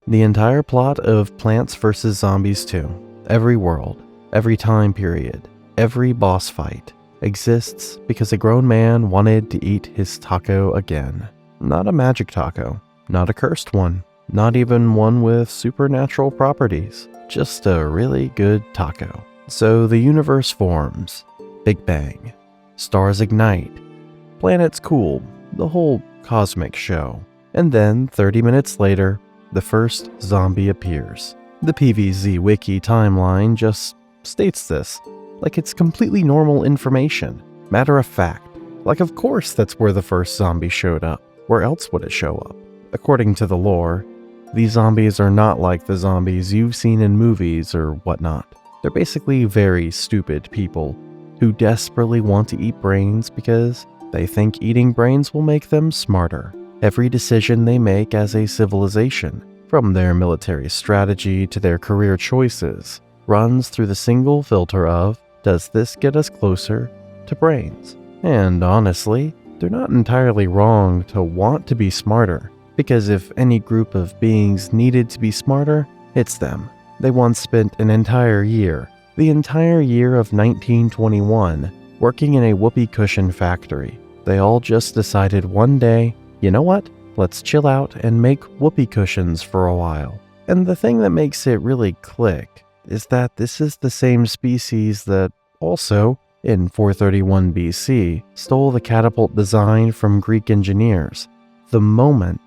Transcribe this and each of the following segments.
The entire plot of Plants vs. Zombies 2, every world, every time period, every boss fight, exists because a grown man wanted to eat his taco again. Not a magic taco, not a cursed one, not even one with supernatural properties, just a really good taco. So the universe forms, Big Bang, stars ignite, planets cool, the whole cosmic show. And then 30 minutes later, the first zombie appears. The PvZ wiki timeline just states this, like it's completely normal information, matter of fact. Like of course that's where the first zombie showed up. Where else would it show up? According to the lore, these zombies are not like the zombies you've seen in movies or whatnot. They're basically very stupid people who desperately want to eat brains because they think eating brains will make them smarter. Every decision they make as a civilization, from their military strategy to their career choices, runs through the single filter of, does this get us closer to brains? And honestly, they're not entirely wrong to want to be smarter, because if any group of beings needed to be smarter, it's them. They once spent an entire year, the entire year of 1921, working in a whoopee cushion factory. They all just decided one day, you know what? Let's chill out and make whoopee cushions for a while. And the thing that makes it really click is that this is the same species that also, in 431 BC, stole the catapult design from Greek engineers, the moment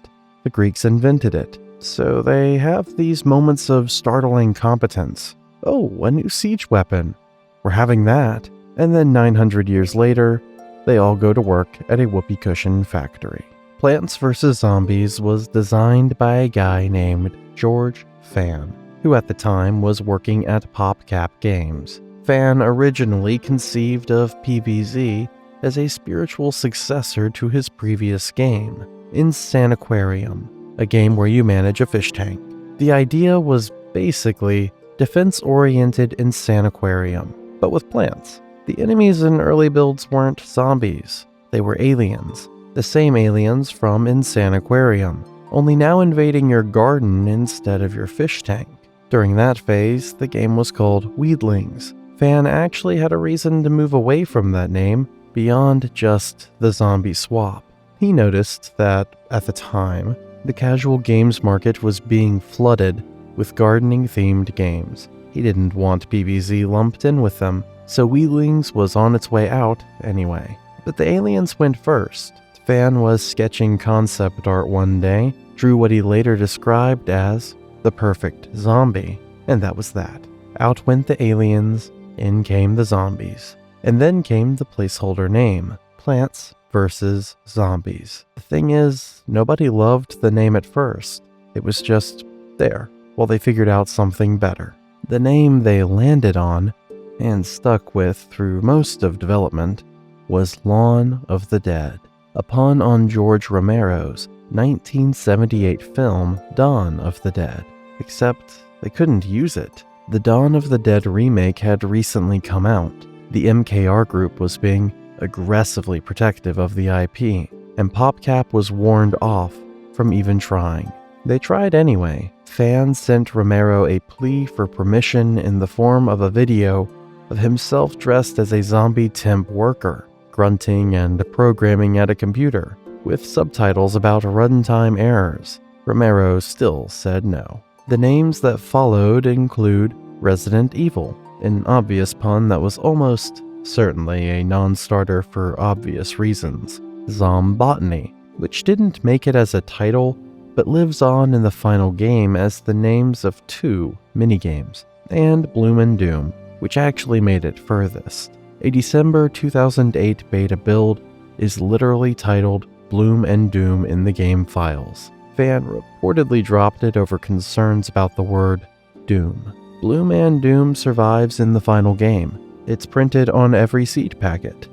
the Greeks invented it. So they have these moments of startling competence. Oh, a new siege weapon. We're having that. And then 900 years later, they all go to work at a whoopee cushion factory. Plants vs. Zombies was designed by a guy named George Fan, who at the time was working at PopCap Games. Fan originally conceived of PvZ as a spiritual successor to his previous game, Insaniquarium, a game where you manage a fish tank. The idea was basically defense-oriented Insaniquarium, but with plants. The enemies in early builds weren't zombies, they were aliens. The same aliens from Insaniquarium, only now invading your garden instead of your fish tank. During that phase, the game was called Weedlings. Fan actually had a reason to move away from that name beyond just the zombie swap. He noticed that, at the time, the casual games market was being flooded with gardening-themed games. He didn't want PvZ lumped in with them, so Weedlings was on its way out anyway. But the aliens went first. Fan was sketching concept art one day, drew what he later described as the perfect zombie, and that was that. Out went the aliens, in came the zombies. And then came the placeholder name, Plants vs. Zombies. The thing is, nobody loved the name at first. It was just there, while they figured out something better. The name they landed on, and stuck with through most of development, was Lawn of the Dead, a pun on George Romero's 1978 film Dawn of the Dead. Except they couldn't use it. The Dawn of the Dead remake had recently come out. The MKR group was being aggressively protective of the IP, and PopCap was warned off from even trying. They tried anyway. Fans sent Romero a plea for permission in the form of a video of himself dressed as a zombie temp worker, grunting and programming at a computer, with subtitles about runtime errors. Romero still said no. The names that followed include Resident Evil, an obvious pun that was almost certainly a non-starter for obvious reasons, Zombotany, which didn't make it as a title, but lives on in the final game as the names of 2 minigames, and Bloom and Doom, which actually made it furthest. A December 2008 beta build is literally titled Bloom and Doom in the game files. Fan reportedly dropped it over concerns about the word Doom. Bloom and Doom survives in the final game. It's printed on every seed packet.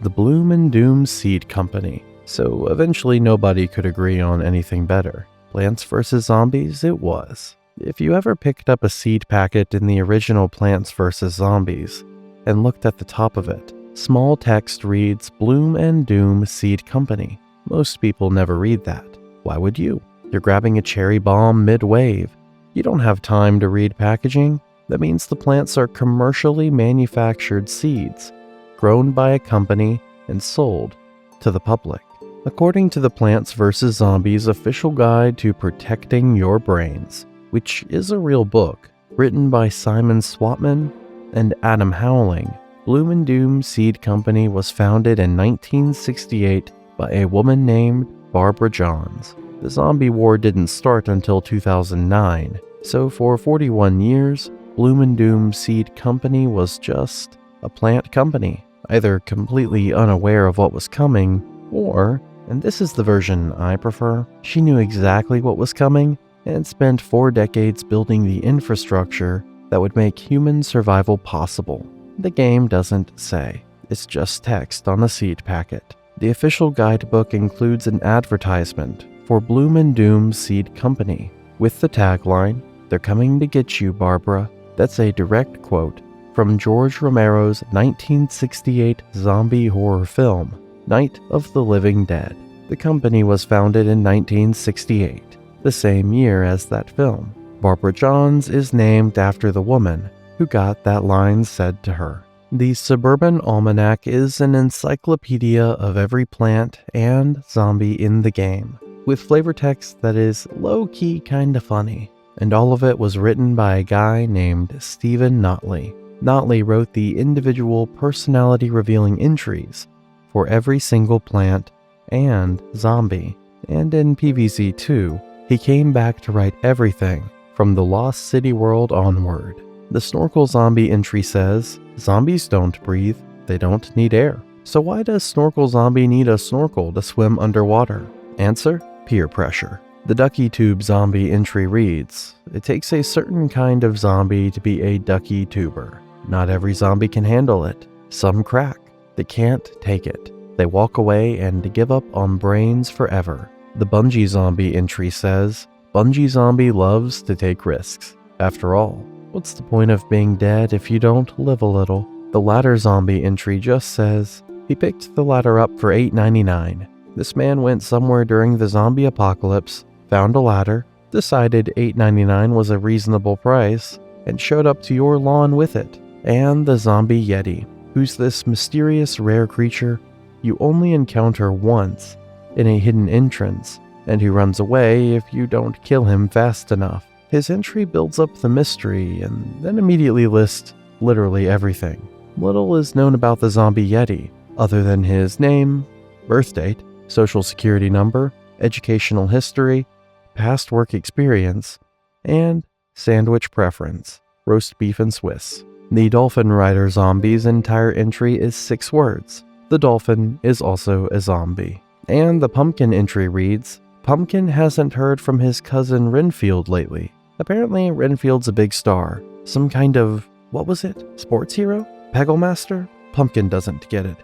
The Bloom and Doom Seed Company. So eventually nobody could agree on anything better. Plants vs. Zombies it was. If you ever picked up a seed packet in the original Plants vs. Zombies and looked at the top of it, small text reads Bloom and Doom Seed Company. Most people never read that. Why would you? You're You're grabbing a cherry bomb mid-wave. You don't have time to read packaging. That means the plants are commercially manufactured seeds, grown by a company and sold to the public. According to the Plants vs. Zombies official guide to protecting your brains, which is a real book, written by Simon Swatman and Adam Howling, Bloom & Doom Seed Company was founded in 1968 by a woman named Barbara Johns. The zombie war didn't start until 2009, so for 41 years, Bloom & Doom Seed Company was just a plant company, either completely unaware of what was coming, or, and this is the version I prefer, she knew exactly what was coming and spent 4 decades building the infrastructure that would make human survival possible. The game doesn't say. It's just text on a seed packet. The official guidebook includes an advertisement for Bloom & Doom Seed Company with the tagline, "They're coming to get you, Barbara." That's a direct quote from George Romero's 1968 zombie horror film, Night of the Living Dead. The company was founded in 1968, the same year as that film. Barbara Johns is named after the woman who got that line said to her. The Suburban Almanac is an encyclopedia of every plant and zombie in the game, with flavor text that is low-key kinda funny, and all of it was written by a guy named Stephen Notley. Notley wrote the individual personality-revealing entries for every single plant and zombie, and in PvZ2, he came back to write everything from the Lost City world onward. The Snorkel Zombie entry says, "Zombies don't breathe, they don't need air. So why does Snorkel Zombie need a snorkel to swim underwater?" Answer, peer pressure. The Ducky Tube Zombie entry reads, "It takes a certain kind of zombie to be a ducky tuber. Not every zombie can handle it. Some crack. They can't take it. They walk away and give up on brains forever." The Bungie Zombie entry says, "Bungie Zombie loves to take risks. After all, what's the point of being dead if you don't live a little?" The Ladder Zombie entry just says, "He picked the ladder up for $8.99. This man went somewhere during the zombie apocalypse, found a ladder, decided $8.99 was a reasonable price, and showed up to your lawn with it." And the Zombie Yeti, who's this mysterious rare creature you only encounter once in a hidden entrance, and who runs away if you don't kill him fast enough. His entry builds up the mystery and then immediately lists literally everything. Little is known about the Zombie Yeti, other than his name, birth date, social security number, educational history, past work experience, and sandwich preference, roast beef and Swiss. The Dolphin Rider Zombie's entire entry is 6 words. The dolphin is also a zombie. And the Pumpkin entry reads, "Pumpkin hasn't heard from his cousin Renfield lately. Apparently Renfield's a big star. Some kind of, what was it? Sports hero? Peggle master? Pumpkin doesn't get it.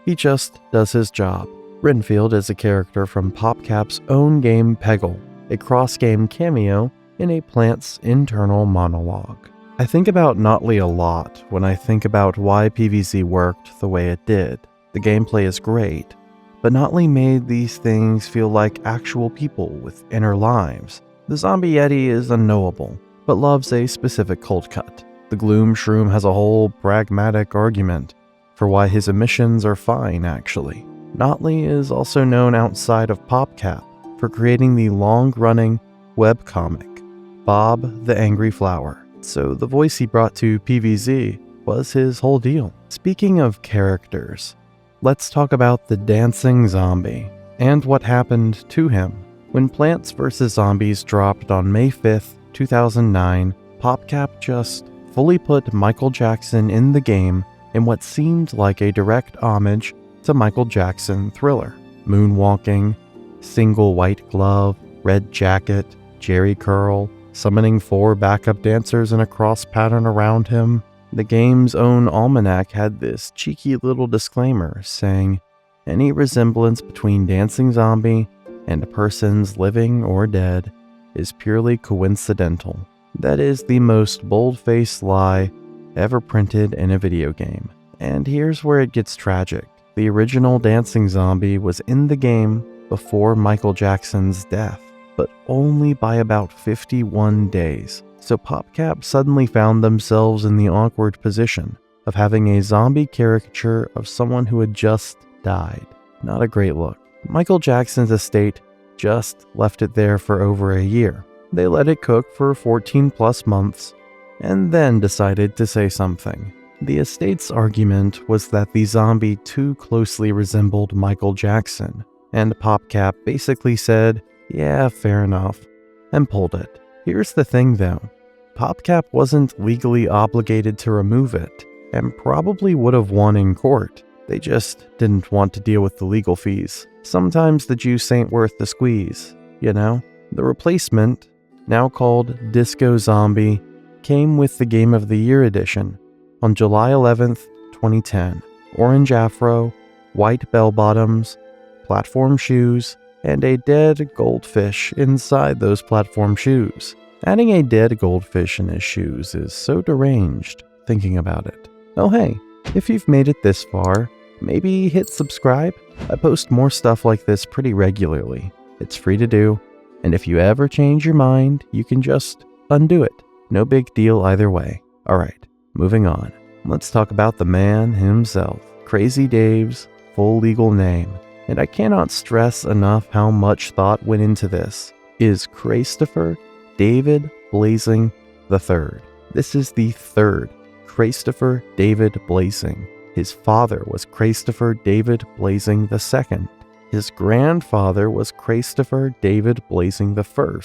He just does his job." Renfield is a character from PopCap's own game Peggle, a cross-game cameo in a plant's internal monologue. I think about Notley a lot when I think about why PvZ worked the way it did. The gameplay is great, but Notley made these things feel like actual people with inner lives. The Zombie Yeti is unknowable, but loves a specific cold cut. The Gloom Shroom has a whole pragmatic argument for why his emissions are fine, actually. Notley is also known outside of PopCap for creating the long-running webcomic, Bob the Angry Flower. So the voice he brought to PvZ was his whole deal. Speaking of characters, let's talk about the Dancing Zombie and what happened to him. When Plants vs. Zombies dropped on May 5th, 2009, PopCap just fully put Michael Jackson in the game in what seemed like a direct homage to Michael Jackson Thriller. Moonwalking, single white glove, red jacket, jerry curl, summoning 4 backup dancers in a cross pattern around him. The game's own almanac had this cheeky little disclaimer saying, "Any resemblance between Dancing Zombie and a person's living or dead is purely coincidental." That is the most bold-faced lie ever printed in a video game. And here's where it gets tragic. The original Dancing Zombie was in the game before Michael Jackson's death. but only by about 51 days. So PopCap suddenly found themselves in the awkward position of having a zombie caricature of someone who had just died. Not a great look. Michael Jackson's estate just left it there for over a year. They let it cook for 14 plus months and then decided to say something. The estate's argument was that the zombie too closely resembled Michael Jackson, and PopCap basically said, "Yeah, fair enough," and pulled it. Here's the thing though, PopCap wasn't legally obligated to remove it, and probably would have won in court. They just didn't want to deal with the legal fees. Sometimes the juice ain't worth the squeeze, you know? The replacement, now called Disco Zombie, came with the Game of the Year edition on July 11th, 2010. Orange afro, white bell-bottoms, platform shoes, and a dead goldfish inside those platform shoes. Adding a dead goldfish in his shoes is so deranged, thinking about it. Oh hey, if you've made it this far, maybe hit subscribe. I post more stuff like this pretty regularly. It's free to do, and if you ever change your mind, you can just undo it. No big deal either way. Alright, moving on. Let's talk about the man himself, Crazy Dave's full legal name. And I cannot stress enough how much thought went into this, is Christopher David Blasing III. This is the third Christopher David Blasing. His father was Christopher David Blasing II. His grandfather was Christopher David Blasing I.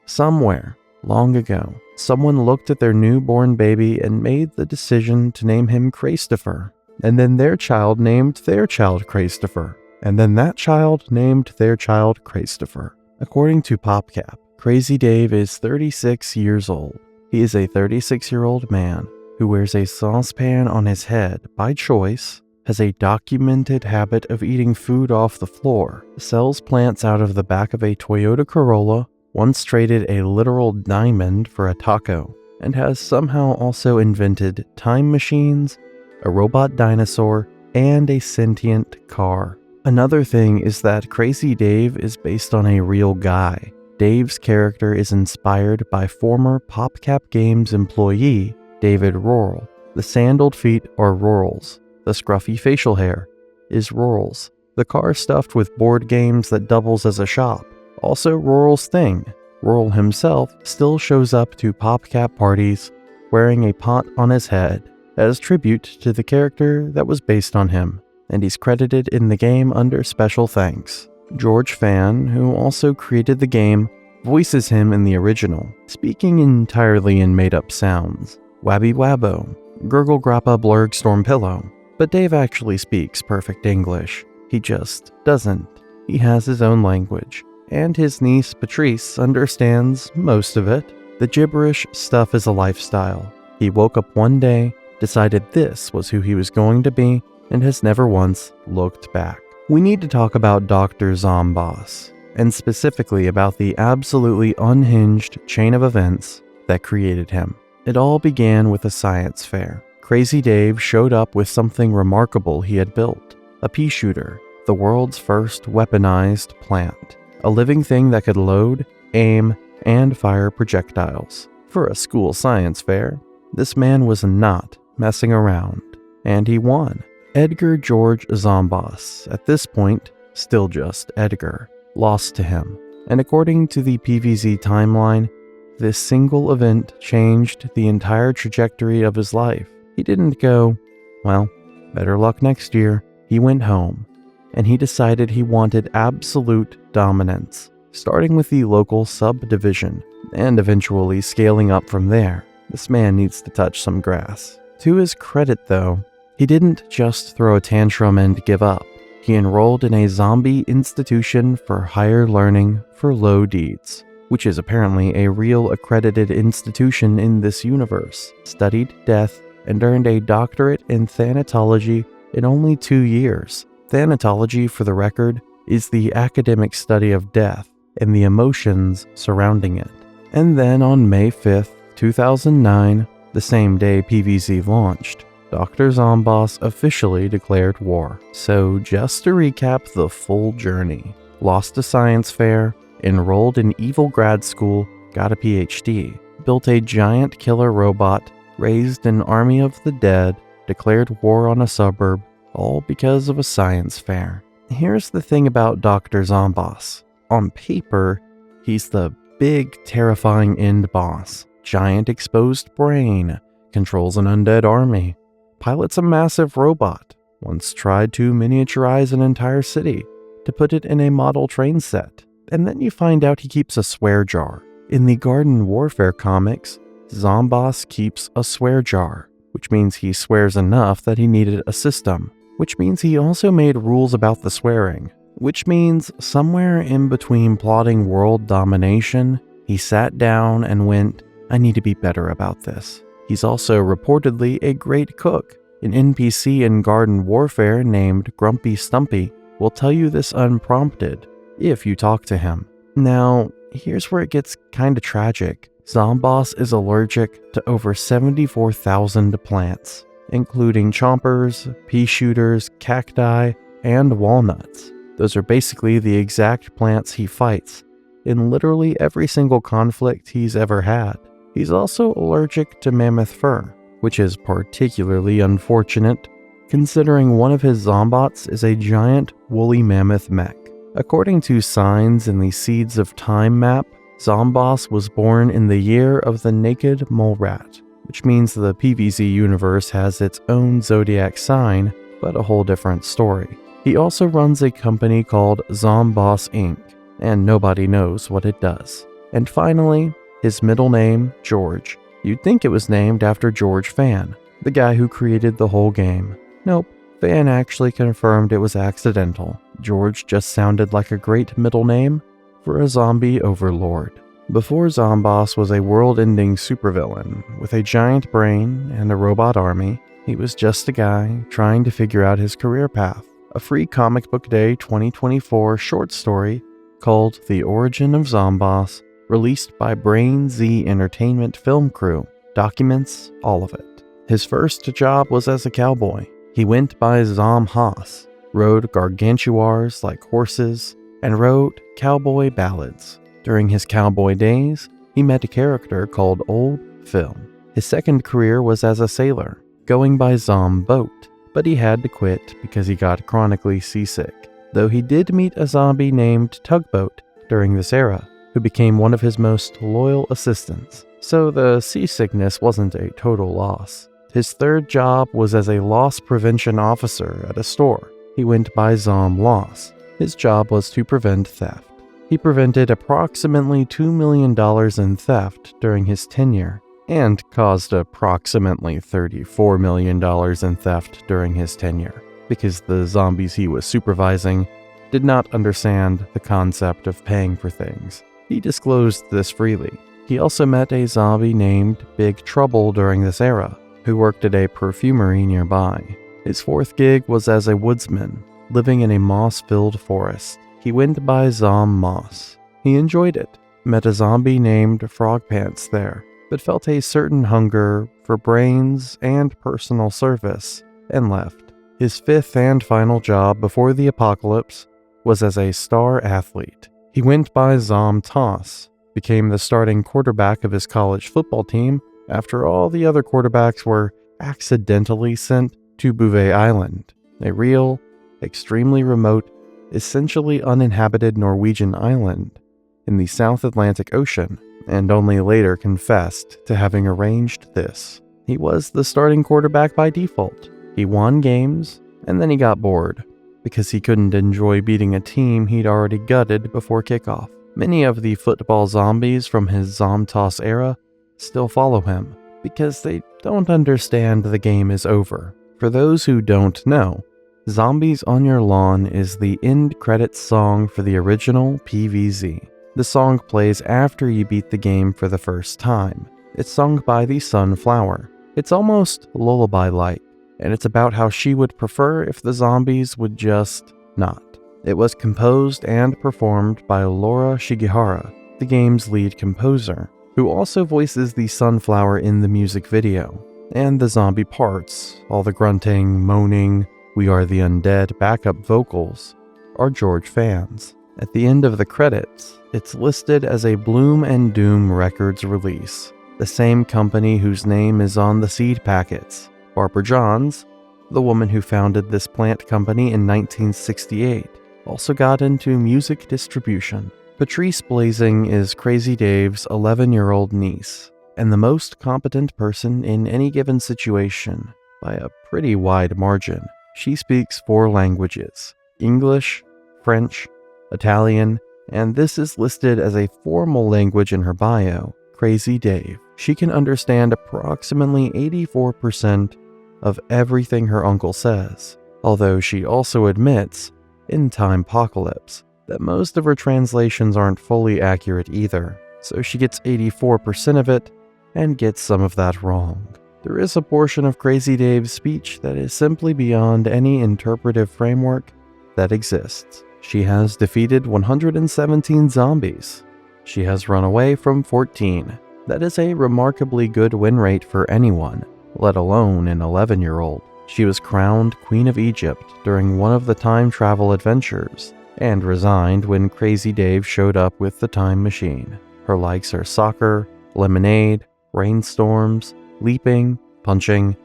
Somewhere, long ago, someone looked at their newborn baby and made the decision to name him Christopher. And then their child named their child Christopher. And then that child named their child Christopher. According to PopCap, Crazy Dave is 36 years old. He is a 36-year-old man who wears a saucepan on his head by choice, has a documented habit of eating food off the floor, sells plants out of the back of a Toyota Corolla, once traded a literal diamond for a taco, and has somehow also invented time machines, a robot dinosaur, and a sentient car. Another thing is that Crazy Dave is based on a real guy. Dave's character is inspired by former PopCap Games employee David Rorrell. The sandaled feet are Rorrell's. The scruffy facial hair is Rorrell's. The car stuffed with board games that doubles as a shop, also Rorrell's thing. Rorrell himself still shows up to PopCap parties wearing a pot on his head as tribute to the character that was based on him, and he's credited in the game under special thanks. George Fan, who also created the game, voices him in the original, speaking entirely in made-up sounds. Wabby Wabbo, Gurgle Grappa Blurg Storm Pillow. But Dave actually speaks perfect English. He just doesn't. He has his own language, and his niece Patrice understands most of it. The gibberish stuff is a lifestyle. He woke up one day, decided this was who he was going to be, and has never once looked back. We need to talk about Dr. Zomboss, and specifically about the absolutely unhinged chain of events that created him. It all began with a science fair. Crazy Dave showed up with something remarkable he had built, a pea shooter, the world's first weaponized plant, a living thing that could load, aim, and fire projectiles. For a school science fair, this man was not messing around, and he won. Edgar George Zomboss, at this point, still just Edgar, lost to him, and according to the PVZ timeline, this single event changed the entire trajectory of his life. He didn't go, well, better luck next year. He went home, and he decided he wanted absolute dominance, starting with the local subdivision, and eventually scaling up from there. This man needs to touch some grass. To his credit, though, he didn't just throw a tantrum and give up. He enrolled in a zombie institution for higher learning for low deeds, which is apparently a real accredited institution in this universe, studied death, and earned a doctorate in thanatology in only 2 years. Thanatology, for the record, is the academic study of death and the emotions surrounding it. And then on May 5th, 2009, the same day PVZ launched, Dr. Zomboss officially declared war. So just to recap the full journey, lost a science fair, enrolled in evil grad school, got a PhD, built a giant killer robot, raised an army of the dead, declared war on a suburb, all because of a science fair. Here's the thing about Dr. Zomboss. On paper, he's the big, terrifying end boss. Giant exposed brain, controls an undead army, pilots a massive robot, once tried to miniaturize an entire city to put it in a model train set. And then you find out he keeps a swear jar. In the Garden Warfare comics, Zomboss keeps a swear jar, which means he swears enough that he needed a system, which means he also made rules about the swearing, which means somewhere in between plotting world domination, he sat down and went, I need to be better about this. He's also reportedly a great cook. An NPC in Garden Warfare named Grumpy Stumpy will tell you this unprompted if you talk to him. Now, here's where it gets kinda tragic. Zomboss is allergic to over 74,000 plants, including chompers, pea shooters, cacti, and walnuts. Those are basically the exact plants he fights in literally every single conflict he's ever had. He's also allergic to mammoth fur, which is particularly unfortunate considering one of his zombots is a giant woolly mammoth mech. According to signs in the Seeds of Time map, Zomboss was born in the year of the naked mole rat, which means the PvZ universe has its own zodiac sign, but a whole different story. He also runs a company called Zomboss Inc., and nobody knows what it does. And finally, his middle name, George. You'd think it was named after George Fan, the guy who created the whole game. Nope, Fan actually confirmed it was accidental. George just sounded like a great middle name for a zombie overlord. Before Zomboss was a world-ending supervillain with a giant brain and a robot army, he was just a guy trying to figure out his career path. A free Comic Book Day 2024 short story called The Origin of Zomboss, released by Brain Z Entertainment Film Crew, documents all of it. His first job was as a cowboy. He went by Zom Haas, rode gargantuars like horses, and wrote cowboy ballads. During his cowboy days, he met a character called Old Phil. His second career was as a sailor, going by Zom Boat, but he had to quit because he got chronically seasick, though he did meet a zombie named Tugboat during this era, who became one of his most loyal assistants, so the seasickness wasn't a total loss. His third job was as a loss prevention officer at a store. He went by Zom Loss. His job was to prevent theft. He prevented approximately $2 million in theft during his tenure, and caused approximately $34 million in theft during his tenure, because the zombies he was supervising did not understand the concept of paying for things. He disclosed this freely. He also met a zombie named Big Trouble during this era, who worked at a perfumery nearby. His fourth gig was as a woodsman, living in a moss-filled forest. He went by Zom Moss. He enjoyed it, met a zombie named Frog Pants there, but felt a certain hunger for brains and personal service, and left. His fifth and final job before the apocalypse was as a star athlete. He went by Zom Toss, became the starting quarterback of his college football team after all the other quarterbacks were accidentally sent to Bouvet Island, a real, extremely remote, essentially uninhabited Norwegian island in the South Atlantic Ocean, and only later confessed to having arranged this. He was the starting quarterback by default. He won games, and then he got bored, because he couldn't enjoy beating a team he'd already gutted before kickoff. Many of the football zombies from his Zomtoss era still follow him, because they don't understand the game is over. For those who don't know, Zombies on Your Lawn is the end credits song for the original PvZ. The song plays after you beat the game for the first time. It's sung by the Sunflower. It's almost lullaby-like, and it's about how she would prefer if the zombies would just not. It was composed and performed by Laura Shigehara, the game's lead composer, who also voices the Sunflower in the music video. And the zombie parts, all the grunting, moaning, "We Are the Undead" backup vocals, are George Fan's. At the end of the credits, it's listed as a Bloom and Doom Records release, the same company whose name is on the seed packets. Barbara Johns, the woman who founded this plant company in 1968, also got into music distribution. Patrice Blazing is Crazy Dave's 11-year-old niece, and the most competent person in any given situation, by a pretty wide margin. She speaks 4 languages: English, French, Italian, and this is listed as a formal language in her bio, Crazy Dave. She can understand approximately 84% of everything her uncle says, although she also admits, in Timepocalypse, that most of her translations aren't fully accurate either, so she gets 84% of it and gets some of that wrong. There is a portion of Crazy Dave's speech that is simply beyond any interpretive framework that exists. She has defeated 117 zombies. She has run away from 14. That is a remarkably good win rate for anyone, let alone an 11-year-old. She was crowned Queen of Egypt during one of the time travel adventures, and resigned when Crazy Dave showed up with the time machine. Her likes are soccer, lemonade, rainstorms, leaping, punching,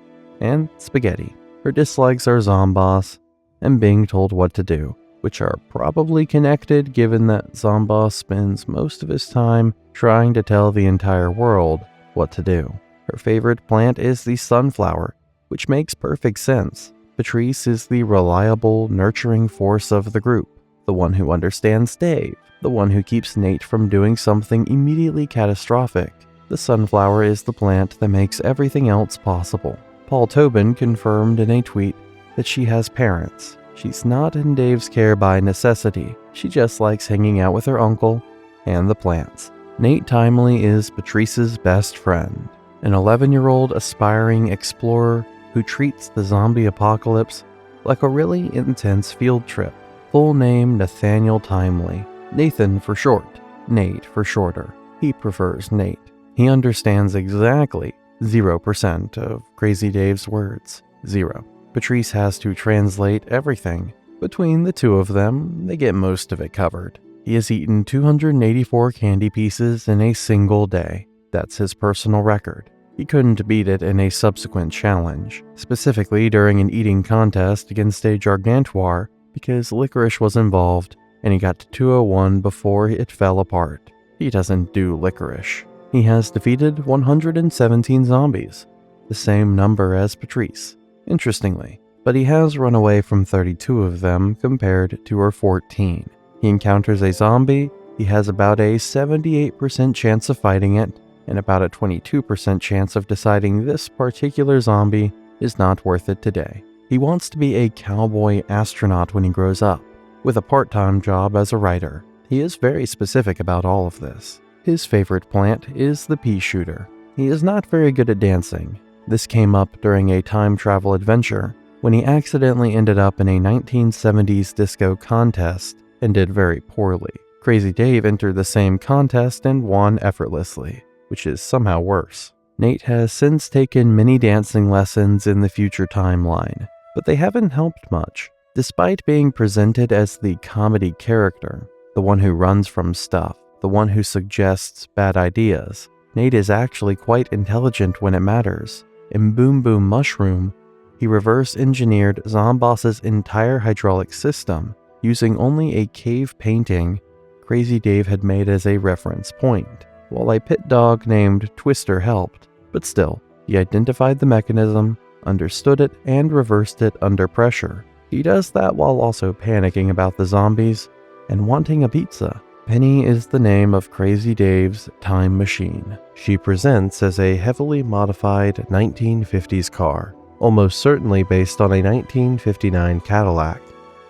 and spaghetti. Her dislikes are Zomboss and being told what to do, which are probably connected given that Zomboss spends most of his time trying to tell the entire world what to do. Her favorite plant is the sunflower, which makes perfect sense. Patrice is the reliable, nurturing force of the group, the one who understands Dave, the one who keeps Nate from doing something immediately catastrophic. The sunflower is the plant that makes everything else possible. Paul Tobin confirmed in a tweet that she has parents. She's not in Dave's care by necessity. She just likes hanging out with her uncle and the plants. Nate Timely is Patrice's best friend, an 11-year-old aspiring explorer who treats the zombie apocalypse like a really intense field trip. Full name Nathaniel Timely. Nathan for short, Nate for shorter. He prefers Nate. He understands exactly 0% of Crazy Dave's words. 0. Patrice has to translate everything. Between the two of them, they get most of it covered. He has eaten 284 candy pieces in a single day. That's his personal record. He couldn't beat it in a subsequent challenge, specifically during an eating contest against a Gargantuar, because licorice was involved, and he got to 201 before it fell apart. He doesn't do licorice. He has defeated 117 zombies, the same number as Patrice, interestingly, but he has run away from 32 of them compared to her 14. He encounters a zombie, he has about a 78% chance of fighting it, and about a 22% chance of deciding this particular zombie is not worth it today. He wants to be a cowboy astronaut when he grows up, with a part-time job as a writer. He is very specific about all of this. His favorite plant is the pea shooter. He is not very good at dancing. This came up during a time travel adventure when he accidentally ended up in a 1970s disco contest and did very poorly. Crazy Dave entered the same contest and won effortlessly, which is somehow worse. Nate has since taken many dancing lessons in the future timeline, but they haven't helped much. Despite being presented as the comedy character, the one who runs from stuff, the one who suggests bad ideas, Nate is actually quite intelligent when it matters. In Boom Boom Mushroom, he reverse-engineered Zomboss's entire hydraulic system using only a cave painting Crazy Dave had made as a reference point, while a pit dog named Twister helped. But still, he identified the mechanism, understood it, and reversed it under pressure. He does that while also panicking about the zombies and wanting a pizza. Penny is the name of Crazy Dave's time machine. She presents as a heavily modified 1950s car, almost certainly based on a 1959 Cadillac.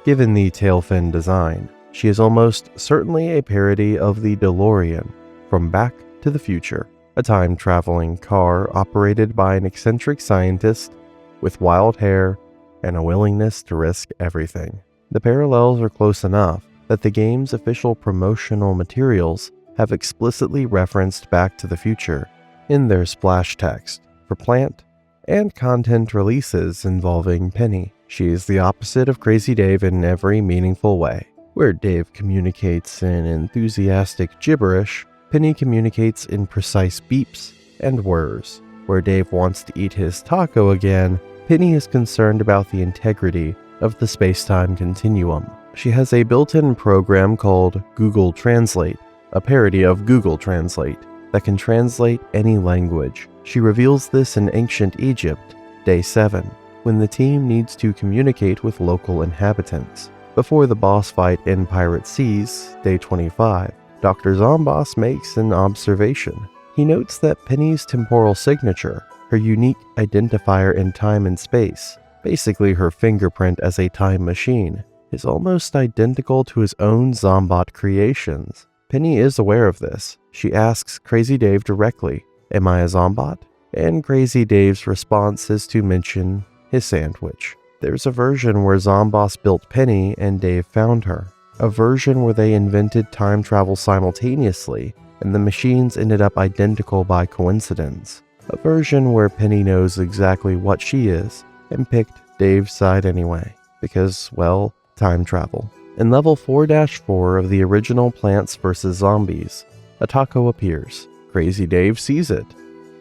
Given the tail fin design, she is almost certainly a parody of the DeLorean from Back to the Future, a time-traveling car operated by an eccentric scientist with wild hair and a willingness to risk everything. The parallels are close enough that the game's official promotional materials have explicitly referenced Back to the Future in their splash text for plant and content releases involving Penny. She is the opposite of Crazy Dave in every meaningful way. Where Dave communicates in enthusiastic gibberish, Penny communicates in precise beeps and whirs. Where Dave wants to eat his taco again, Penny is concerned about the integrity of the space-time continuum. She has a built-in program called Google Translate, a parody of Google Translate, that can translate any language. She reveals this in Ancient Egypt, Day 7, when the team needs to communicate with local inhabitants. Before the boss fight in Pirate Seas, Day 25, Dr. Zomboss makes an observation. He notes that Penny's temporal signature, her unique identifier in time and space, basically her fingerprint as a time machine, is almost identical to his own Zombot creations. Penny is aware of this. She asks Crazy Dave directly, "Am I a Zombot?" And Crazy Dave's response is to mention his sandwich. There's a version where Zomboss built Penny and Dave found her. A version where they invented time travel simultaneously, and the machines ended up identical by coincidence. A version where Penny knows exactly what she is, and picked Dave's side anyway, because, well, time travel. In level 4-4 of the original Plants vs. Zombies, a taco appears. Crazy Dave sees it,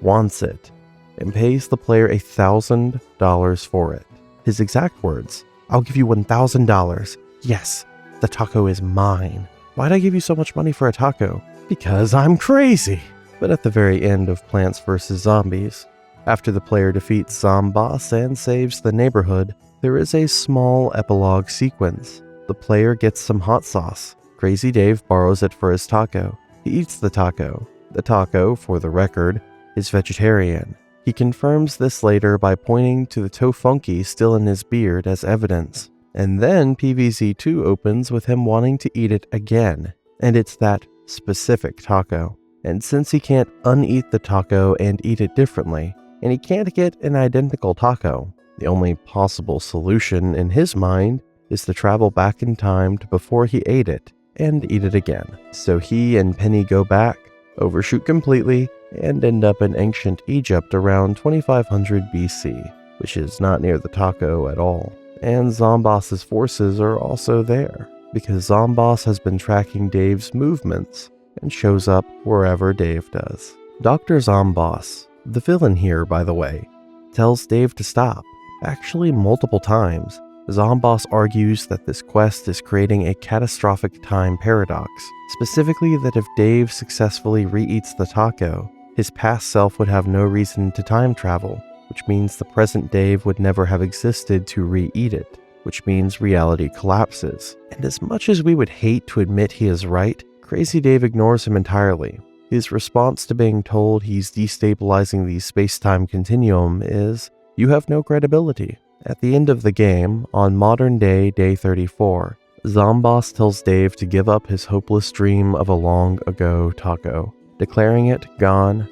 wants it, and pays the player $1,000 for it. His exact words, "I'll give you $1,000. Yes, the taco is mine. Why'd I give you so much money for a taco? Because I'm crazy." But at the very end of Plants vs. Zombies, after the player defeats Zomboss and saves the neighborhood, there is a small epilogue sequence. The player gets some hot sauce. Crazy Dave borrows it for his taco. He eats the taco. The taco, for the record, is vegetarian. He confirms this later by pointing to the tofunky still in his beard as evidence. And then PVZ2 opens with him wanting to eat it again. And it's that specific taco. And since he can't uneat the taco and eat it differently, and he can't get an identical taco, the only possible solution in his mind is to travel back in time to before he ate it and eat it again. So he and Penny go back, overshoot completely, and end up in ancient Egypt around 2500 BC, which is not near the taco at all. And Zomboss's forces are also there, because Zomboss has been tracking Dave's movements and shows up wherever Dave does. Dr. Zomboss, the villain here by the way, tells Dave to stop. Actually multiple times, Zomboss argues that this quest is creating a catastrophic time paradox, specifically that if Dave successfully re-eats the taco, his past self would have no reason to time travel, which means the present Dave would never have existed to re-eat it, which means reality collapses. And as much as we would hate to admit he is right, Crazy Dave ignores him entirely. His response to being told he's destabilizing the space-time continuum is, "You have no credibility." At the end of the game, on modern day, Day 34, Zomboss tells Dave to give up his hopeless dream of a long-ago taco, declaring it gone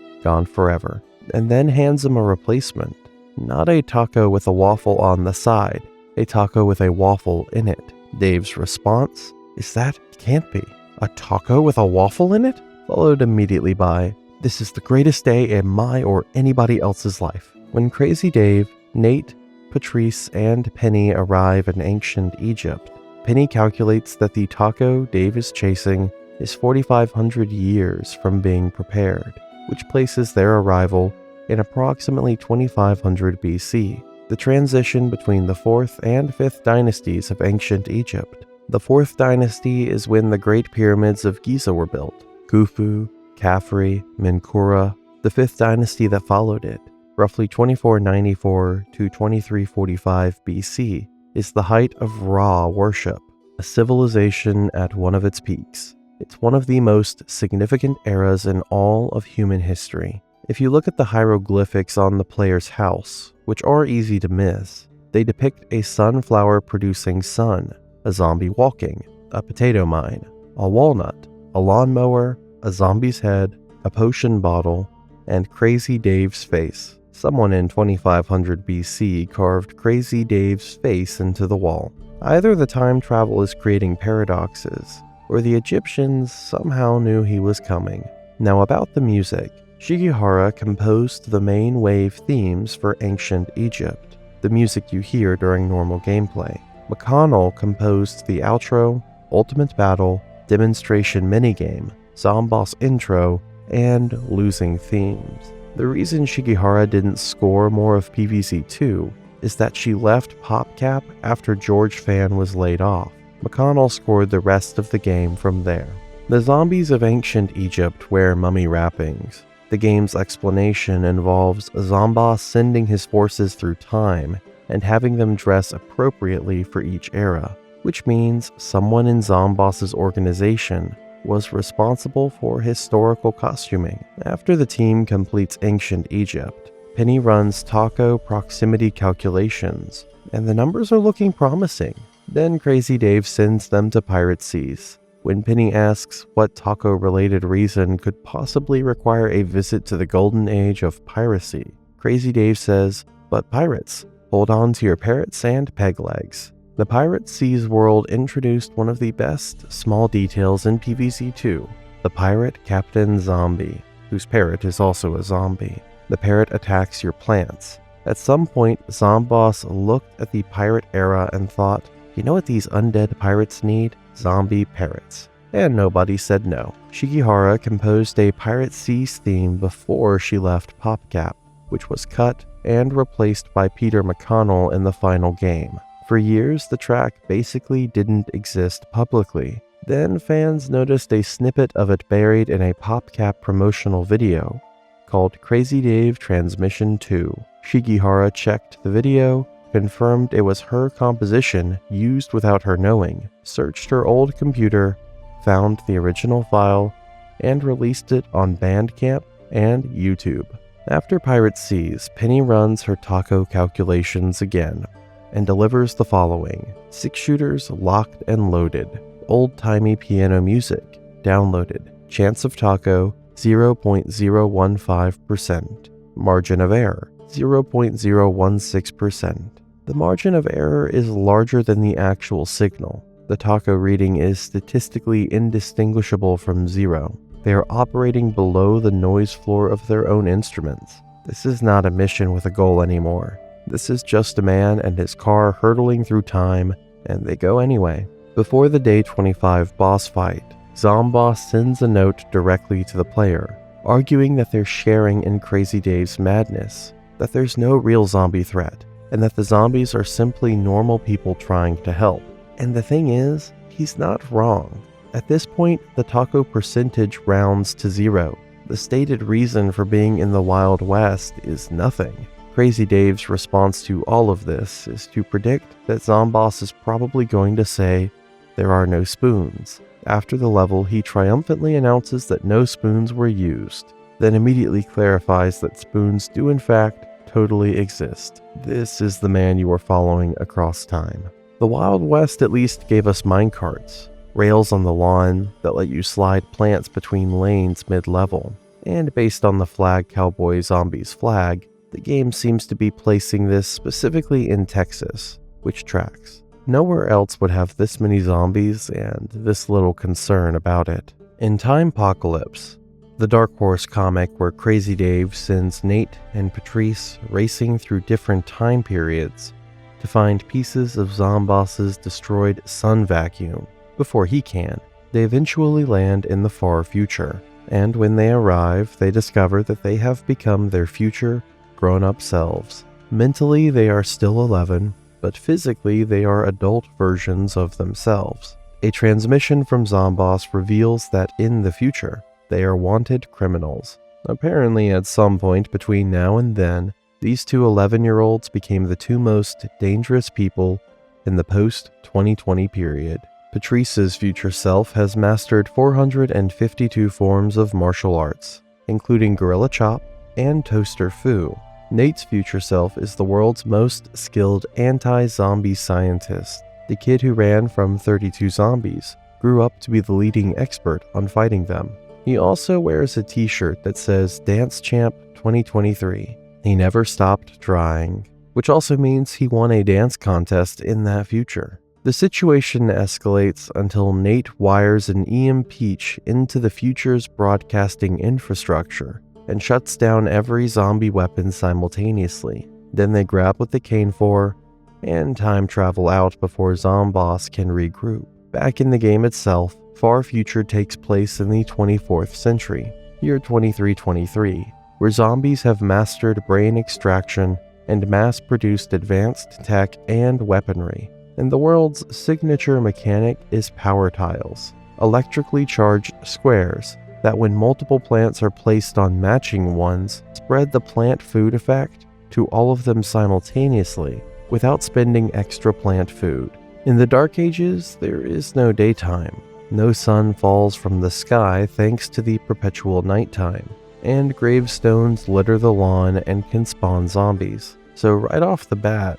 forever, and then hands him a replacement. Not a taco with a waffle on the side, a taco with a waffle in it. Dave's response is that it can't be. A taco with a waffle in it? Followed immediately by, "This is the greatest day in my or anybody else's life." When Crazy Dave, Nate, Patrice, and Penny arrive in ancient Egypt, Penny calculates that the taco Dave is chasing is 4,500 years from being prepared, which places their arrival in approximately 2500 BC, the transition between the 4th and 5th dynasties of ancient Egypt. The 4th dynasty is when the Great Pyramids of Giza were built, Khufu, Khafre, Menkura, the 5th dynasty that followed it, roughly 2494 to 2345 BC, is the height of Ra worship, a civilization at one of its peaks. It's one of the most significant eras in all of human history. If you look at the hieroglyphics on the player's house, which are easy to miss, they depict a sunflower-producing sun, a zombie walking, a potato mine, a walnut, a lawnmower, a zombie's head, a potion bottle, and Crazy Dave's face. Someone in 2500 BC carved Crazy Dave's face into the wall. Either the time travel is creating paradoxes, or the Egyptians somehow knew he was coming. Now about the music. Shigihara composed the main wave themes for ancient Egypt, the music you hear during normal gameplay. McConnell composed the outro, ultimate battle, demonstration minigame, Zomboss intro, and losing themes. The reason Shigihara didn't score more of PvZ2 is that she left PopCap after George Fan was laid off. McConnell scored the rest of the game from there. The zombies of ancient Egypt wear mummy wrappings. The game's explanation involves Zomboss sending his forces through time and having them dress appropriately for each era, which means someone in Zomboss's organization was responsible for historical costuming. After the team completes ancient Egypt, Penny runs taco proximity calculations, and the numbers are looking promising. Then Crazy Dave sends them to Pirate Seas. When Penny asks what taco-related reason could possibly require a visit to the golden age of piracy, Crazy Dave says, "But pirates, hold on to your parrot sand peg legs." The Pirate Seas world introduced one of the best small details in PvZ2, the Pirate Captain Zombie, whose parrot is also a zombie. The parrot attacks your plants. At some point, Zomboss looked at the pirate era and thought, you know what these undead pirates need? Zombie parrots. And nobody said no. Shigihara composed a Pirate Seas theme before she left PopCap, which was cut and replaced by Peter McConnell in the final game. For years, the track basically didn't exist publicly. Then fans noticed a snippet of it buried in a PopCap promotional video called Crazy Dave Transmission 2. Shigihara checked the video, confirmed it was her composition used without her knowing, searched her old computer, found the original file, and released it on Bandcamp and YouTube. After Pirate Seas, Penny runs her taco calculations again and delivers the following: 6 shooters locked and loaded, old-timey piano music downloaded, chance of taco 0.015%, margin of error 0.016%. The margin of error is larger than the actual signal. The taco reading is statistically indistinguishable from zero. They are operating below the noise floor of their own instruments. This is not a mission with a goal anymore. This is just a man and his car hurtling through time, and they go anyway. Before the Day 25 boss fight, Zomboss sends a note directly to the player, arguing that they're sharing in Crazy Dave's madness, that there's no real zombie threat, and that the zombies are simply normal people trying to help. And the thing is, he's not wrong. At this point, the taco percentage rounds to 0. The stated reason for being in the Wild West is nothing. Crazy Dave's response to all of this is to predict that Zomboss is probably going to say, "There are no spoons." After the level, he triumphantly announces that no spoons were used, then immediately clarifies that spoons do in fact totally exist. This is the man you are following across time. The Wild West at least gave us minecarts, rails on the lawn that let you slide plants between lanes mid-level, and based on the Flag Cowboy Zombies flag, the game seems to be placing this specifically in Texas, which tracks. Nowhere else would have this many zombies and this little concern about it. In Timepocalypse, the Dark Horse comic where Crazy Dave sends Nate and Patrice racing through different time periods to find pieces of Zomboss's destroyed sun vacuum before he can, they eventually land in the far future, and when they arrive, they discover that they have become their future grown-up selves. Mentally, they are still 11, but physically, they are adult versions of themselves. A transmission from Zomboss reveals that in the future, they are wanted criminals. Apparently, at some point between now and then, these two 11-year-olds became the two most dangerous people in the post-2020 period. Patrice's future self has mastered 452 forms of martial arts, including Gorilla Chop and Toaster Fu. Nate's future self is the world's most skilled anti-zombie scientist. The kid who ran from 32 zombies grew up to be the leading expert on fighting them. He also wears a t-shirt that says Dance Champ 2023. He never stopped trying, which also means he won a dance contest in that future. The situation escalates until Nate wires an EMP into the future's broadcasting infrastructure and shuts down every zombie weapon simultaneously. Then they grab what they came for and time travel out before Zomboss can regroup. Back in the game itself, Far Future takes place in the 24th century, year 2323, where zombies have mastered brain extraction and mass-produced advanced tech and weaponry. And the world's signature mechanic is power tiles, electrically charged squares that, when multiple plants are placed on matching ones, spread the plant food effect to all of them simultaneously without spending extra plant food. In the Dark Ages, there is no daytime. No sun falls from the sky thanks to the perpetual nighttime, and gravestones litter the lawn and can spawn zombies. So right off the bat,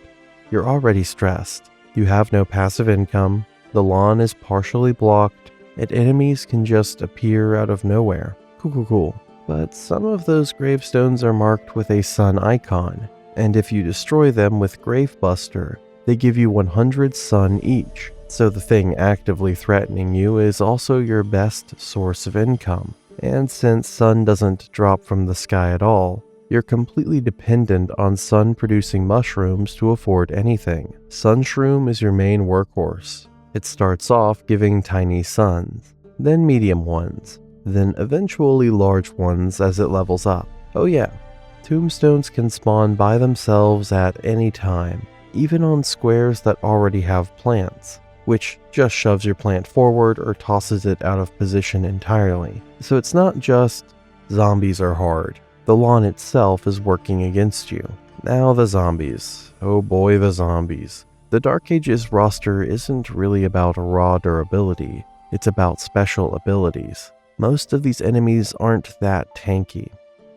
you're already stressed. You have no passive income, the lawn is partially blocked, and enemies can just appear out of nowhere. Cool. But some of those gravestones are marked with a sun icon, and if you destroy them with Gravebuster, they give you 100 sun each. So the thing actively threatening you is also your best source of income. And since sun doesn't drop from the sky at all, you're completely dependent on sun-producing mushrooms to afford anything. Sunshroom is your main workhorse. It starts off giving tiny suns, then medium ones, then eventually large ones as it levels up. Oh yeah, tombstones can spawn by themselves at any time, even on squares that already have plants, which just shoves your plant forward or tosses it out of position entirely. So it's not just zombies are hard. The lawn itself is working against you. Now the zombies. Oh boy, the zombies. The Dark Ages roster isn't really about raw durability, it's about special abilities. Most of these enemies aren't that tanky,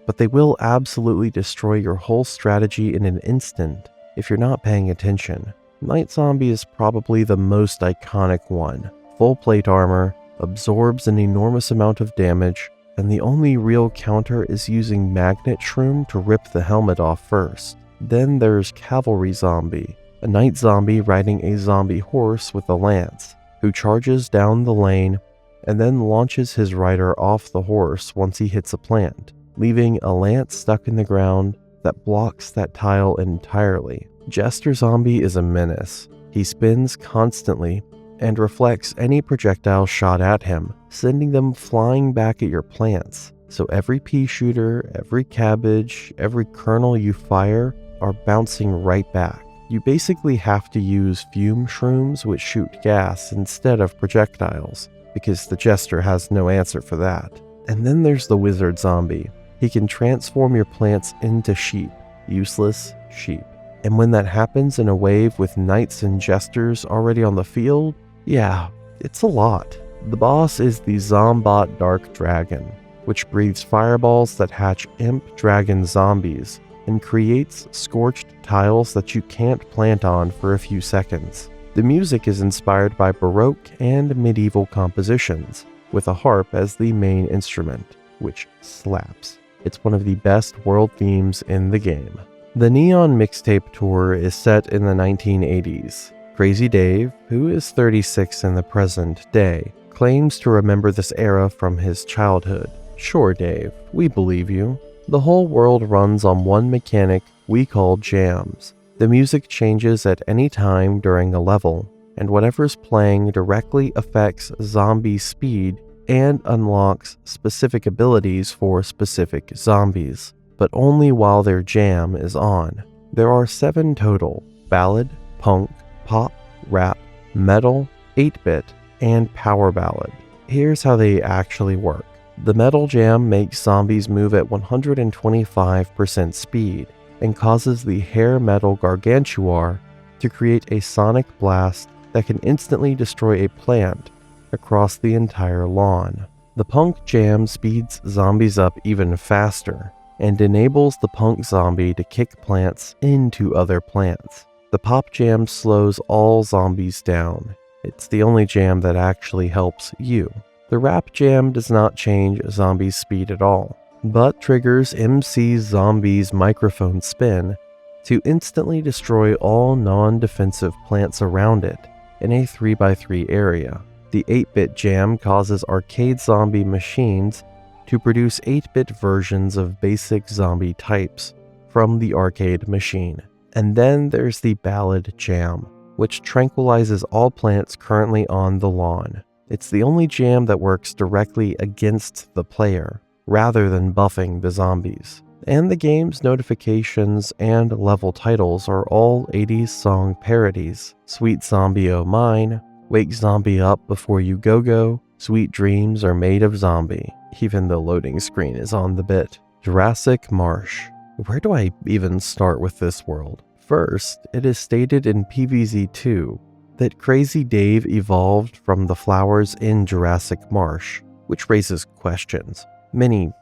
but they will absolutely destroy your whole strategy in an instant if you're not paying attention. Night Zombie is probably the most iconic one. Full plate armor, absorbs an enormous amount of damage, and the only real counter is using Magnet Shroom to rip the helmet off first. Then there's Cavalry Zombie, a night zombie riding a zombie horse with a lance, who charges down the lane and then launches his rider off the horse once he hits a plant, leaving a lance stuck in the ground that blocks that tile entirely. Jester Zombie is a menace. He spins constantly and reflects any projectile shot at him, sending them flying back at your plants. So every pea shooter, every cabbage, every kernel you fire are bouncing right back. You basically have to use fume shrooms which shoot gas instead of projectiles, because the Jester has no answer for that. And then there's the Wizard Zombie. He can transform your plants into sheep. Useless sheep. And when that happens in a wave with knights and jesters already on the field, yeah, it's a lot. The boss is the Zombot Dark Dragon, which breathes fireballs that hatch imp dragon zombies and creates scorched tiles that you can't plant on for a few seconds. The music is inspired by Baroque and medieval compositions, with a harp as the main instrument, which slaps. It's one of the best world themes in the game. The Neon Mixtape Tour is set in the 1980s. Crazy Dave, who is 36 in the present day, claims to remember this era from his childhood. Sure, Dave, we believe you. The whole world runs on one mechanic we call jams. The music changes at any time during a level, and whatever's playing directly affects zombie speed and unlocks specific abilities for specific zombies, but only while their jam is on. There are 7 total: ballad, punk, pop, rap, metal, 8-bit, and power ballad. Here's how they actually work. The metal jam makes zombies move at 125% speed and causes the hair metal gargantuar to create a sonic blast that can instantly destroy a plant across the entire lawn. The punk jam speeds zombies up even faster and enables the punk zombie to kick plants into other plants. The pop jam slows all zombies down. It's the only jam that actually helps you. The rap jam does not change zombies' speed at all, but triggers MC Zombie's microphone spin to instantly destroy all non-defensive plants around it in a 3x3 area. The 8-bit jam causes arcade zombie machines to produce 8-bit versions of basic zombie types from the arcade machine. And then there's the ballad jam. which tranquilizes all plants currently on the lawn. It's the only jam that works directly against the player, rather than buffing the zombies. And the game's notifications and level titles are all 80s song parodies. Sweet Zombie Oh Mine, Wake Zombie Up Before You Go-Go, Sweet Dreams Are Made of Zombie. Even the loading screen is on the bit. Jurassic Marsh. Where do I even start with this world? First, it is stated in PvZ2 that Crazy Dave evolved from the flowers in Jurassic Marsh, which raises questions. Many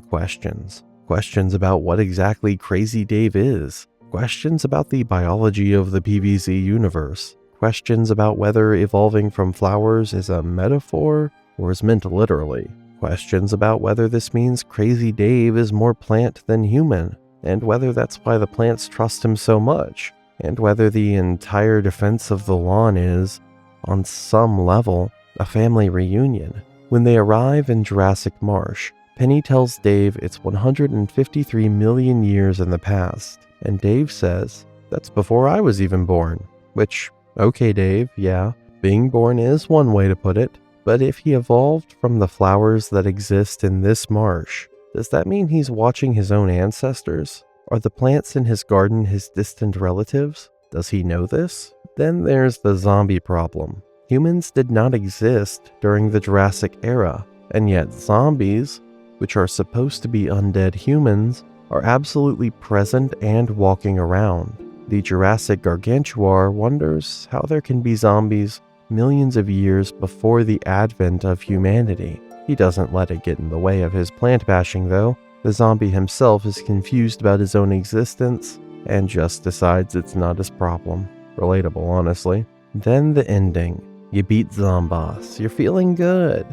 questions. Questions about what exactly Crazy Dave is. Questions about the biology of the PvZ universe. Questions about whether evolving from flowers is a metaphor or is meant literally. Questions about whether this means Crazy Dave is more plant than human, and whether that's why the plants trust him so much, and whether the entire defense of the lawn is, on some level, a family reunion. When they arrive in Jurassic Marsh, Penny tells Dave it's 153 million years in the past, and Dave says, "That's before I was even born." Which, okay Dave, yeah, being born is one way to put it, but if he evolved from the flowers that exist in this marsh, does that mean he's watching his own ancestors? Are the plants in his garden his distant relatives? Does he know this? Then there's the zombie problem. Humans did not exist during the Jurassic era, and yet zombies, which are supposed to be undead humans, are absolutely present and walking around. The Jurassic Gargantuar wonders how there can be zombies millions of years before the advent of humanity. He doesn't let it get in the way of his plant bashing though. The zombie himself is confused about his own existence and just decides it's not his problem. Relatable, honestly. Then the ending. You beat Zomboss. You're feeling good.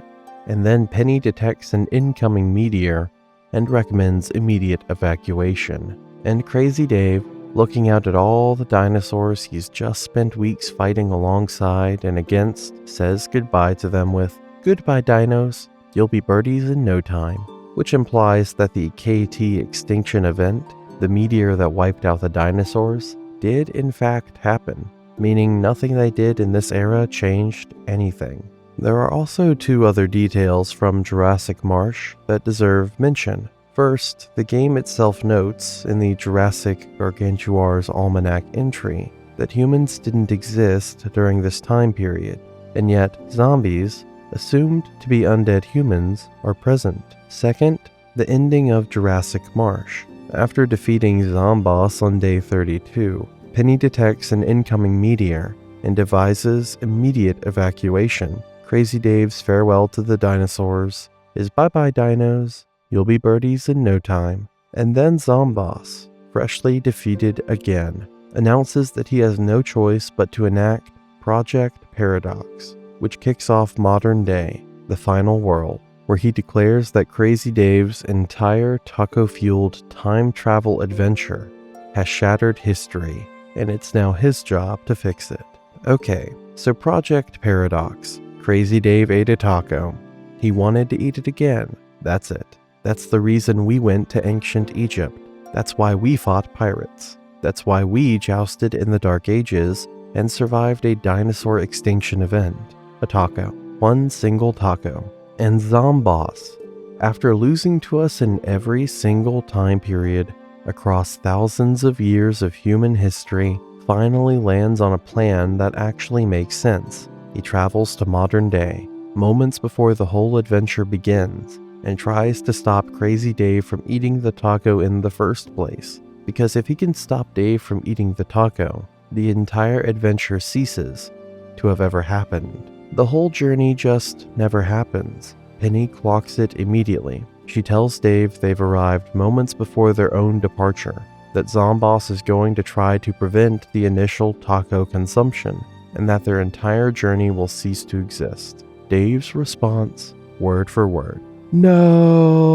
And then Penny detects an incoming meteor and recommends immediate evacuation. And Crazy Dave, looking out at all the dinosaurs he's just spent weeks fighting alongside and against, says goodbye to them with, "Goodbye dinos, you'll be birdies in no time," which implies that the KT extinction event, the meteor that wiped out the dinosaurs, did in fact happen, meaning nothing they did in this era changed anything. There are also two other details from Jurassic Marsh that deserve mention. First, the game itself notes in the Jurassic Gargantuar's Almanac entry that humans didn't exist during this time period, and yet zombies, assumed to be undead humans, are present. Second, the ending of Jurassic Marsh. After defeating Zomboss on day 32, Penny detects an incoming meteor and devises immediate evacuation. Crazy Dave's farewell to the dinosaurs is "Bye-bye dinos, you'll be birdies in no time." And then Zomboss, freshly defeated again, announces that he has no choice but to enact Project Paradox, which kicks off modern day, the final world, where he declares that Crazy Dave's entire taco-fueled time travel adventure has shattered history, and it's now his job to fix it. Okay, so Project Paradox. Crazy Dave ate a taco. He wanted to eat it again. That's it. That's the reason we went to ancient Egypt. That's why we fought pirates. That's why we jousted in the Dark Ages and survived a dinosaur extinction event. A taco. One single taco. And Zomboss, after losing to us in every single time period across thousands of years of human history, finally lands on a plan that actually makes sense. He travels to modern day, moments before the whole adventure begins, and tries to stop Crazy Dave from eating the taco in the first place. Because if he can stop Dave from eating the taco, the entire adventure ceases to have ever happened. The whole journey just never happens. Penny clocks it immediately. She tells Dave they've arrived moments before their own departure, that Zomboss is going to try to prevent the initial taco consumption, and that their entire journey will cease to exist. Dave's response, word for word. "No."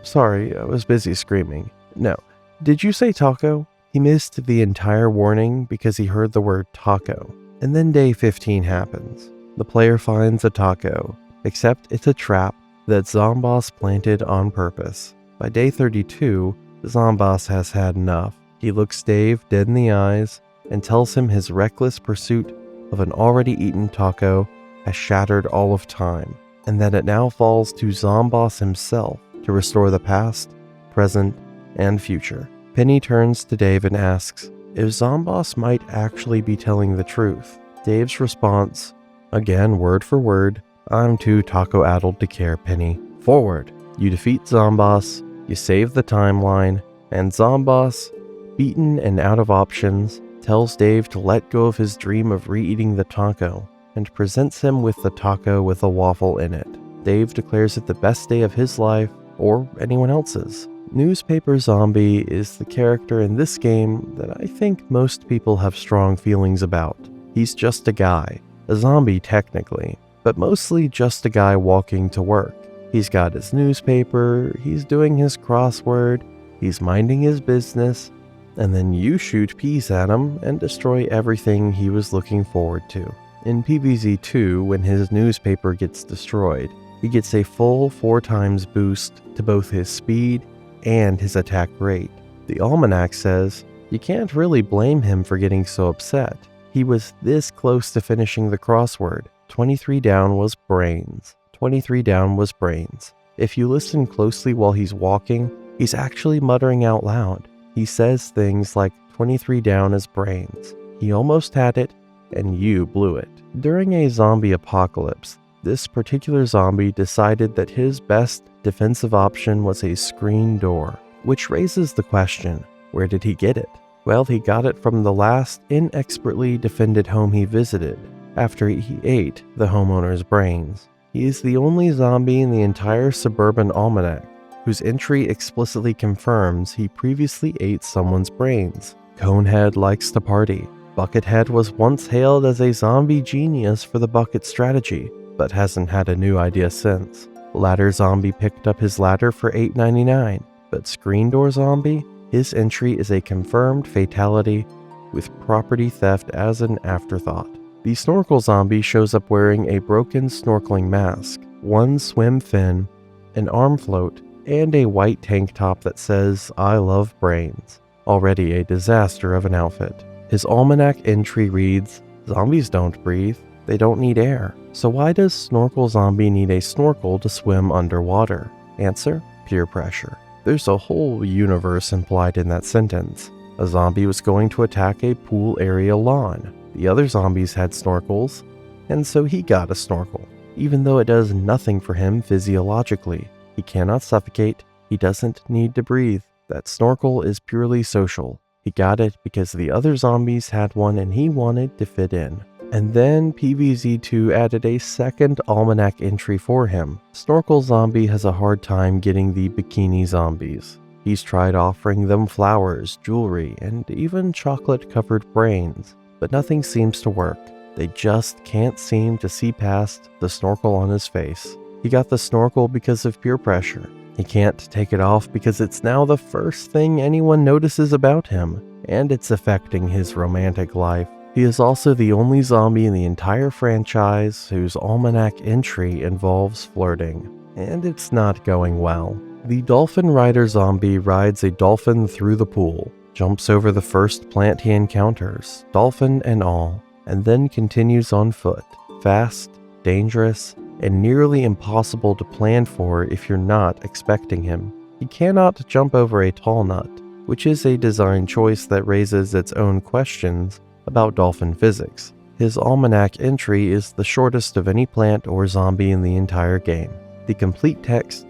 Sorry, I was busy screaming. No. Did you say taco? He missed the entire warning because he heard the word taco. And then day 15 happens. The player finds a taco, except it's a trap that Zomboss planted on purpose. By day 32, Zomboss has had enough. He looks Dave dead in the eyes and tells him his reckless pursuit of an already eaten taco has shattered all of time, and that it now falls to Zomboss himself to restore the past, present, and future. Penny turns to Dave and asks if Zomboss might actually be telling the truth. Dave's response, again word for word, "I'm too taco-addled to care, Penny. Forward!" You defeat Zomboss, you save the timeline, and Zomboss, beaten and out of options, tells Dave to let go of his dream of re-eating the taco and presents him with the taco with a waffle in it. Dave declares it the best day of his life, or anyone else's. Newspaper Zombie is the character in this game that I think most people have strong feelings about. He's just a guy, a zombie technically, but mostly just a guy walking to work. He's got his newspaper, he's doing his crossword, he's minding his business, and then you shoot peas at him and destroy everything he was looking forward to. In PvZ2, when his newspaper gets destroyed, he gets a full 4 times boost to both his speed and his attack rate. The almanac says you can't really blame him for getting so upset. He was this close to finishing the crossword. 23 down was brains. 23 down was brains. If you listen closely while he's walking, he's actually muttering out loud. He says things like 23 down is brains. He almost had it, and you blew it. During a zombie apocalypse, this particular zombie decided that his best defensive option was a screen door, which raises the question, where did he get it? Well, he got it from the last inexpertly defended home he visited, after he ate the homeowner's brains. He is the only zombie in the entire Suburban Almanac whose entry explicitly confirms he previously ate someone's brains. Conehead likes to party. Buckethead was once hailed as a zombie genius for the bucket strategy, but hasn't had a new idea since. Ladder Zombie picked up his ladder for $8.99, but Screen Door Zombie, his entry is a confirmed fatality with property theft as an afterthought. The Snorkel Zombie shows up wearing a broken snorkeling mask, 1 swim fin, an arm float, and a white tank top that says, "I love brains." Already a disaster of an outfit. His almanac entry reads, "Zombies don't breathe, they don't need air. So why does Snorkel Zombie need a snorkel to swim underwater?" Answer, peer pressure. There's a whole universe implied in that sentence. A zombie was going to attack a pool area lawn. The other zombies had snorkels, and so he got a snorkel, even though it does nothing for him physiologically. He cannot suffocate, he doesn't need to breathe. That snorkel is purely social. He got it because the other zombies had one and he wanted to fit in. And then PvZ2 added a second almanac entry for him. Snorkel Zombie has a hard time getting the bikini zombies. He's tried offering them flowers, jewelry, and even chocolate-covered brains, but nothing seems to work. They just can't seem to see past the snorkel on his face. He got the snorkel because of peer pressure. He can't take it off because it's now the first thing anyone notices about him, and it's affecting his romantic life. He is also the only zombie in the entire franchise whose almanac entry involves flirting, and it's not going well. The Dolphin Rider Zombie rides a dolphin through the pool, jumps over the first plant he encounters, dolphin and all, and then continues on foot. Fast, dangerous, and nearly impossible to plan for if you're not expecting him. He cannot jump over a tall nut, which is a design choice that raises its own questions about dolphin physics. His almanac entry is the shortest of any plant or zombie in the entire game. The complete text,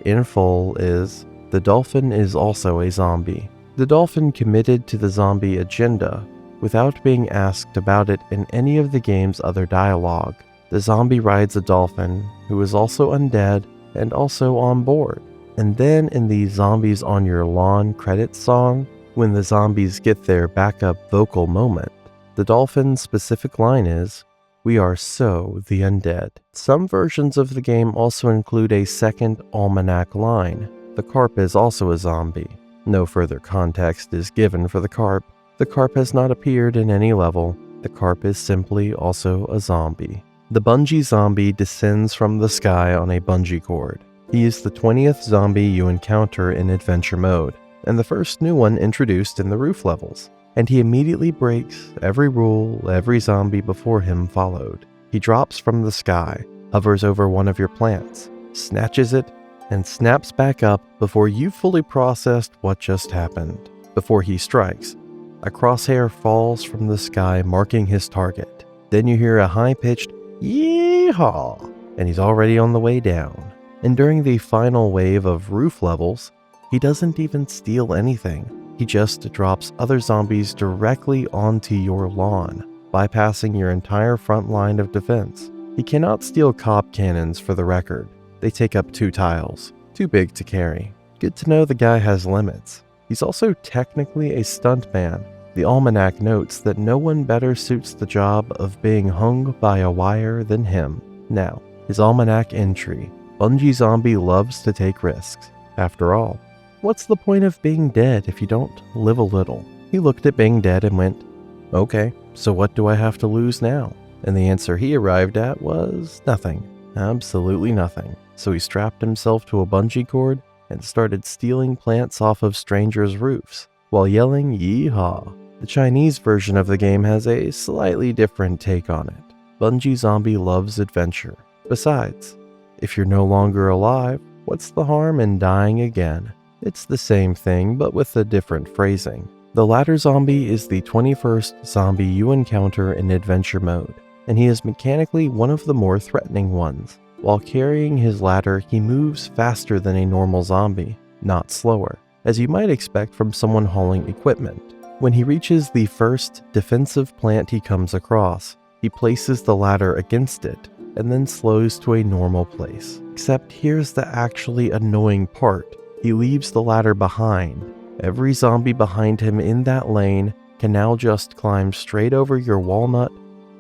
in full, is, "The dolphin is also a zombie." The dolphin committed to the zombie agenda without being asked about it in any of the game's other dialogue. The zombie rides a dolphin, who is also undead and also on board. And then in the Zombies on Your Lawn credits song, when the zombies get their backup vocal moment, the dolphin's specific line is, "We are so the undead." Some versions of the game also include a second almanac line. The carp is also a zombie. No further context is given for the carp. The carp has not appeared in any level. The carp is simply also a zombie. The bungee zombie descends from the sky on a bungee cord. He is the 20th zombie you encounter in adventure mode, and the first new one introduced in the roof levels. and he immediately breaks every rule every zombie before him followed. He drops from the sky, hovers over one of your plants, snatches it, and snaps back up before you've fully processed what just happened. Before he strikes, a crosshair falls from the sky marking his target. Then you hear a high-pitched "Yeehaw!" and he's already on the way down. And during the final wave of roof levels, he doesn't even steal anything. He just drops other zombies directly onto your lawn, bypassing your entire front line of defense. He cannot steal cop cannons, for the record. They take up 2 tiles, too big to carry. Good to know the guy has limits. He's also technically a stuntman. The almanac notes that no one better suits the job of being hung by a wire than him. Now, his almanac entry: Bungie Zombie loves to take risks. After all, what's the point of being dead if you don't live a little? He looked at being dead and went, okay, so what do I have to lose now? And the answer he arrived at was nothing. Absolutely nothing. So he strapped himself to a bungee cord and started stealing plants off of strangers' roofs while yelling "Yeehaw!" The Chinese version of the game has a slightly different take on it. Bungie Zombie loves adventure. Besides, if you're no longer alive, what's the harm in dying again? It's the same thing, but with a different phrasing. The ladder zombie is the 21st zombie you encounter in adventure mode, and he is mechanically one of the more threatening ones. While carrying his ladder, he moves faster than a normal zombie, not slower, as you might expect from someone hauling equipment. When he reaches the first defensive plant he comes across, he places the ladder against it and then slows to a normal place. Except here's the actually annoying part: he leaves the ladder behind. Every zombie behind him in that lane can now just climb straight over your walnut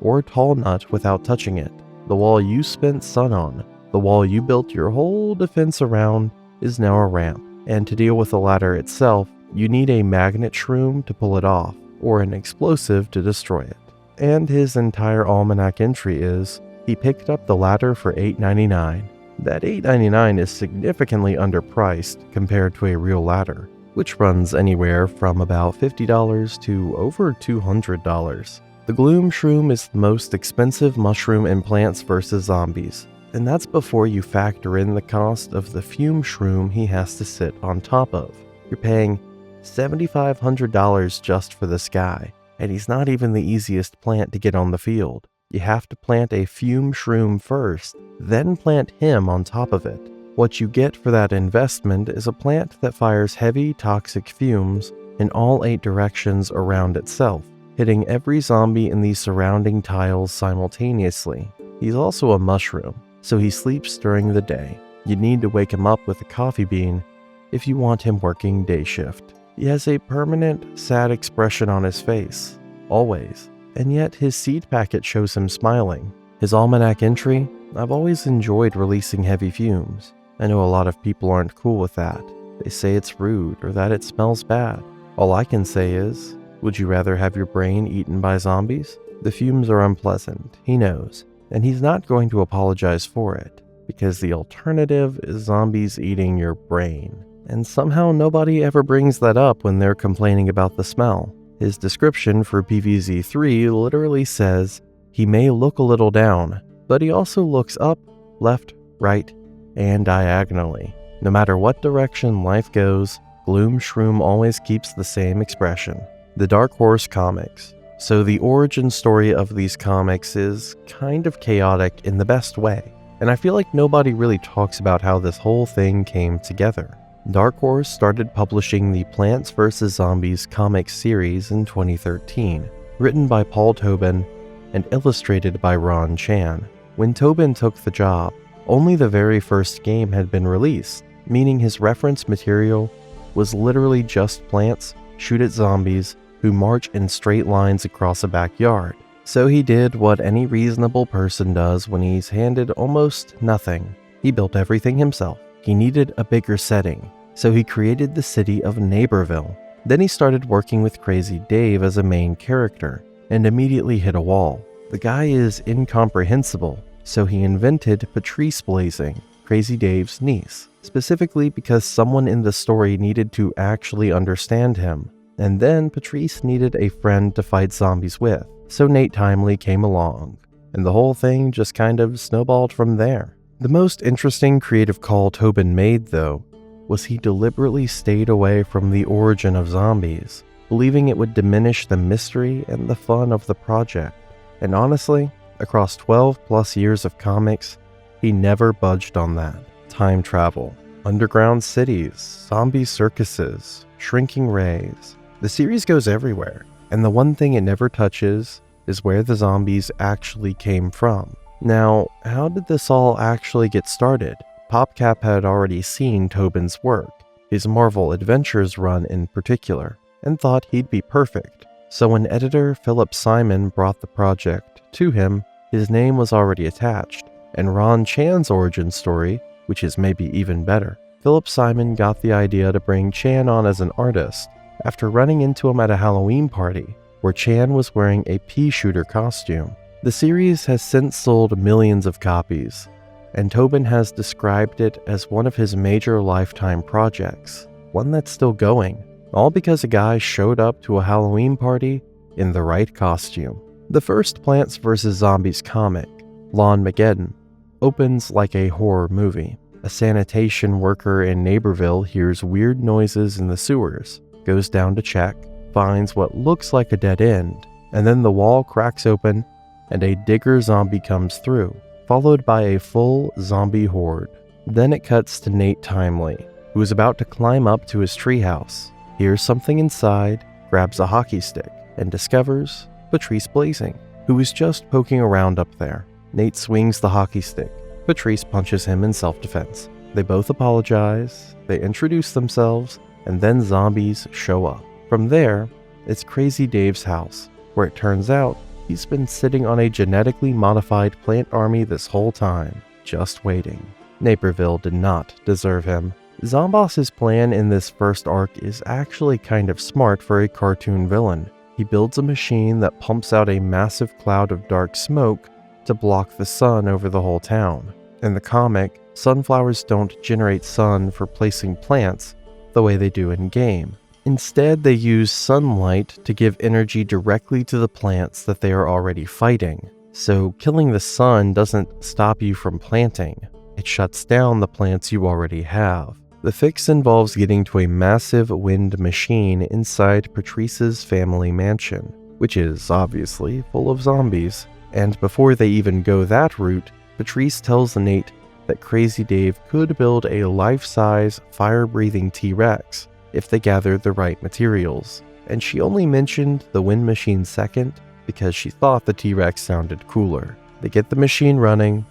or tall nut without touching it. The wall you spent sun on, the wall you built your whole defense around, is now a ramp. And to deal with the ladder itself, you need a magnet shroom to pull it off, or an explosive to destroy it. And his entire almanac entry is, he picked up the ladder for $8.99. That $8.99 is significantly underpriced compared to a real ladder, which runs anywhere from about $50 to over $200. The Gloom Shroom is the most expensive mushroom in Plants vs. Zombies, and that's before you factor in the cost of the Fume Shroom he has to sit on top of. You're paying $7,500 just for this guy, and he's not even the easiest plant to get on the field. You have to plant a Fume Shroom first, then plant him on top of it. What you get for that investment is a plant that fires heavy toxic fumes in all 8 directions around itself, hitting every zombie in the surrounding tiles simultaneously. He's also a mushroom, so he sleeps during the day. You need to wake him up with a coffee bean if you want him working day shift. He has a permanent, sad expression on his face, always, and yet his seed packet shows him smiling. His almanac entry: I've always enjoyed releasing heavy fumes. I know a lot of people aren't cool with that. They say it's rude or that it smells bad. All I can say is, would you rather have your brain eaten by zombies? The fumes are unpleasant, he knows, and he's not going to apologize for it, because the alternative is zombies eating your brain. And somehow nobody ever brings that up when they're complaining about the smell. His description for PvZ3 literally says, he may look a little down, but he also looks up, left, right, and diagonally. No matter what direction life goes, Gloom Shroom always keeps the same expression. The Dark Horse Comics. So the origin story of these comics is kind of chaotic in the best way, and I feel like nobody really talks about how this whole thing came together. Dark Horse started publishing the Plants vs. Zombies comic series in 2013, written by Paul Tobin and illustrated by Ron Chan. When Tobin took the job, only the very first game had been released, meaning his reference material was literally just plants shoot at zombies who march in straight lines across a backyard. So he did what any reasonable person does when he's handed almost nothing. He built everything himself. He needed a bigger setting, so he created the city of Neighborville. Then he started working with Crazy Dave as a main character, and immediately hit a wall. The guy is incomprehensible, so he invented Patrice Blazing, Crazy Dave's niece, specifically because someone in the story needed to actually understand him. And then Patrice needed a friend to fight zombies with, so Nate Timely came along, and the whole thing just kind of snowballed from there. The most interesting creative call Tobin made, though, was he deliberately stayed away from the origin of zombies, believing it would diminish the mystery and the fun of the project. And honestly, across 12 plus years of comics, he never budged on that. Time travel, underground cities, zombie circuses, shrinking rays. The series goes everywhere, and the one thing it never touches is where the zombies actually came from. Now, how did this all actually get started? PopCap had already seen Tobin's work, his Marvel Adventures run in particular, and thought he'd be perfect. So when editor Philip Simon brought the project to him, his name was already attached, and Ron Chan's origin story, which is maybe even better. Philip Simon got the idea to bring Chan on as an artist after running into him at a Halloween party, where Chan was wearing a pea shooter costume. The series has since sold millions of copies, and Tobin has described it as one of his major lifetime projects, one that's still going, all because a guy showed up to a Halloween party in the right costume. The first Plants vs. Zombies comic, Lawn Mageddon, opens like a horror movie. A sanitation worker in Neighborville hears weird noises in the sewers, goes down to check, finds what looks like a dead end, and then the wall cracks open and a digger zombie comes through, followed by a full zombie horde. Then it cuts to Nate Timely, who is about to climb up to his treehouse, hears something inside, grabs a hockey stick, and discovers Patrice Blazing, who is just poking around up there. Nate swings the hockey stick. Patrice punches him in self-defense. They both apologize, they introduce themselves, and then zombies show up. From there, it's Crazy Dave's house, where it turns out he's been sitting on a genetically modified plant army this whole time, just waiting. Naperville did not deserve him. Zomboss's plan in this first arc is actually kind of smart for a cartoon villain. He builds a machine that pumps out a massive cloud of dark smoke to block the sun over the whole town. In the comic, sunflowers don't generate sun for placing plants the way they do in-game. Instead, they use sunlight to give energy directly to the plants that they are already fighting. So killing the sun doesn't stop you from planting. It shuts down the plants you already have. The fix involves getting to a massive wind machine inside Patrice's family mansion, which is obviously full of zombies. And before they even go that route, Patrice tells Nate that Crazy Dave could build a life-size, fire-breathing T-Rex if they gathered the right materials. And she only mentioned the wind machine second because she thought the T-Rex sounded cooler. They get the machine running,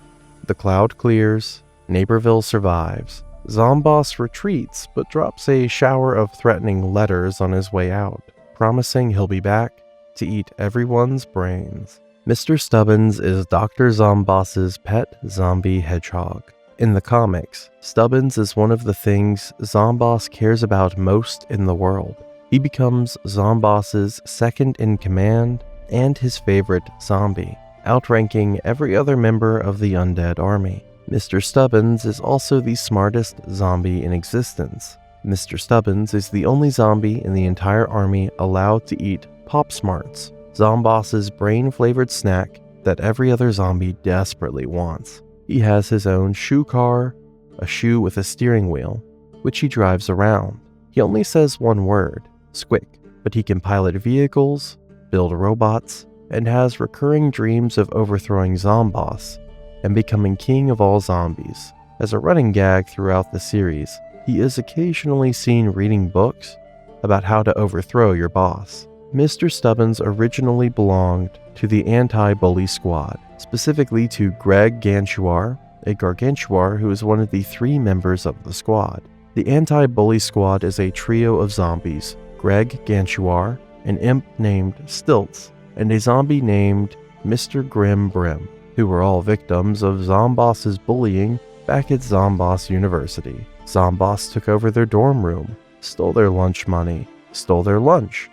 the cloud clears, Naperville survives. Zomboss retreats but drops a shower of threatening letters on his way out, promising he'll be back to eat everyone's brains. Mr. Stubbins is Dr. Zomboss's pet zombie hedgehog. In the comics, Stubbins is one of the things Zomboss cares about most in the world. He becomes Zomboss's second in command and his favorite zombie, outranking every other member of the undead army. Mr. Stubbins is also the smartest zombie in existence. Mr. Stubbins is the only zombie in the entire army allowed to eat Pop Smarts, Zomboss's brain-flavored snack that every other zombie desperately wants. He has his own shoe car, a shoe with a steering wheel, which he drives around. He only says one word, squick, but he can pilot vehicles, build robots, and has recurring dreams of overthrowing Zomboss and becoming king of all zombies. As a running gag throughout the series, he is occasionally seen reading books about how to overthrow your boss. Mr. Stubbins originally belonged to the Anti-Bully Squad, specifically to Greg Ganchuar, a Gargantuar who is one of the 3 members of the squad. The Anti-Bully Squad is a trio of zombies: Greg Ganchuar, an imp named Stilts, and a zombie named Mr. Grim Brim, who were all victims of Zomboss's bullying back at Zomboss University. Zomboss took over their dorm room, stole their lunch money, stole their lunch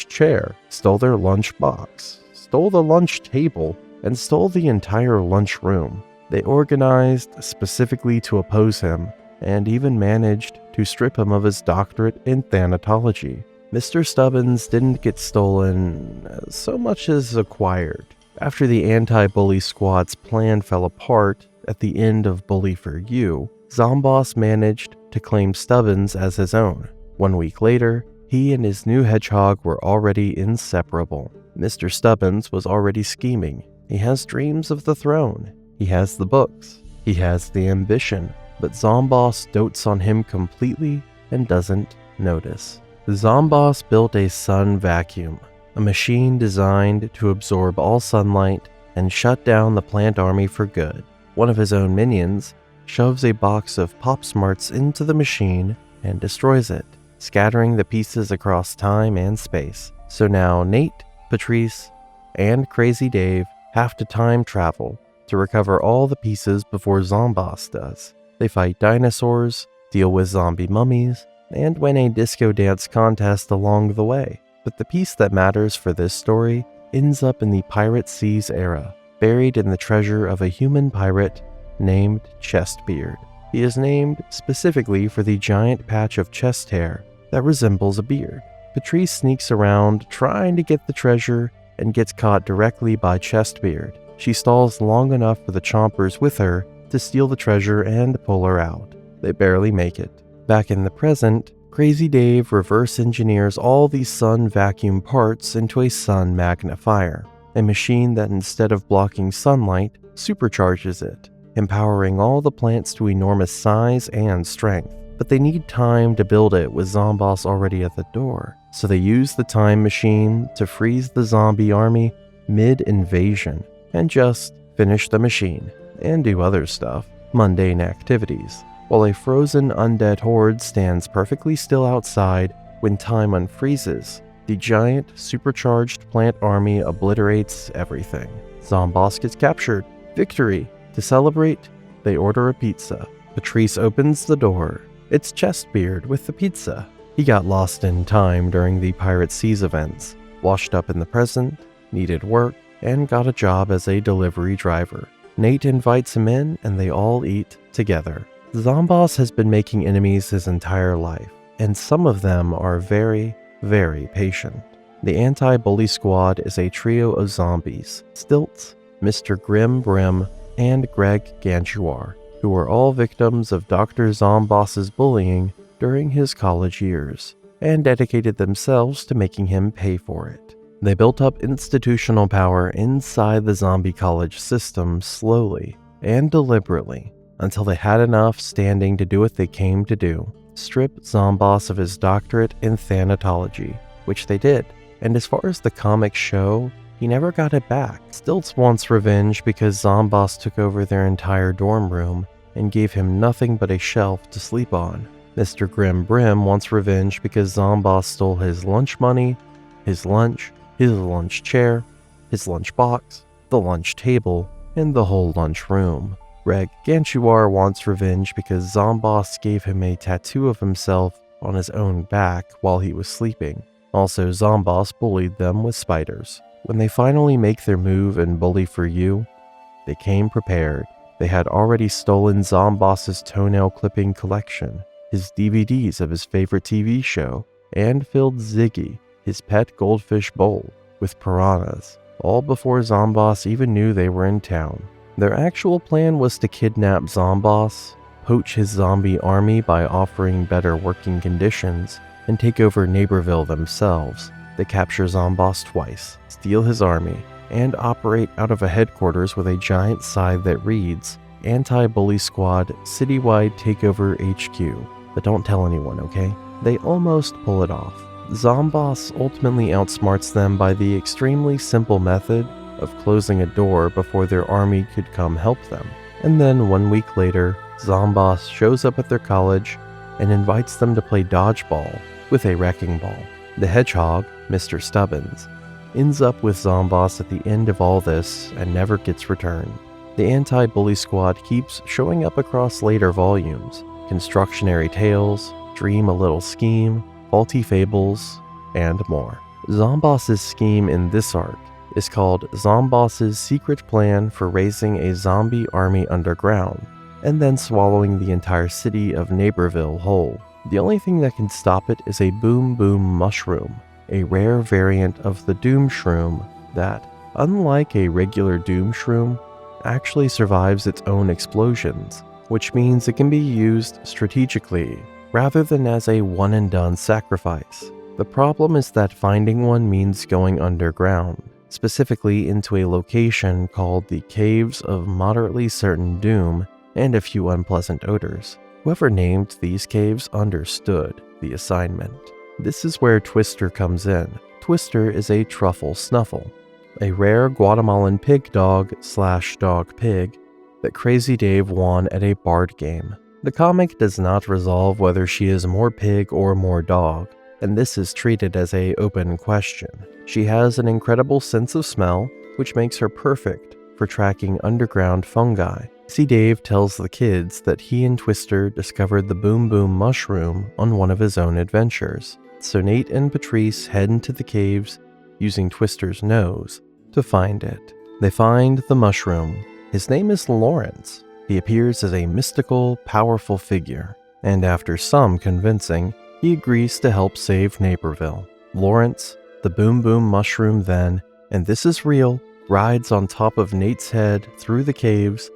chair, stole their lunch box, stole the lunch table, and stole the entire lunch room. They organized specifically to oppose him, and even managed to strip him of his doctorate in thanatology. Mr. Stubbins didn't get stolen so much as acquired. After the anti-bully squad's plan fell apart at the end of Bully for You, Zomboss managed to claim Stubbins as his own. 1 week later, he and his new hedgehog were already inseparable. Mr. Stubbins was already scheming. He has dreams of the throne. He has the books. He has the ambition. But Zomboss dotes on him completely and doesn't notice. Zomboss built a sun vacuum, a machine designed to absorb all sunlight and shut down the plant army for good. One of his own minions shoves a box of Pop Smarts into the machine and destroys it, scattering the pieces across time and space. So now Nate, Patrice, and Crazy Dave have to time travel to recover all the pieces before Zomboss does. They fight dinosaurs, deal with zombie mummies, and win a disco dance contest along the way. But the piece that matters for this story ends up in the Pirate Seas era, buried in the treasure of a human pirate named Chestbeard. He is named specifically for the giant patch of chest hair that resembles a beard. Patrice sneaks around trying to get the treasure and gets caught directly by Chestbeard. She stalls long enough for the Chompers with her to steal the treasure and pull her out. They barely make it. Back in the present, Crazy Dave reverse engineers all these sun vacuum parts into a sun magnifier, a machine that instead of blocking sunlight, supercharges it, empowering all the plants to enormous size and strength. But they need time to build it with Zomboss already at the door, so they use the time machine to freeze the zombie army mid-invasion and just finish the machine and do other stuff, mundane activities, while a frozen undead horde stands perfectly still outside when time unfreezes. The giant, supercharged plant army obliterates everything. Zomboss gets captured. Victory! To celebrate, they order a pizza. Patrice opens the door. It's Chestbeard with the pizza. He got lost in time during the Pirate Seas events, washed up in the present, needed work, and got a job as a delivery driver. Nate invites him in and they all eat together. Zomboss has been making enemies his entire life, and some of them are very, very patient. The anti-bully squad is a trio of zombies: Stilts, Mr. Grim Brim, and Greg Ganchuar, who were all victims of Dr. Zomboss's bullying during his college years, and dedicated themselves to making him pay for it. They built up institutional power inside the zombie college system slowly and deliberately, until they had enough standing to do what they came to do: strip Zomboss of his doctorate in thanatology, which they did. And as far as the comics show, he never got it back. Stilts wants revenge because Zomboss took over their entire dorm room and gave him nothing but a shelf to sleep on. Mr. Grim Brim wants revenge because Zomboss stole his lunch money, his lunch chair, his lunch box, the lunch table, and the whole lunch room. Greg Ganchuar wants revenge because Zomboss gave him a tattoo of himself on his own back while he was sleeping. Also, Zomboss bullied them with spiders. When they finally make their move and bully for you, they came prepared. They had already stolen Zomboss's toenail clipping collection, his DVDs of his favorite TV show, and filled Ziggy, his pet goldfish bowl, with piranhas, all before Zomboss even knew they were in town. Their actual plan was to kidnap Zomboss, poach his zombie army by offering better working conditions, and take over Neighborville themselves. They capture Zomboss twice, steal his army, and operate out of a headquarters with a giant sign that reads, Anti-Bully Squad Citywide Takeover HQ. But don't tell anyone, okay? They almost pull it off. Zomboss ultimately outsmarts them by the extremely simple method of closing a door before their army could come help them. And then 1 week later, Zomboss shows up at their college and invites them to play dodgeball with a wrecking ball. The hedgehog, Mr. Stubbins, ends up with Zomboss at the end of all this and never gets returned. The anti-bully squad keeps showing up across later volumes: Constructionary Tales, Dream a Little Scheme, Faulty Fables, and more. Zomboss's scheme in this arc is called Zomboss's Secret Plan for Raising a Zombie Army Underground, and then swallowing the entire city of Neighborville whole. The only thing that can stop it is a boom boom mushroom, a rare variant of the doom shroom that, unlike a regular doom shroom, actually survives its own explosions, which means it can be used strategically rather than as a one-and-done sacrifice. The problem is that finding one means going underground, specifically into a location called the Caves of Moderately Certain Doom and a few unpleasant odors. Whoever named these caves understood the assignment. This is where Twister comes in. Twister is a truffle snuffle, a rare Guatemalan pig dog / dog pig that Crazy Dave won at a bard game. The comic does not resolve whether she is more pig or more dog, and this is treated as an open question. She has an incredible sense of smell, which makes her perfect for tracking underground fungi. Crazy Dave tells the kids that he and Twister discovered the Boom Boom mushroom on one of his own adventures. So Nate and Patrice head into the caves using Twister's nose to find it. They find the mushroom. His name is Lawrence. He appears as a mystical, powerful figure, and after some convincing, he agrees to help save Naperville. Lawrence, the Boom Boom mushroom then, and this is real, rides on top of Nate's head through the caves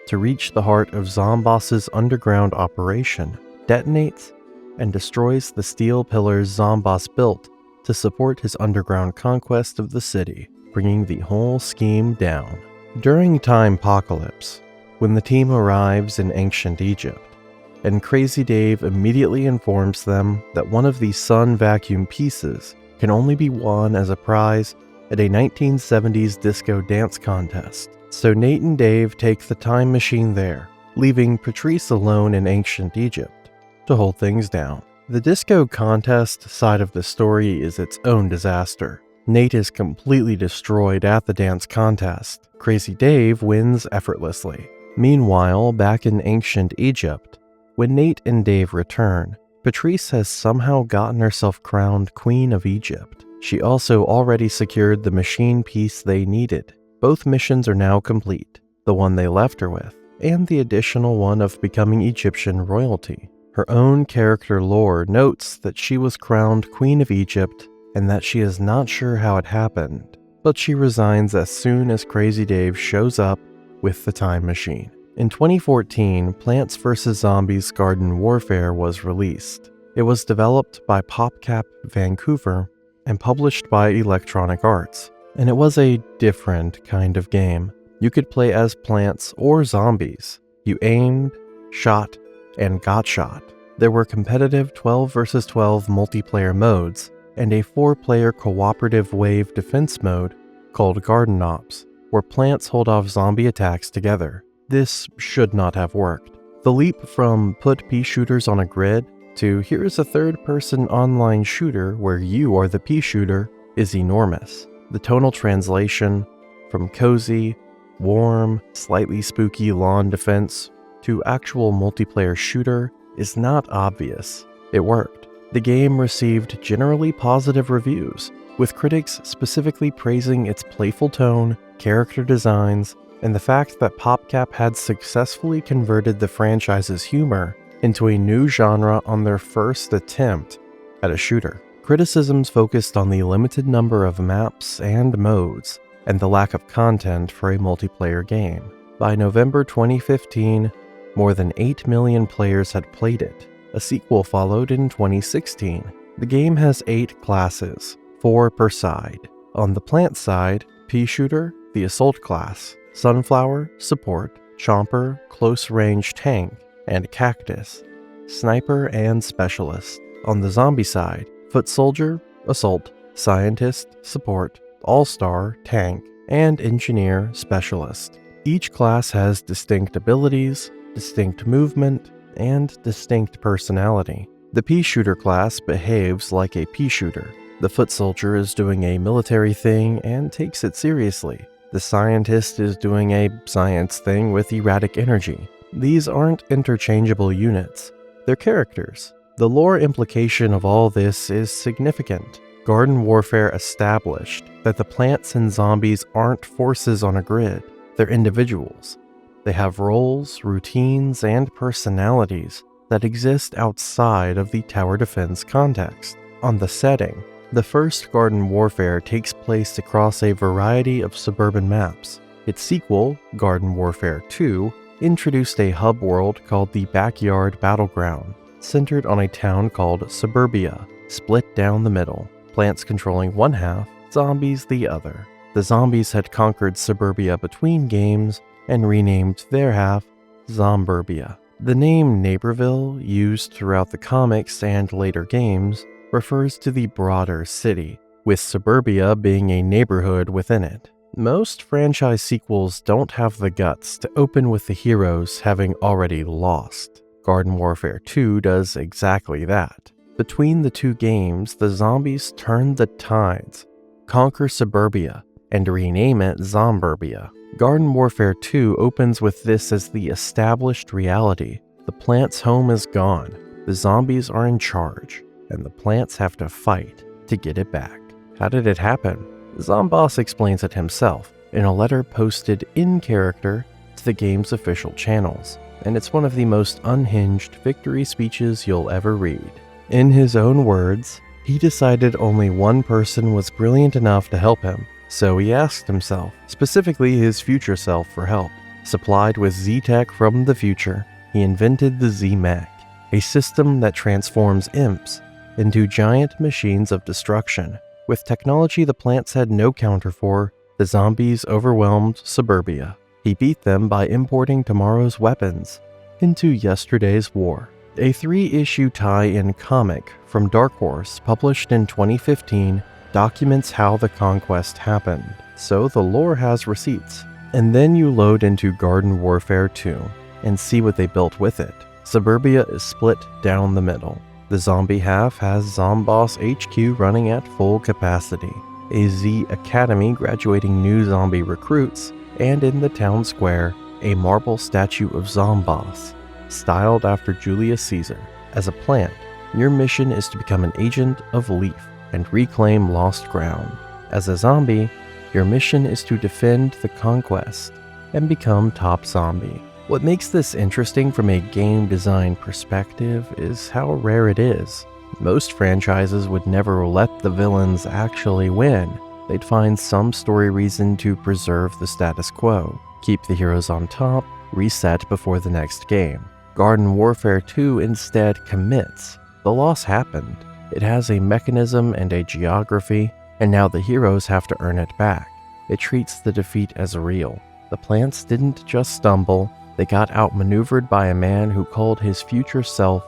to reach the heart of Zomboss's underground operation, detonates, and destroys the steel pillars Zomboss built to support his underground conquest of the city, bringing the whole scheme down. During Timepocalypse, when the team arrives in ancient Egypt, and Crazy Dave immediately informs them that one of the sun vacuum pieces can only be won as a prize at a 1970s disco dance contest. So Nate and Dave take the time machine there, leaving Patrice alone in ancient Egypt to hold things down. The disco contest side of the story is its own disaster. Nate is completely destroyed at the dance contest. Crazy Dave wins effortlessly. Meanwhile, back in ancient Egypt, when Nate and Dave return, Patrice has somehow gotten herself crowned Queen of Egypt. She also already secured the machine piece they needed. Both missions are now complete, the one they left her with, and the additional one of becoming Egyptian royalty. Her own character lore notes that she was crowned Queen of Egypt and that she is not sure how it happened, but she resigns as soon as Crazy Dave shows up with the time machine. In 2014, Plants vs. Zombies Garden Warfare was released. It was developed by PopCap Vancouver and published by Electronic Arts, and it was a different kind of game. You could play as plants or zombies. You aimed, shot, and got shot. There were competitive 12 vs. 12 multiplayer modes and a 4-player cooperative wave defense mode called Garden Ops, where plants hold off zombie attacks together. This should not have worked. The leap from put pea shooters on a grid to here is a third-person online shooter where you are the pea shooter is enormous. The tonal translation from cozy, warm, slightly spooky lawn defense to actual multiplayer shooter is not obvious. It worked. The game received generally positive reviews, with critics specifically praising its playful tone, character designs, and the fact that PopCap had successfully converted the franchise's humor into a new genre on their first attempt at a shooter. Criticisms focused on the limited number of maps and modes, and the lack of content for a multiplayer game. By November 2015, more than 8 million players had played it. A sequel followed in 2016. The game has 8 classes, 4 per side. On the plant side, Pea Shooter, the Assault class, Sunflower, Support, Chomper, Close Range Tank, and Cactus, Sniper and Specialist. On the zombie side, Foot Soldier, Assault, Scientist, Support, All-Star, Tank, and Engineer, Specialist. Each class has distinct abilities, distinct movement, and distinct personality. The Pea Shooter class behaves like a pea shooter. The Foot Soldier is doing a military thing and takes it seriously. The Scientist is doing a science thing with erratic energy. These aren't interchangeable units. They're characters. The lore implication of all this is significant. Garden Warfare established that the plants and zombies aren't forces on a grid. They're individuals. They have roles, routines, and personalities that exist outside of the tower defense context. On the setting, the first Garden Warfare takes place across a variety of suburban maps. Its sequel, Garden Warfare 2, introduced a hub world called the Backyard Battleground, centered on a town called Suburbia, split down the middle, plants controlling one half, zombies the other. The zombies had conquered Suburbia between games and renamed their half Zomburbia. The name Neighborville, used throughout the comics and later games, refers to the broader city, with Suburbia being a neighborhood within it. Most franchise sequels don't have the guts to open with the heroes having already lost. Garden Warfare 2 does exactly that. Between the two games, the zombies turn the tides, conquer Suburbia, and rename it Zomburbia. Garden Warfare 2 opens with this as the established reality. The plant's home is gone, the zombies are in charge, and the plants have to fight to get it back. How did it happen? Zomboss explains it himself in a letter posted in character to the game's official channels, and it's one of the most unhinged victory speeches you'll ever read. In his own words, he decided only one person was brilliant enough to help him, so he asked himself, specifically his future self, for help. Supplied with Z-Tech from the future, he invented the Z-Mech, a system that transforms imps into giant machines of destruction. With technology the plants had no counter for, the zombies overwhelmed Suburbia. He beat them by importing tomorrow's weapons into yesterday's war. A 3-issue tie-in comic from Dark Horse published in 2015 documents how the conquest happened, so the lore has receipts. And then you load into Garden Warfare 2 and see what they built with it. Suburbia is split down the middle. The zombie half has Zomboss HQ running at full capacity, a Z Academy graduating new zombie recruits, and in the town square, a marble statue of Zomboss, styled after Julius Caesar. As a plant, your mission is to become an agent of Leaf and reclaim lost ground. As a zombie, your mission is to defend the conquest and become top zombie. What makes this interesting from a game design perspective is how rare it is. Most franchises would never let the villains actually win. They'd find some story reason to preserve the status quo, keep the heroes on top, reset before the next game. Garden Warfare 2 instead commits. The loss happened. It has a mechanism and a geography, and now the heroes have to earn it back. It treats the defeat as real. The plants didn't just stumble, they got outmaneuvered by a man who called his future self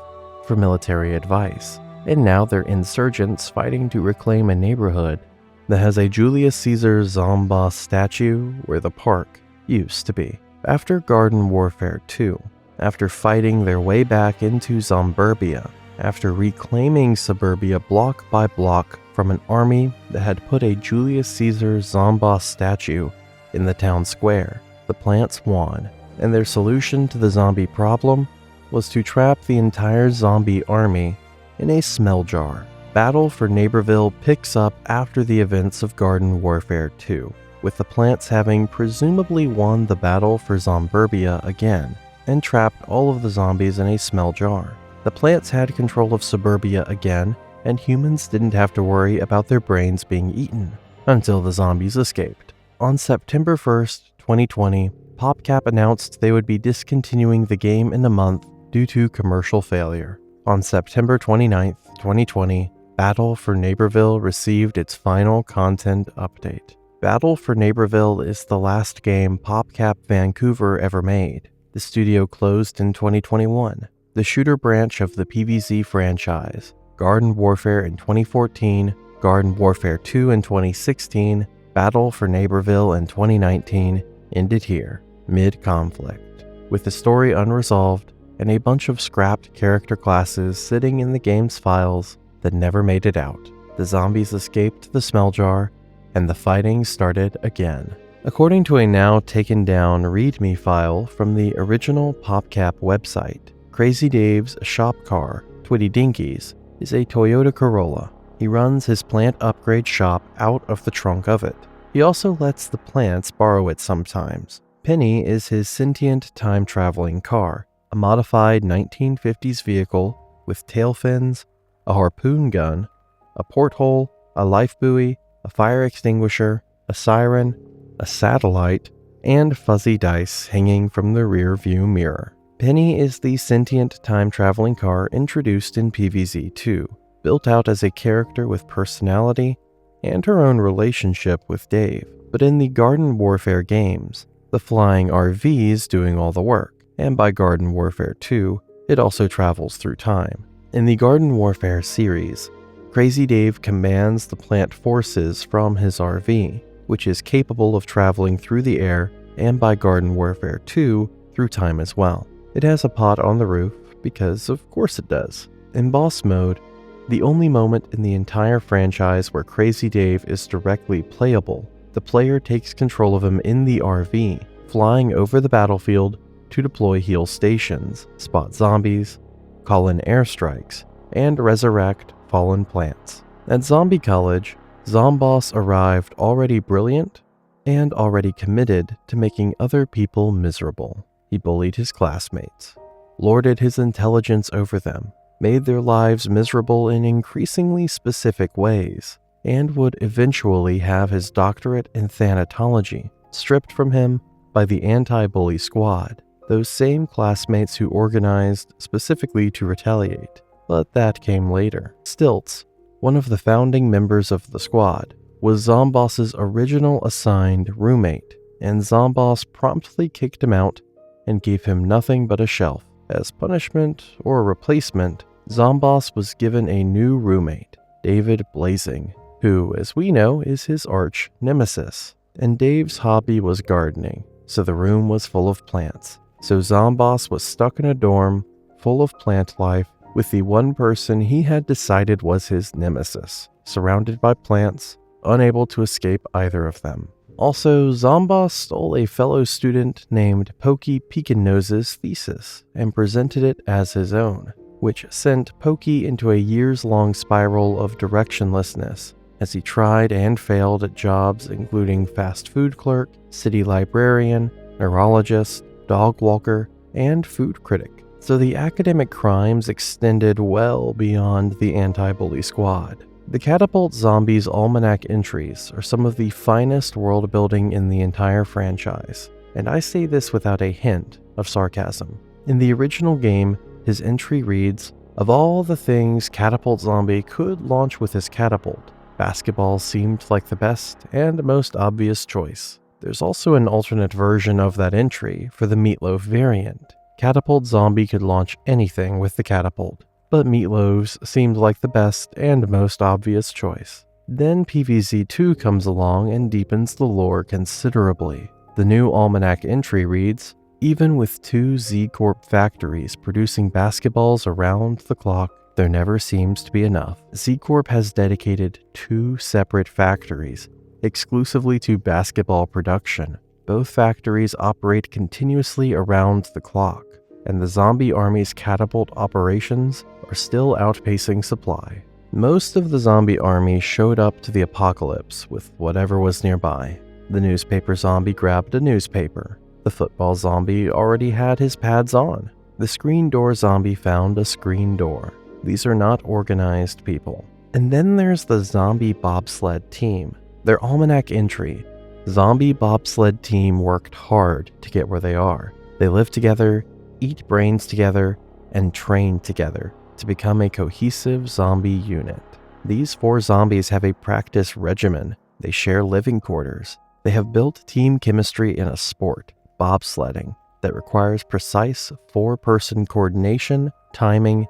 for military advice. And now they're insurgents fighting to reclaim a neighborhood that has a Julius Caesar Zomboss statue where the park used to be. After Garden Warfare 2, after fighting their way back into Zomburbia, after reclaiming Suburbia block by block from an army that had put a Julius Caesar Zomboss statue in the town square, the plants won, and their solution to the zombie problem was to trap the entire zombie army in a smell jar. Battle for Neighborville picks up after the events of Garden Warfare 2, with the plants having presumably won the battle for Zomburbia again, and trapped all of the zombies in a smell jar. The plants had control of Suburbia again, and humans didn't have to worry about their brains being eaten, until the zombies escaped. On September 1st, 2020, PopCap announced they would be discontinuing the game in a month due to commercial failure. On September 29th, 2020, Battle for Neighborville received its final content update. Battle for Neighborville is the last game PopCap Vancouver ever made. The studio closed in 2021. The shooter branch of the PvZ franchise, Garden Warfare in 2014, Garden Warfare 2 in 2016, Battle for Neighborville in 2019, ended here, mid-conflict, with the story unresolved and a bunch of scrapped character classes sitting in the game's files that never made it out. The zombies escaped the smell jar, and the fighting started again. According to a now taken down README file from the original PopCap website, Crazy Dave's shop car, Twitty Dinkies, is a Toyota Corolla. He runs his plant upgrade shop out of the trunk of it. He also lets the plants borrow it sometimes. Penny is his sentient time-traveling car, a modified 1950s vehicle with tail fins, a harpoon gun, a porthole, a life buoy, a fire extinguisher, a siren, a satellite, and fuzzy dice hanging from the rear view mirror. Penny is the sentient time-traveling car introduced in PvZ2, built out as a character with personality and her own relationship with Dave. But in the Garden Warfare games, the flying RV is doing all the work, and by Garden Warfare 2, it also travels through time. In the Garden Warfare series, Crazy Dave commands the plant forces from his RV, which is capable of traveling through the air, and by Garden Warfare 2, through time as well. It has a pot on the roof, because of course it does. In boss mode, the only moment in the entire franchise where Crazy Dave is directly playable, the player takes control of him in the RV, flying over the battlefield to deploy heal stations, spot zombies, call in airstrikes, and resurrect fallen plants. At Zombie College, Zomboss arrived already brilliant and already committed to making other people miserable. He bullied his classmates, lorded his intelligence over them, made their lives miserable in increasingly specific ways, and would eventually have his doctorate in thanatology stripped from him by the anti-bully squad, those same classmates who organized specifically to retaliate. But that came later. Stilts, one of the founding members of the squad, was Zomboss's original assigned roommate, and Zomboss promptly kicked him out and gave him nothing but a shelf. As punishment or replacement, Zomboss was given a new roommate, David Blazing, who, as we know, is his arch nemesis. And Dave's hobby was gardening, so the room was full of plants. So Zomboss was stuck in a dorm full of plant life with the one person he had decided was his nemesis, surrounded by plants, unable to escape either of them. Also, Zomboss stole a fellow student named Pokey Peekin-Nose's thesis and presented it as his own, which sent Pokey into a years-long spiral of directionlessness as he tried and failed at jobs including fast food clerk, city librarian, neurologist, dog walker, and food critic. So the academic crimes extended well beyond the anti-bully squad. The Catapult Zombies Almanac entries are some of the finest world building in the entire franchise, and I say this without a hint of sarcasm. In the original game, his entry reads, "Of all the things Catapult Zombie could launch with his catapult, basketball seemed like the best and most obvious choice." There's also an alternate version of that entry for the Meatloaf variant. Catapult Zombie could launch anything with the catapult, but Meatloaf's seemed like the best and most obvious choice. Then PvZ2 comes along and deepens the lore considerably. The new Almanac entry reads, "Even with 2 Z-Corp factories producing basketballs around the clock, there never seems to be enough. Z-Corp has dedicated 2 separate factories exclusively to basketball production. Both factories operate continuously around the clock, and the zombie army's catapult operations are still outpacing supply." Most of the zombie army showed up to the apocalypse with whatever was nearby. The newspaper zombie grabbed a newspaper. The football zombie already had his pads on. The screen door zombie found a screen door. These are not organized people. And then there's the zombie bobsled team. Their almanac entry, "Zombie bobsled team worked hard to get where they are. They live together, eat brains together, and train together to become a cohesive zombie unit." These 4 zombies have a practice regimen. They share living quarters. They have built team chemistry in a sport, bobsledding, that requires precise 4-person coordination, timing,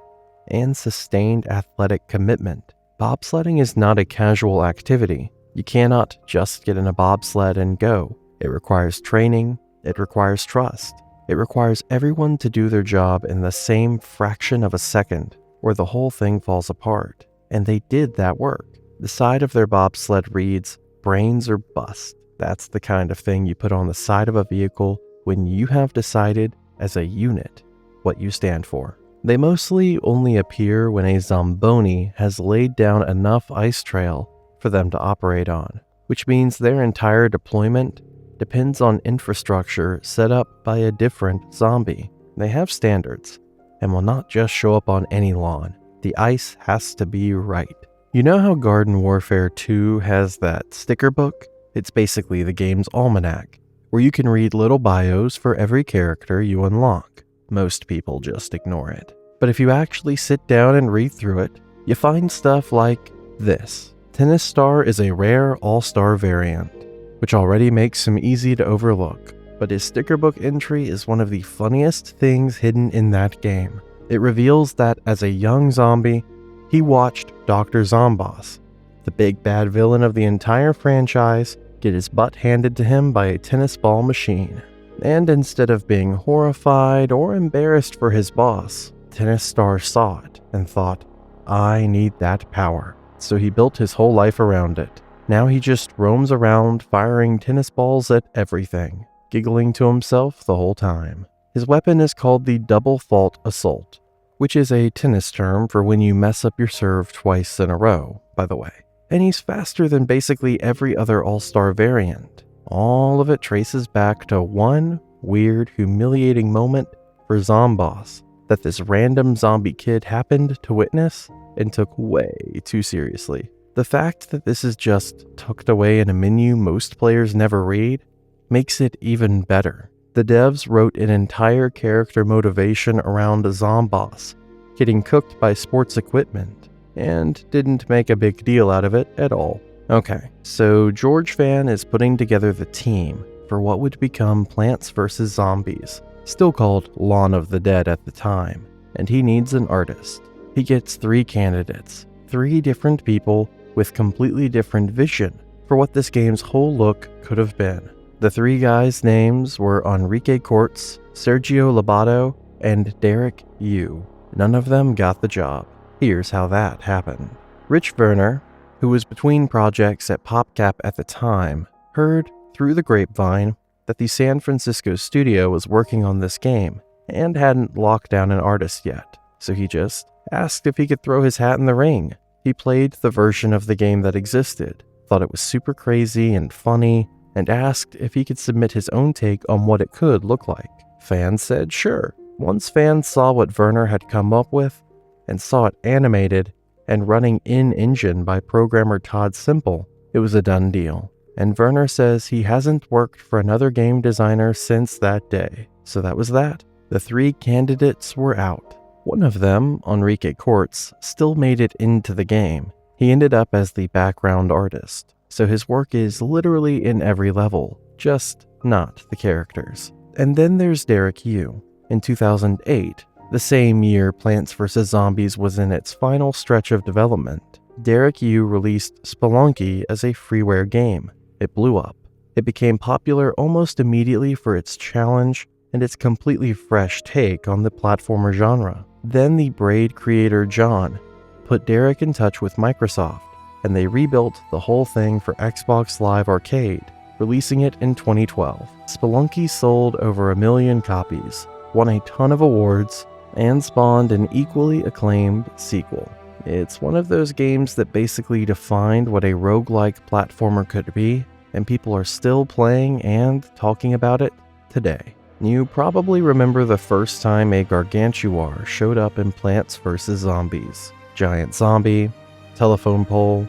and sustained athletic commitment. Bobsledding is not a casual activity. You cannot just get in a bobsled and go. It requires training. It requires trust. It requires everyone to do their job in the same fraction of a second, or the whole thing falls apart. And they did that work. The side of their bobsled reads, "Brains or bust." That's the kind of thing you put on the side of a vehicle when you have decided, as a unit, what you stand for. They mostly only appear when a Zomboni has laid down enough ice trail for them to operate on, which means their entire deployment depends on infrastructure set up by a different zombie. They have standards, and will not just show up on any lawn. The ice has to be right. You know how Garden Warfare 2 has that sticker book? It's basically the game's almanac, where you can read little bios for every character you unlock. Most people just ignore it. But if you actually sit down and read through it, you find stuff like this. Tennis Star is a rare all-star variant, which already makes him easy to overlook. But his sticker book entry is one of the funniest things hidden in that game. It reveals that as a young zombie, he watched Dr. Zomboss, the big bad villain of the entire franchise, get his butt handed to him by a tennis ball machine. And instead of being horrified or embarrassed for his boss, Tennis Star saw it and thought, I need that power. So he built his whole life around it. Now he just roams around firing tennis balls at everything, giggling to himself the whole time. His weapon is called the Double Fault Assault, which is a tennis term for when you mess up your serve twice in a row, by the way. And he's faster than basically every other all-star variant. All of it traces back to one weird, humiliating moment for Zomboss that this random zombie kid happened to witness and took way too seriously. The fact that this is just tucked away in a menu most players never read makes it even better. The devs wrote an entire character motivation around Zomboss getting cooked by sports equipment and didn't make a big deal out of it at all. Okay, so George Fan is putting together the team for what would become Plants vs. Zombies, still called Lawn of the Dead at the time, and he needs an artist. He gets 3 candidates, 3 different people with completely different vision for what this game's whole look could have been. The 3 guys' names were Enrique Cortz, Sergio Lobato, and Derek Yu. None of them got the job. Here's how that happened. Rich Werner, who was between projects at PopCap at the time, heard through the grapevine that the San Francisco studio was working on this game and hadn't locked down an artist yet, so he just asked if he could throw his hat in the ring. He played the version of the game that existed, thought it was super crazy and funny, and asked if he could submit his own take on what it could look like. Fans said sure. Once fans saw what Werner had come up with, and saw it animated and running in-engine by programmer Todd Simple, it was a done deal. And Werner says he hasn't worked for another game designer since that day. So that was that. The 3 candidates were out. One of them, Enrique Cortz, still made it into the game. He ended up as the background artist, so his work is literally in every level, just not the characters. And then there's Derek Yu. In 2008, the same year Plants vs. Zombies was in its final stretch of development, Derek Yu released Spelunky as a freeware game. It blew up. It became popular almost immediately for its challenge and its completely fresh take on the platformer genre. Then the Braid creator John put Derek in touch with Microsoft, and they rebuilt the whole thing for Xbox Live Arcade, releasing it in 2012. Spelunky sold over 1 million copies, won a ton of awards, and spawned an equally acclaimed sequel. It's one of those games that basically defined what a roguelike platformer could be, and people are still playing and talking about it today. You probably remember the first time a Gargantuar showed up in Plants vs. Zombies. Giant zombie, telephone pole,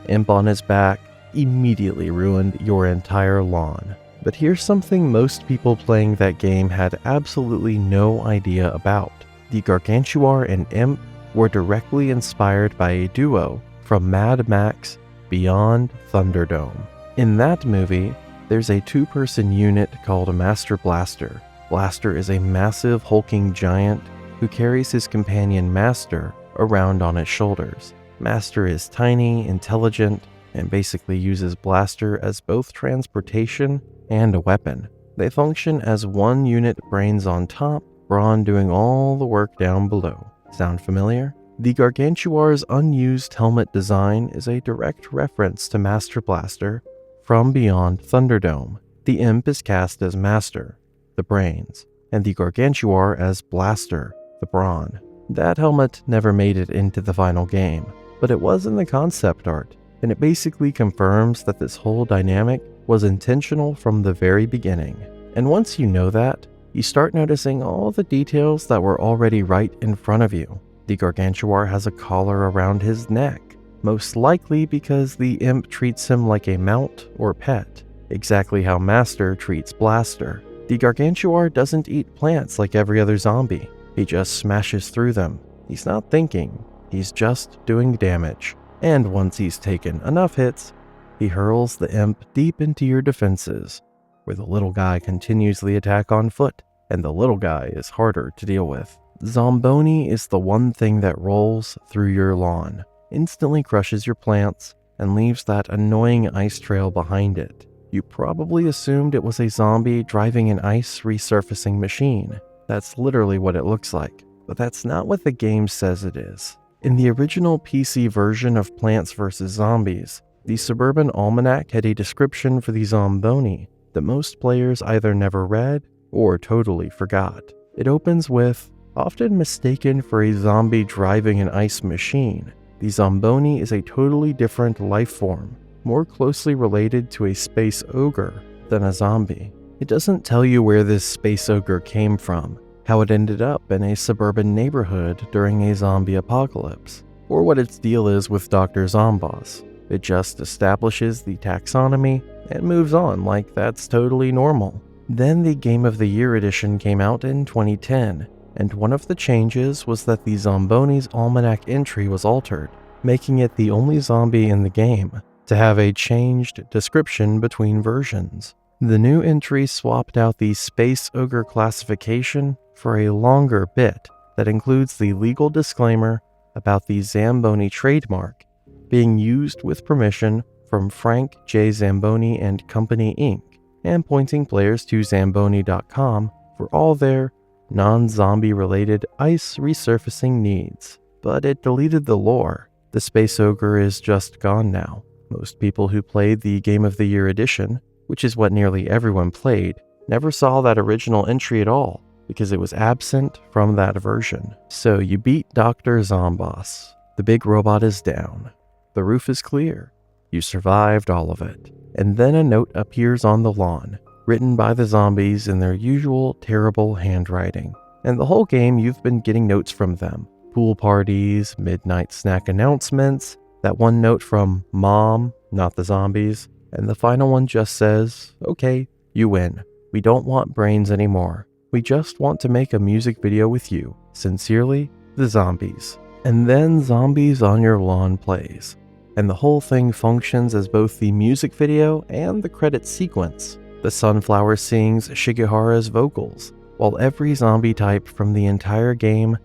imp on his back, immediately ruined your entire lawn. But here's something most people playing that game had absolutely no idea about. The Gargantuar and imp were directly inspired by a duo from Mad Max Beyond Thunderdome. In that movie, there's a 2-person unit called a Master Blaster. Blaster is a massive hulking giant who carries his companion Master around on his shoulders. Master is tiny, intelligent, and basically uses Blaster as both transportation and a weapon. They function as one unit, brains on top, brawn doing all the work down below. Sound familiar? The Gargantuar's unused helmet design is a direct reference to Master Blaster from Beyond Thunderdome. The imp is cast as Master, the brains, and the Gargantuar as Blaster, the brawn. That helmet never made it into the final game, but it was in the concept art, and it basically confirms that this whole dynamic was intentional from the very beginning. And once you know that, you start noticing all the details that were already right in front of you. The Gargantuar has a collar around his neck, most likely because the imp treats him like a mount or pet, exactly how Master treats Blaster. The Gargantuar doesn't eat plants like every other zombie. He just smashes through them. He's not thinking, he's just doing damage. And once he's taken enough hits, he hurls the imp deep into your defenses, where the little guy continues the attack on foot, and the little guy is harder to deal with. Zomboni is the one thing that rolls through your lawn, instantly crushes your plants, and leaves that annoying ice trail behind it. You probably assumed it was a zombie driving an ice resurfacing machine. That's literally what it looks like, but that's not what the game says it is. In the original PC version of Plants vs. Zombies, the Suburban Almanac had a description for the Zomboni that most players either never read or totally forgot. It opens with, often mistaken for a zombie driving an ice machine, the Zomboni is a totally different life form, more closely related to a space ogre than a zombie. It doesn't tell you where this space ogre came from, how it ended up in a suburban neighborhood during a zombie apocalypse, or what its deal is with Dr. Zomboss. It just establishes the taxonomy and moves on like that's totally normal. Then the Game of the Year edition came out in 2010, and one of the changes was that the Zomboni's almanac entry was altered, making it the only zombie in the game to have a changed description between versions. The new entry swapped out the Space Ogre classification for a longer bit that includes the legal disclaimer about the Zamboni trademark being used with permission from Frank J. Zamboni and Company Inc., and pointing players to Zamboni.com for all their non-zombie related ice resurfacing needs. But it deleted the lore. The Space Ogre is just gone now. Most people who played the Game of the Year edition, which is what nearly everyone played, never saw that original entry at all because it was absent from that version. So you beat Dr. Zomboss. The big robot is down. The roof is clear. You survived all of it. And then a note appears on the lawn, written by the zombies in their usual terrible handwriting. And the whole game you've been getting notes from them. Pool parties, midnight snack announcements, that one note from Mom, not the zombies, and the final one just says, "Okay, you win. We don't want brains anymore. We just want to make a music video with you. Sincerely, the zombies." And then Zombies on Your Lawn plays, and the whole thing functions as both the music video and the credit sequence. The sunflower sings Shigehara's vocals, while every zombie type from the entire game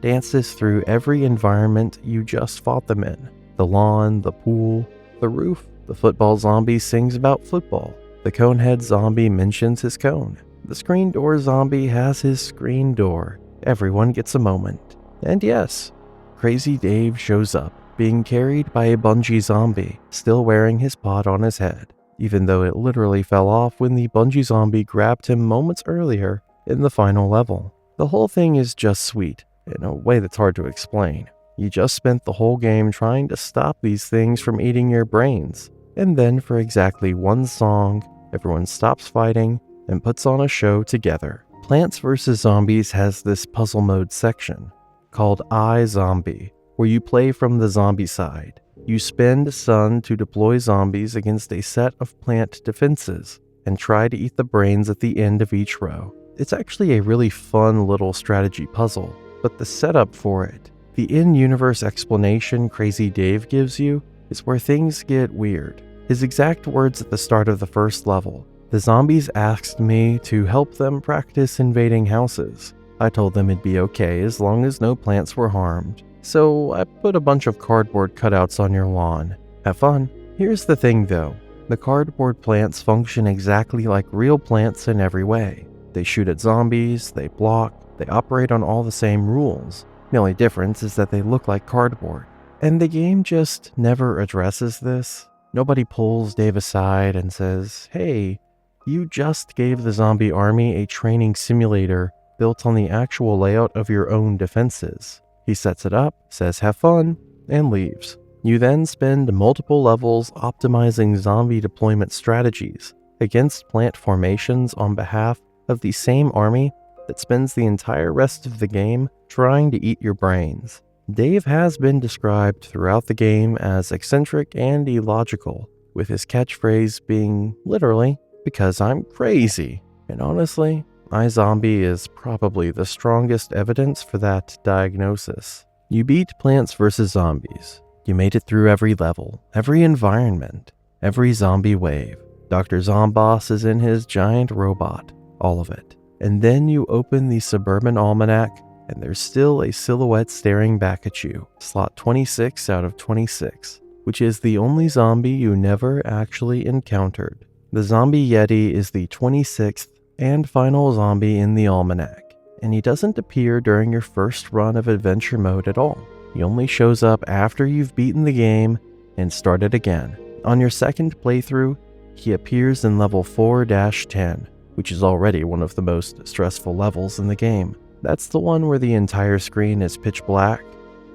dances through every environment you just fought them in. The lawn, the pool, the roof. The football zombie sings about football. The conehead zombie mentions his cone. The screen door zombie has his screen door. Everyone gets a moment. And yes, Crazy Dave shows up, being carried by a bungee zombie, still wearing his pot on his head, even though it literally fell off when the bungee zombie grabbed him moments earlier in the final level. The whole thing is just sweet, in a way that's hard to explain. You just spent the whole game trying to stop these things from eating your brains, and then for exactly one song, everyone stops fighting and puts on a show together. Plants vs. Zombies has this puzzle mode section called iZombie, where you play from the zombie side. You spend sun to deploy zombies against a set of plant defenses and try to eat the brains at the end of each row. It's actually a really fun little strategy puzzle, but the setup for it, the in-universe explanation Crazy Dave gives you, is where things get weird. His exact words at the start of the first level: "The zombies asked me to help them practice invading houses. I told them it'd be okay as long as no plants were harmed. So I put a bunch of cardboard cutouts on your lawn. Have fun." Here's the thing though. The cardboard plants function exactly like real plants in every way. They shoot at zombies, they block, they operate on all the same rules. The only difference is that they look like cardboard. And the game just never addresses this. Nobody pulls Dave aside and says, "Hey, you just gave the zombie army a training simulator built on the actual layout of your own defenses." He sets it up, says have fun, and leaves. You then spend multiple levels optimizing zombie deployment strategies against plant formations on behalf of the same army that spends the entire rest of the game trying to eat your brains. Dave has been described throughout the game as eccentric and illogical, with his catchphrase being literally, "because I'm crazy." And honestly, iZombie is probably the strongest evidence for that diagnosis. You beat Plants vs. Zombies. You made it through every level, every environment, every zombie wave. Dr. Zomboss is in his giant robot, all of it. And then you open the Suburban Almanac, and there's still a silhouette staring back at you, slot 26 out of 26, which is the only zombie you never actually encountered. The Zombie Yeti is the 26th and final zombie in the Almanac, and he doesn't appear during your first run of adventure mode at all. He only shows up after you've beaten the game and started again. On your second playthrough, he appears in level 4-10, which is already one of the most stressful levels in the game. That's the one where the entire screen is pitch black,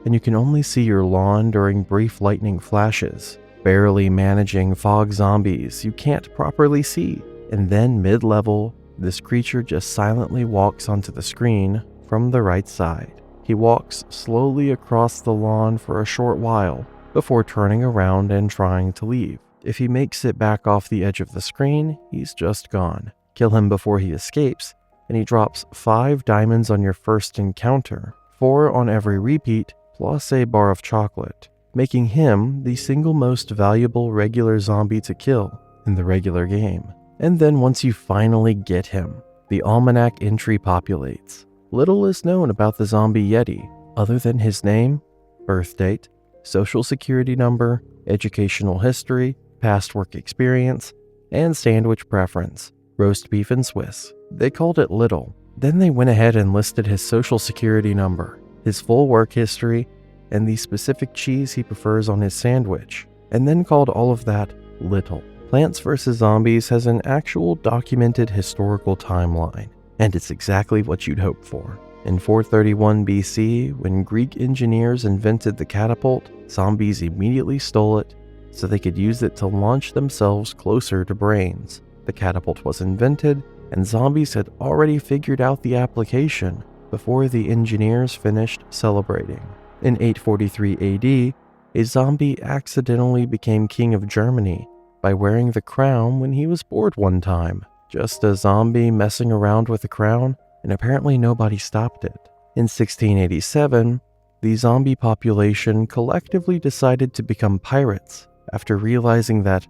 and you can only see your lawn during brief lightning flashes, barely managing fog zombies you can't properly see. And then mid-level, this creature just silently walks onto the screen from the right side. He walks slowly across the lawn for a short while before turning around and trying to leave. If he makes it back off the edge of the screen, he's just gone. Kill him before he escapes, and he drops 5 diamonds on your first encounter, 4 on every repeat, plus a bar of chocolate, making him the single most valuable regular zombie to kill in the regular game. And then once you finally get him, the Almanac entry populates. Little is known about the Zombie Yeti, other than his name, birth date, social security number, educational history, past work experience, and sandwich preference, roast beef and Swiss. They called it little. Then they went ahead and listed his social security number, his full work history, and the specific cheese he prefers on his sandwich, and then called all of that little. Plants vs. Zombies has an actual documented historical timeline, and it's exactly what you'd hope for. In 431 BC, when Greek engineers invented the catapult, zombies immediately stole it so they could use it to launch themselves closer to brains. The catapult was invented, and zombies had already figured out the application before the engineers finished celebrating. In 843 AD, a zombie accidentally became king of Germany by wearing the crown when he was bored one time. Just a zombie messing around with the crown, and apparently nobody stopped it. In 1687, the zombie population collectively decided to become pirates after realizing that,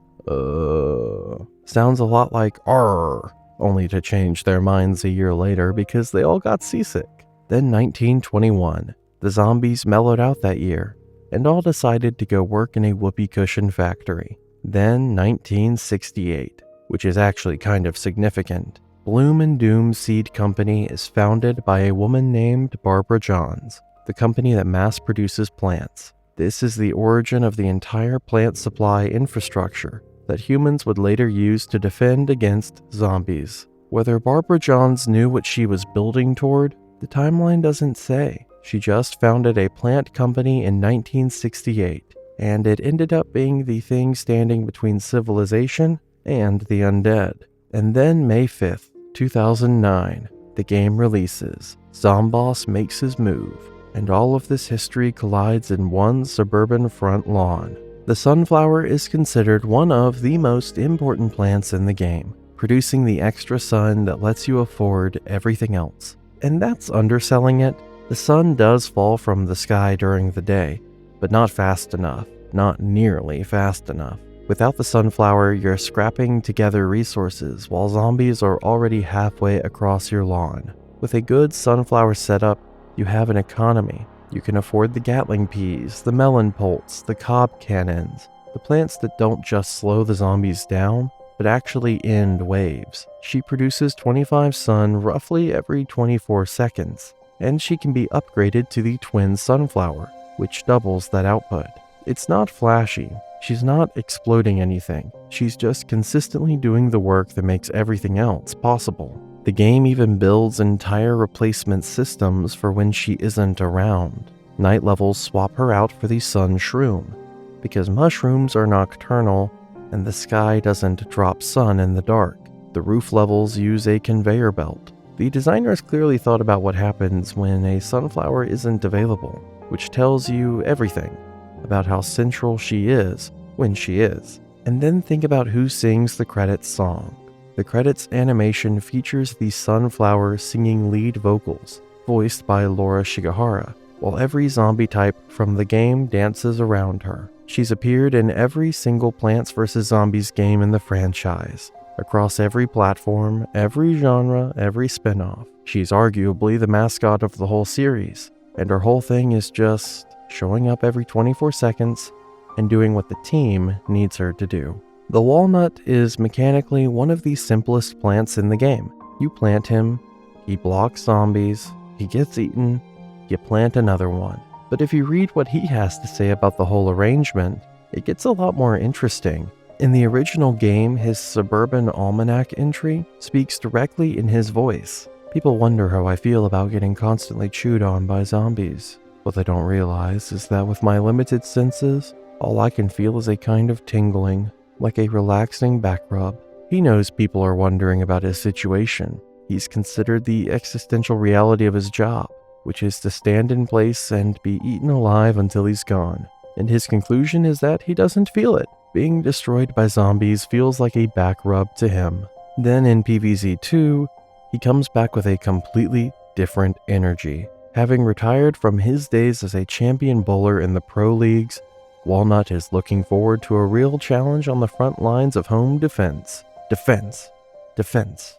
sounds a lot like "arr," only to change their minds a year later because they all got seasick. Then 1921, the zombies mellowed out that year, and all decided to go work in a whoopee cushion factory. Then 1968, which is actually kind of significant. Bloom and Doom Seed Company is founded by a woman named Barbara Johns, the company that mass produces plants. This is the origin of the entire plant supply infrastructure that humans would later use to defend against zombies. Whether Barbara Johns knew what she was building toward, the timeline doesn't say. She just founded a plant company in 1968, and it ended up being the thing standing between civilization and the undead. And then May 5th, 2009, the game releases. Zomboss makes his move, and all of this history collides in one suburban front lawn. The sunflower is considered one of the most important plants in the game, producing the extra sun that lets you afford everything else. And that's underselling it. The sun does fall from the sky during the day, but not fast enough, not nearly fast enough. Without the sunflower, you're scrapping together resources while zombies are already halfway across your lawn. With a good sunflower setup, you have an economy. You can afford the Gatling peas, the melon poults, the cob cannons, the plants that don't just slow the zombies down, but actually end waves. She produces 25 sun roughly every 24 seconds, and she can be upgraded to the twin sunflower, which doubles that output. It's not flashy. She's not exploding anything. She's just consistently doing the work that makes everything else possible. The game even builds entire replacement systems for when she isn't around. Night levels swap her out for the sun shroom, because mushrooms are nocturnal and the sky doesn't drop sun in the dark. The roof levels use a conveyor belt. The designers clearly thought about what happens when a sunflower isn't available, which tells you everything about how central she is when she is. And then think about who sings the credits song. The credits animation features the sunflower singing lead vocals, voiced by Laura Shigehara, while every zombie type from the game dances around her. She's appeared in every single Plants vs. Zombies game in the franchise, across every platform, every genre, every spin-off. She's arguably the mascot of the whole series, and her whole thing is just showing up every 24 seconds and doing what the team needs her to do. The walnut is mechanically one of the simplest plants in the game. You plant him, he blocks zombies, he gets eaten, you plant another one. But if you read what he has to say about the whole arrangement, it gets a lot more interesting. In the original game, his Suburban Almanac entry speaks directly in his voice. People wonder how I feel about getting constantly chewed on by zombies. What they don't realize is that with my limited senses, all I can feel is a kind of tingling, like a relaxing back rub. He knows people are wondering about his situation. He's considered the existential reality of his job, which is to stand in place and be eaten alive until he's gone. And his conclusion is that he doesn't feel it. Being destroyed by zombies feels like a back rub to him. Then in PvZ2, he comes back with a completely different energy. Having retired from his days as a champion bowler in the pro leagues, Walnut is looking forward to a real challenge on the front lines of home defense. Defense.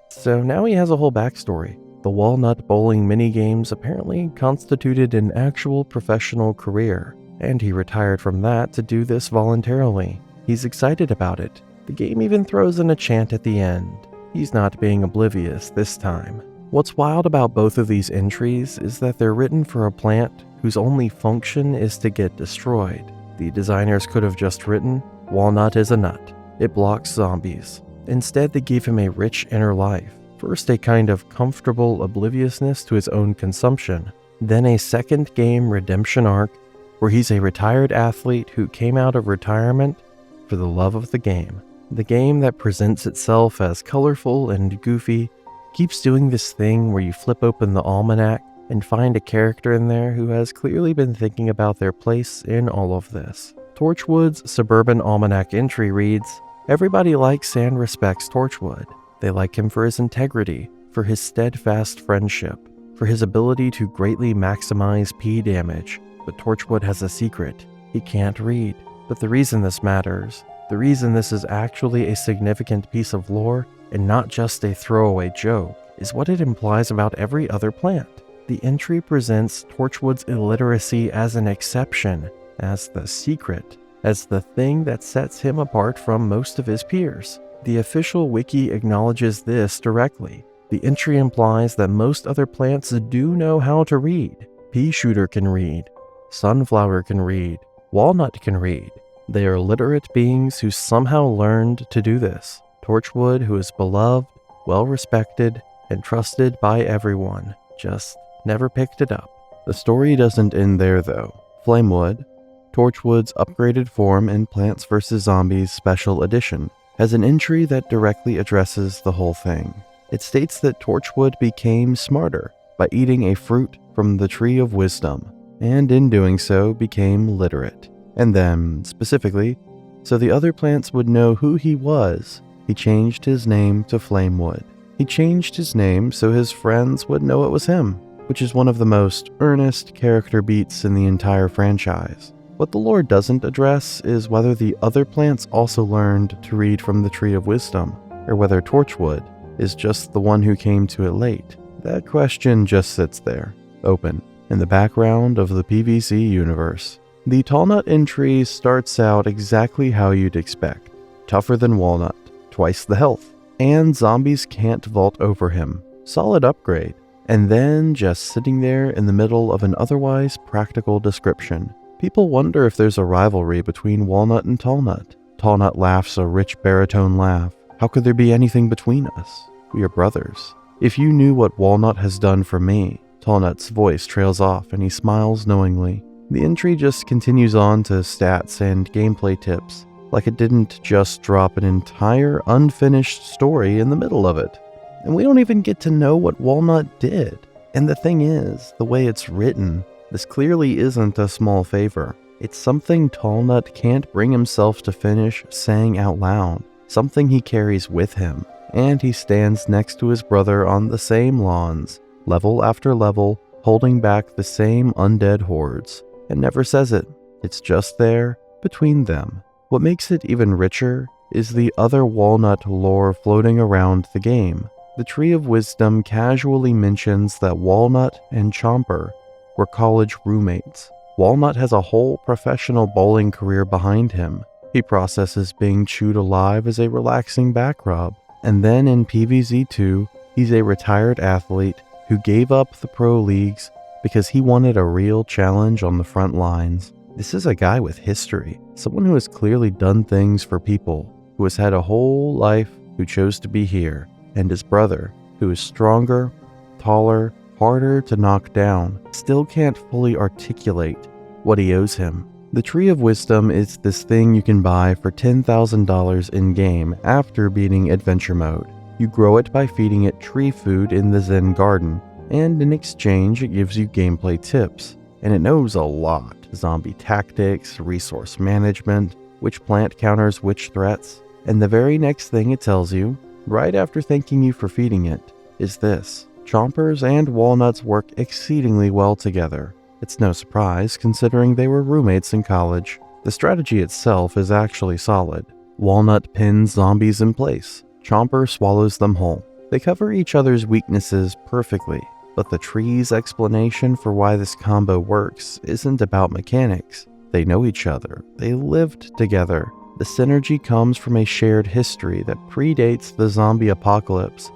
So now he has a whole backstory. The Walnut bowling minigames apparently constituted an actual professional career, and he retired from that to do this voluntarily. He's excited about it. The game even throws in a chant at the end. He's not being oblivious this time. What's wild about both of these entries is that they're written for a plant whose only function is to get destroyed. The designers could have just written, Walnut is a nut. It blocks zombies. Instead, they gave him a rich inner life. First, a kind of comfortable obliviousness to his own consumption. Then a second game redemption arc where he's a retired athlete who came out of retirement for the love of the game. The game that presents itself as colorful and goofy keeps doing this thing where you flip open the almanac and find a character in there who has clearly been thinking about their place in all of this. Torchwood's Suburban Almanac entry reads, "Everybody likes and respects Torchwood. They like him for his integrity, for his steadfast friendship, for his ability to greatly maximize P damage. But Torchwood has a secret. He can't read. But the reason this matters, the reason this is actually a significant piece of lore and not just a throwaway joke, is what it implies about every other plant. The entry presents Torchwood's illiteracy as an exception, as the secret, as the thing that sets him apart from most of his peers. The official wiki acknowledges this directly. The entry implies that most other plants do know how to read. Pea shooter can read. Sunflower can read. Walnut can read. They are literate beings who somehow learned to do this. Torchwood, who is beloved, well-respected, and trusted by everyone, just never picked it up. The story doesn't end there, though. Flamewood, Torchwood's upgraded form in Plants vs. Zombies Special Edition, has an entry that directly addresses the whole thing. It states that Torchwood became smarter by eating a fruit from the Tree of Wisdom, and in doing so became literate. And then, specifically, so the other plants would know who he was, he changed his name to Flamewood. He changed his name so his friends would know it was him, which is one of the most earnest character beats in the entire franchise. What the lore doesn't address is whether the other plants also learned to read from the Tree of Wisdom, or whether Torchwood is just the one who came to it late. That question just sits there, open, in the background of the PvZ universe. The Tallnut entry starts out exactly how you'd expect. Tougher than Walnut, twice the health, and zombies can't vault over him. Solid upgrade. And then just sitting there in the middle of an otherwise practical description. People wonder if there's a rivalry between Walnut and Tallnut. Tallnut laughs a rich baritone laugh. How could there be anything between us? We are brothers. If you knew what Walnut has done for me. Tallnut's voice trails off and he smiles knowingly. The entry just continues on to stats and gameplay tips. like it didn't just drop an entire unfinished story in the middle of it. And we don't even get to know what Walnut did. And the thing is, the way it's written, this clearly isn't a small favor. It's something Tallnut can't bring himself to finish saying out loud, something he carries with him. And he stands next to his brother on the same lawns, level after level, holding back the same undead hordes, and never says it. It's just there, between them. What makes it even richer is the other Walnut lore floating around the game. The Tree of Wisdom casually mentions that Walnut and Chomper were college roommates. Walnut has a whole professional bowling career behind him. He processes being chewed alive as a relaxing back rub. And then in PvZ2, he's a retired athlete who gave up the pro leagues because he wanted a real challenge on the front lines. This is a guy with history, someone who has clearly done things for people, who has had a whole life, who chose to be here, and his brother, who is stronger, taller, harder to knock down, still can't fully articulate what he owes him. The Tree of Wisdom is this thing you can buy for $10,000 in-game after beating Adventure Mode. You grow it by feeding it tree food in the Zen Garden, and in exchange it gives you gameplay tips. And it knows a lot. Zombie tactics, resource management, which plant counters which threats. And the very next thing it tells you, right after thanking you for feeding it, is this: Chompers and Walnuts work exceedingly well together. It's no surprise, considering they were roommates in college. The strategy itself is actually solid. Walnut pins zombies in place. Chomper swallows them whole. They cover each other's weaknesses perfectly, but the tree's explanation for why this combo works isn't about mechanics. They know each other. They lived together. The synergy comes from a shared history that predates the zombie apocalypse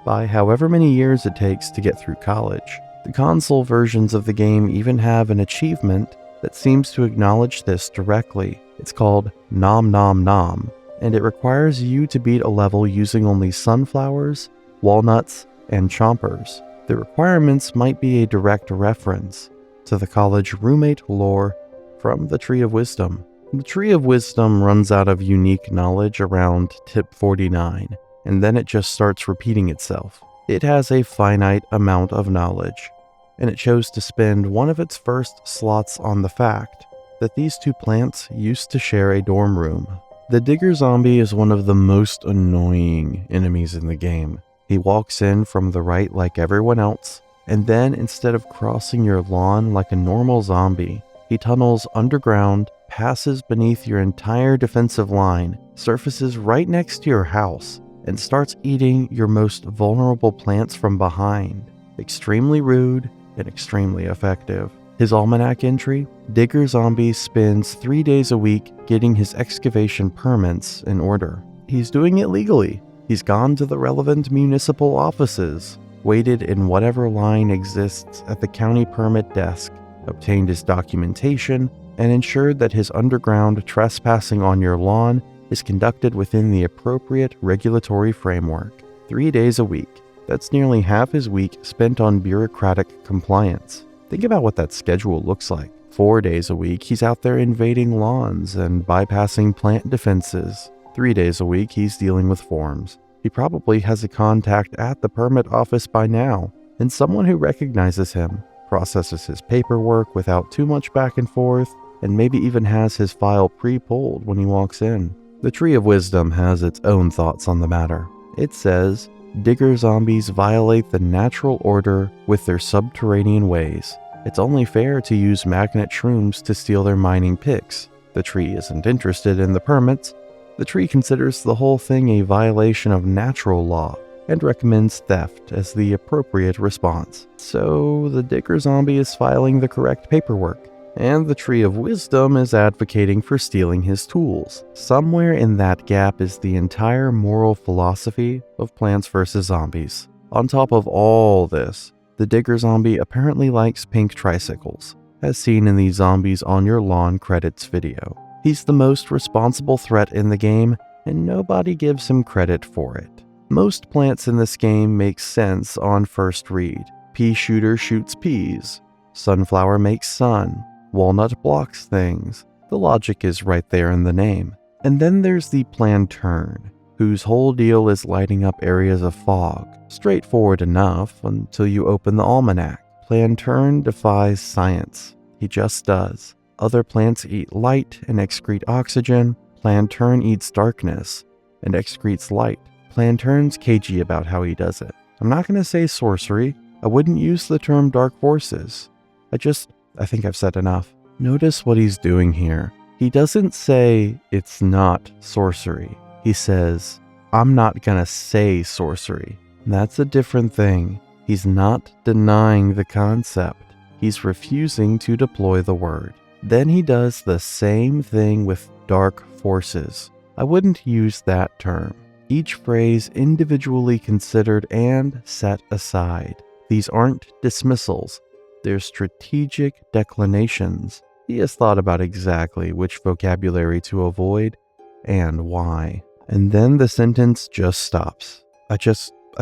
by however many years it takes to get through college. The console versions of the game even have an achievement that seems to acknowledge this directly. It's called Nom Nom Nom, and it requires you to beat a level using only sunflowers, walnuts, and chompers. The requirements might be a direct reference to the college roommate lore from the Tree of Wisdom. The Tree of Wisdom runs out of unique knowledge around tip 49, and then it just starts repeating itself. It has a finite amount of knowledge, and it chose to spend one of its first slots on the fact that these two plants used to share a dorm room. The Digger Zombie is one of the most annoying enemies in the game. He walks in from the right like everyone else, and then instead of crossing your lawn like a normal zombie, he tunnels underground, passes beneath your entire defensive line, surfaces right next to your house, and starts eating your most vulnerable plants from behind. Extremely rude and extremely effective. His almanac entry: Digger Zombie spends 3 days a week getting his excavation permits in order. He's doing it legally. He's gone to the relevant municipal offices, waited in whatever line exists at the county permit desk, obtained his documentation, and ensured that his underground trespassing on your lawn is conducted within the appropriate regulatory framework. 3 days a week. That's nearly half his week spent on bureaucratic compliance. Think about what that schedule looks like. 4 days a week, he's out there invading lawns and bypassing plant defenses. 3 days a week, he's dealing with forms. He probably has a contact at the permit office by now, and someone who recognizes him, processes his paperwork without too much back and forth, and maybe even has his file pre-pulled when he walks in. The Tree of Wisdom has its own thoughts on the matter. It says, Digger zombies violate the natural order with their subterranean ways. It's only fair to use magnet shrooms to steal their mining picks. The tree isn't interested in the permits. The tree considers the whole thing a violation of natural law and recommends theft as the appropriate response. So the Digger zombie is filing the correct paperwork, and the Tree of Wisdom is advocating for stealing his tools. Somewhere in that gap is the entire moral philosophy of Plants vs. Zombies. On top of all this, the Digger Zombie apparently likes pink tricycles, as seen in the Zombies on Your Lawn credits video. He's the most responsible threat in the game, and nobody gives him credit for it. Most plants in this game make sense on first read. Pea shooter shoots peas. Sunflower makes sun. Walnut blocks things. The logic is right there in the name. And then there's the Plantern, whose whole deal is lighting up areas of fog. Straightforward enough until you open the almanac. Plantern defies science. He just does. Other plants eat light and excrete oxygen. Plantern eats darkness and excretes light. Plantern's cagey about how he does it. I'm not going to say sorcery. I wouldn't use the term dark forces. I think I've said enough. Notice what he's doing here. He doesn't say it's not sorcery. He says, I'm not going to say sorcery. That's a different thing. He's not denying the concept. He's refusing to deploy the word. Then he does the same thing with dark forces. I wouldn't use that term. Each phrase individually considered and set aside. These aren't dismissals. They're strategic declinations. He has thought about exactly which vocabulary to avoid and why. And then the sentence just stops. I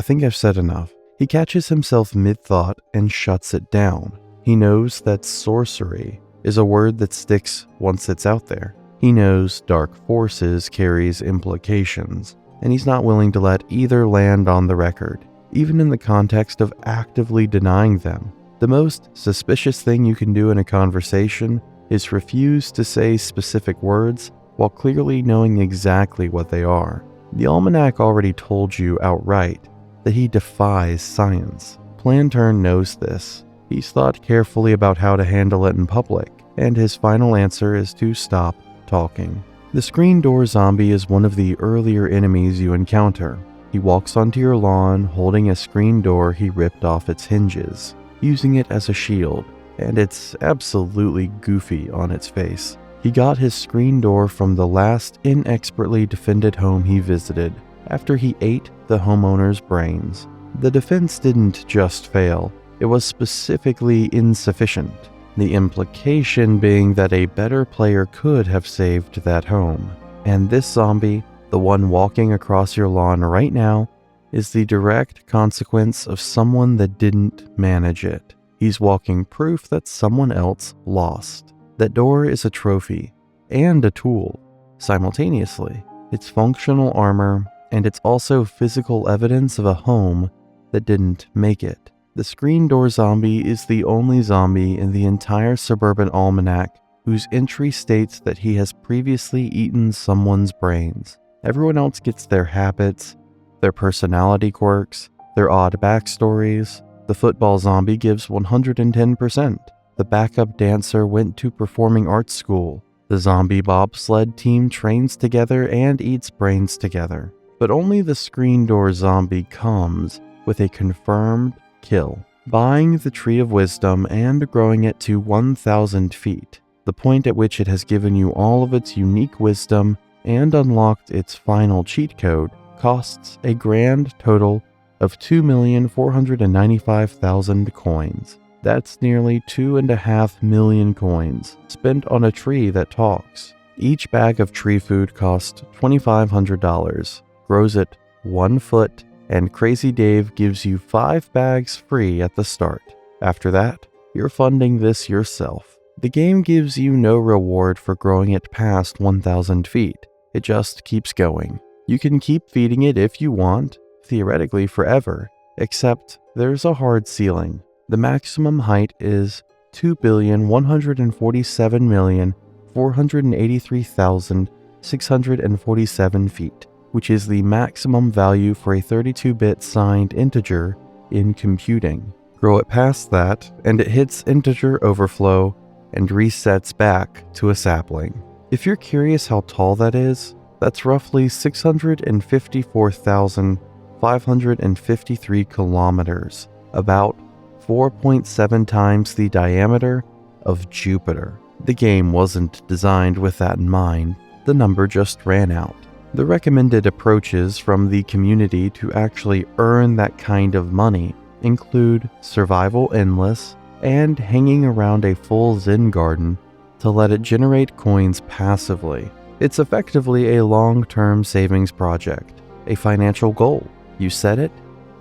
think I've said enough. He catches himself mid-thought and shuts it down. He knows that sorcery is a word that sticks once it's out there. He knows dark forces carries implications, and he's not willing to let either land on the record, even in the context of actively denying them. The most suspicious thing you can do in a conversation is refuse to say specific words while clearly knowing exactly what they are. The almanac already told you outright that he defies science. Plantern knows this. He's thought carefully about how to handle it in public, and his final answer is to stop talking. The screen door zombie is one of the earlier enemies you encounter. He walks onto your lawn holding a screen door he ripped off its hinges, using it as a shield, and it's absolutely goofy on its face. He got his screen door from the last inexpertly defended home he visited after he ate the homeowner's brains. The defense didn't just fail, it was specifically insufficient. The implication being that a better player could have saved that home. And this zombie, the one walking across your lawn right now, is the direct consequence of someone that didn't manage it. He's walking proof that someone else lost. That door is a trophy and a tool simultaneously. It's functional armor, and it's also physical evidence of a home that didn't make it. The screen door zombie is the only zombie in the entire Suburban Almanac whose entry states that he has previously eaten someone's brains. Everyone else gets their habits, their personality quirks, their odd backstories. The football zombie gives 110%. The backup dancer went to performing arts school. The zombie bobsled team trains together and eats brains together. But only the screen door zombie comes with a confirmed kill, buying the Tree of Wisdom and growing it to 1,000 feet, the point at which it has given you all of its unique wisdom and unlocked its final cheat code, costs a grand total of 2,495,000 coins. That's nearly 2.5 million coins spent on a tree that talks. Each bag of tree food costs $2,500, grows it 1 foot, and Crazy Dave gives you 5 bags free at the start. After that, you're funding this yourself. The game gives you no reward for growing it past 1,000 feet. It just keeps going. You can keep feeding it if you want, theoretically forever, except there's a hard ceiling. The maximum height is 2,147,483,647 feet, which is the maximum value for a 32-bit signed integer in computing. Grow it past that, and it hits integer overflow and resets back to a sapling. If you're curious how tall that is, that's roughly 654,553 kilometers, about 4.7 times the diameter of Jupiter. The game wasn't designed with that in mind. The number just ran out. The recommended approaches from the community to actually earn that kind of money include survival endless and hanging around a full Zen garden to let it generate coins passively. It's effectively a long-term savings project, a financial goal. You set it,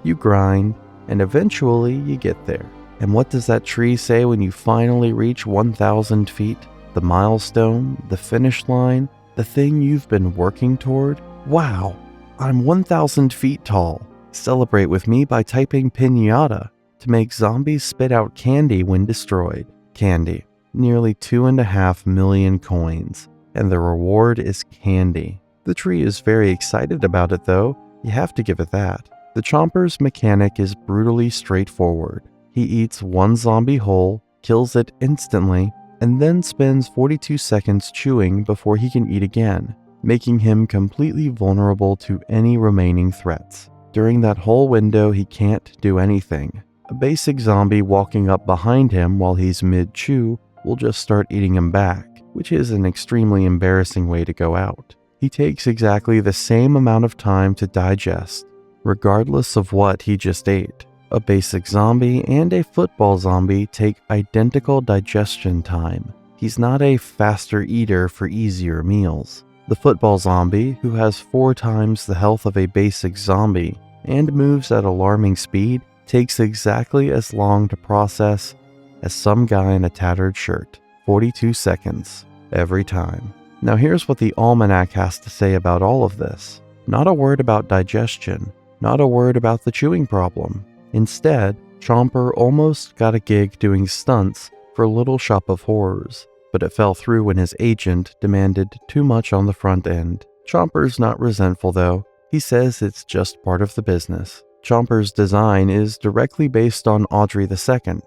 you grind, and eventually you get there. And what does that tree say when you finally reach 1,000 feet? The milestone, the finish line, The thing you've been working toward? Wow, I'm 1,000 feet tall. Celebrate with me by typing piñata to make zombies spit out candy when destroyed. Candy. Nearly 2.5 million coins. And the reward is candy. The tree is very excited about it though, you have to give it that. The Chomper's mechanic is brutally straightforward. He eats one zombie whole, kills it instantly, and then spends 42 seconds chewing before he can eat again, making him completely vulnerable to any remaining threats. During that whole window, he can't do anything. A basic zombie walking up behind him while he's mid-chew will just start eating him back, which is an extremely embarrassing way to go out. He takes exactly the same amount of time to digest, regardless of what he just ate. A basic zombie and a football zombie take identical digestion time. He's not a faster eater for easier meals. The football zombie, who has 4 times the health of a basic zombie and moves at alarming speed, takes exactly as long to process as some guy in a tattered shirt. 42 seconds every time. Now here's what the almanac has to say about all of this. Not a word about digestion, not a word about the chewing problem. Instead, Chomper almost got a gig doing stunts for Little Shop of Horrors, but it fell through when his agent demanded too much on the front end. Chomper's not resentful though. He says it's just part of the business. Chomper's design is directly based on Audrey II,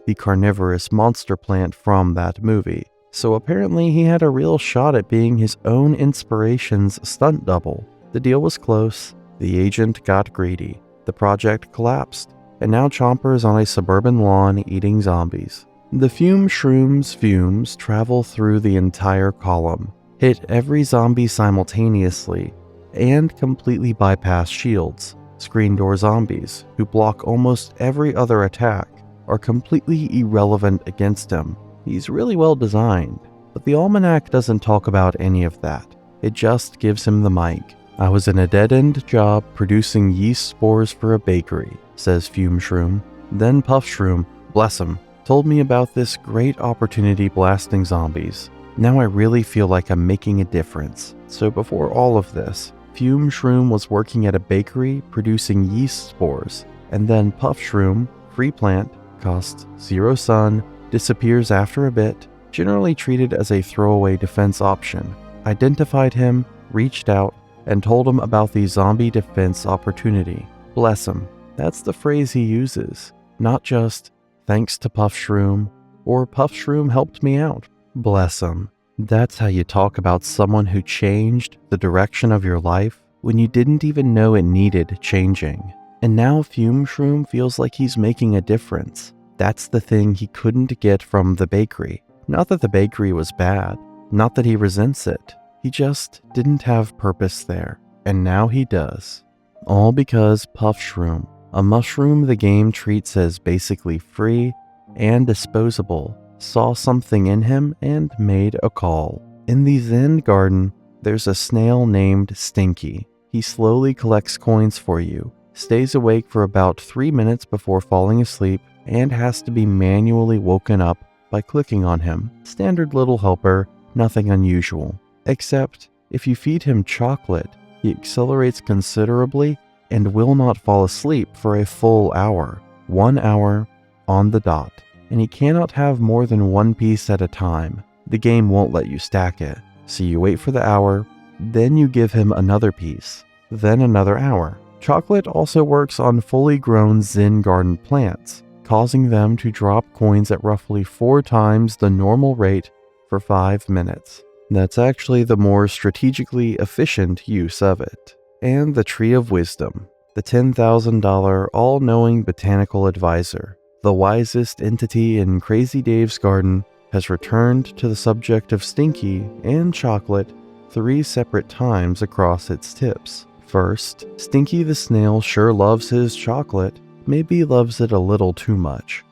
the carnivorous monster plant from that movie. So apparently he had a real shot at being his own inspiration's stunt double. The deal was close. The agent got greedy. The project collapsed, and now Chomper is on a suburban lawn eating zombies. The fume shroom's fumes travel through the entire column, hit every zombie simultaneously, and completely bypass shields. Screen door zombies, who block almost every other attack, are completely irrelevant against him. He's really well designed, but the almanac doesn't talk about any of that. It just gives him the mic. I was in a dead-end job producing yeast spores for a bakery, says Fume Shroom. Then Puff Shroom, bless him, told me about this great opportunity blasting zombies. Now I really feel like I'm making a difference. So before all of this, Fume Shroom was working at a bakery producing yeast spores, and then Puff Shroom, free plant, costs 0 sun, disappears after a bit, generally treated as a throwaway defense option, identified him, reached out, and told him about the zombie defense opportunity. Bless him. That's the phrase he uses, not just, thanks to Puff Shroom, or Puff Shroom helped me out. Bless him. That's how you talk about someone who changed the direction of your life when you didn't even know it needed changing. And now Fume Shroom feels like he's making a difference. That's the thing he couldn't get from the bakery. Not that the bakery was bad, not that he resents it. He just didn't have purpose there, and now he does. All because Puff Shroom, a mushroom the game treats as basically free and disposable, saw something in him and made a call. In the Zen garden, there's a snail named Stinky. He slowly collects coins for you, stays awake for about 3 minutes before falling asleep, and has to be manually woken up by clicking on him. Standard little helper, nothing unusual. Except, if you feed him chocolate, he accelerates considerably and will not fall asleep for a full hour. 1 hour on the dot. And he cannot have more than 1 piece at a time. The game won't let you stack it. So you wait for the hour, then you give him another piece, then another hour. Chocolate also works on fully grown Zen garden plants, causing them to drop coins at roughly 4 times the normal rate for 5 minutes. That's actually the more strategically efficient use of it. And the Tree of Wisdom, the $10,000 all-knowing botanical advisor, the wisest entity in Crazy Dave's garden, has returned to the subject of Stinky and chocolate 3 separate times across its tips. First, Stinky the snail sure loves his chocolate, maybe loves it a little too much.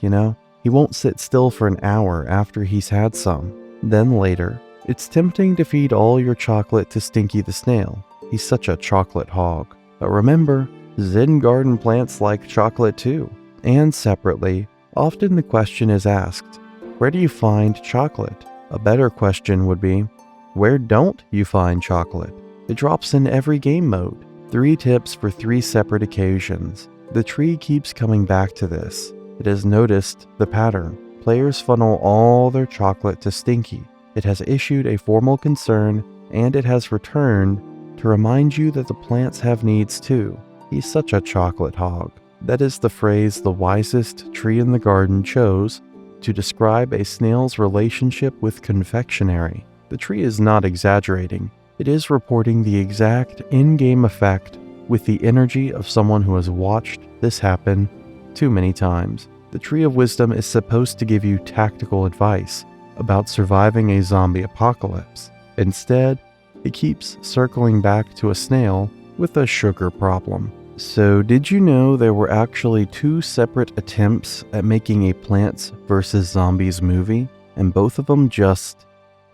You know, he won't sit still for an hour after he's had some. Then later, it's tempting to feed all your chocolate to Stinky the snail. He's such a chocolate hog. But remember, Zen garden plants like chocolate too. And separately, often the question is asked, where do you find chocolate? A better question would be, Where don't you find chocolate? It drops in every game mode. 3 tips for 3 separate occasions. The tree keeps coming back to this. It has noticed the pattern. Players funnel all their chocolate to Stinky. It has issued a formal concern, and it has returned to remind you that the plants have needs too. He's such a chocolate hog. That is the phrase the wisest tree in the garden chose to describe a snail's relationship with confectionery. The tree is not exaggerating. It is reporting the exact in-game effect with the energy of someone who has watched this happen too many times. The Tree of Wisdom is supposed to give you tactical advice about surviving a zombie apocalypse. Instead, it keeps circling back to a snail with a sugar problem. So did you know there were actually 2 separate attempts at making a Plants vs. Zombies movie, and both of them just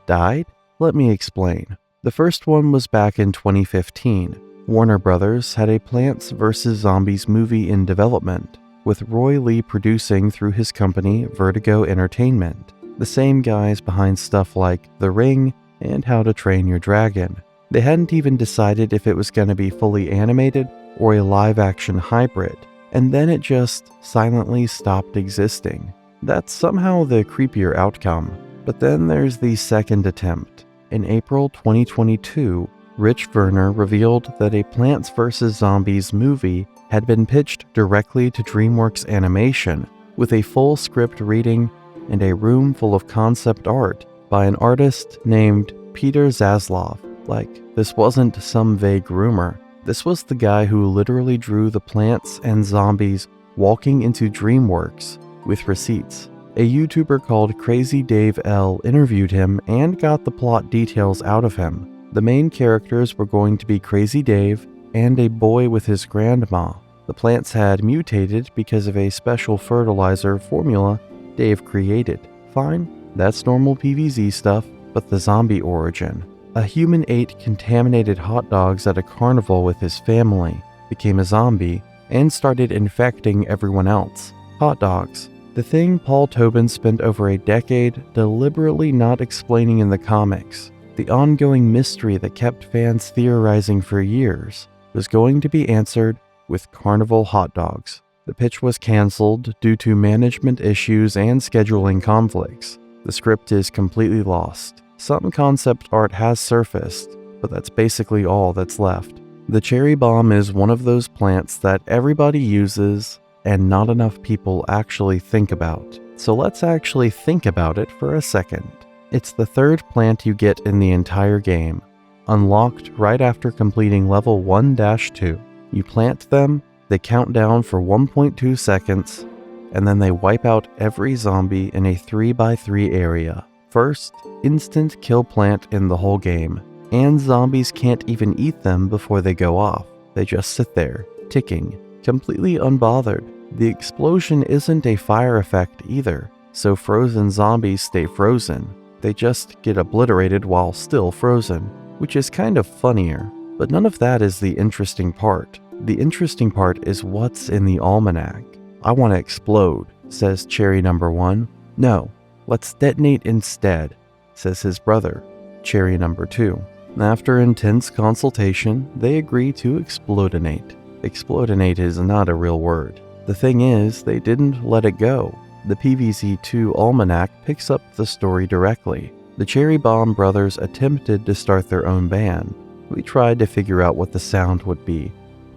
died? Let me explain. The first one was back in 2015. Warner Brothers had a Plants vs. Zombies movie in development, with Roy Lee producing through his company Vertigo Entertainment, the same guys behind stuff like The Ring and How to Train Your Dragon. They hadn't even decided if it was going to be fully animated or a live-action hybrid, and then it just silently stopped existing. That's somehow the creepier outcome. But then there's the second attempt. In April 2022, Rich Werner revealed that a Plants vs. Zombies movie had been pitched directly to DreamWorks Animation, with a full script reading and a room full of concept art by an artist named Peter Zaslav. Like, this wasn't some vague rumor. This was the guy who literally drew the plants and zombies walking into DreamWorks with receipts. A YouTuber called Crazy Dave L interviewed him and got the plot details out of him. The main characters were going to be Crazy Dave and a boy with his grandma. The plants had mutated because of a special fertilizer formula Dave created. Fine, that's normal PvZ stuff, but the zombie origin. A human ate contaminated hot dogs at a carnival with his family, became a zombie, and started infecting everyone else. Hot dogs. The thing Paul Tobin spent over a decade deliberately not explaining in the comics. The ongoing mystery that kept fans theorizing for years was going to be answered with carnival hot dogs. The pitch was canceled due to management issues and scheduling conflicts. The script is completely lost. Some concept art has surfaced, but that's basically all that's left. The cherry bomb is one of those plants that everybody uses and not enough people actually think about. So let's actually think about it for a second. It's the 3rd plant you get in the entire game, unlocked right after completing level 1-2. You plant them, they count down for 1.2 seconds, and then they wipe out every zombie in a 3x3 area. First, instant kill plant in the whole game, and zombies can't even eat them before they go off. They just sit there, ticking, completely unbothered. The explosion isn't a fire effect either, so frozen zombies stay frozen. They just get obliterated while still frozen, which is kind of funnier. But none of that is the interesting part. The interesting part is what's in the almanac. I want to explode, says Cherry number 1. No, let's detonate instead, says his brother, Cherry number 2. After intense consultation, they agree to explodinate. Explodinate is not a real word. The thing is, they didn't let it go. The PVZ2 Almanac picks up the story directly. The Cherry Bomb brothers attempted to start their own band. We tried to figure out what the sound would be,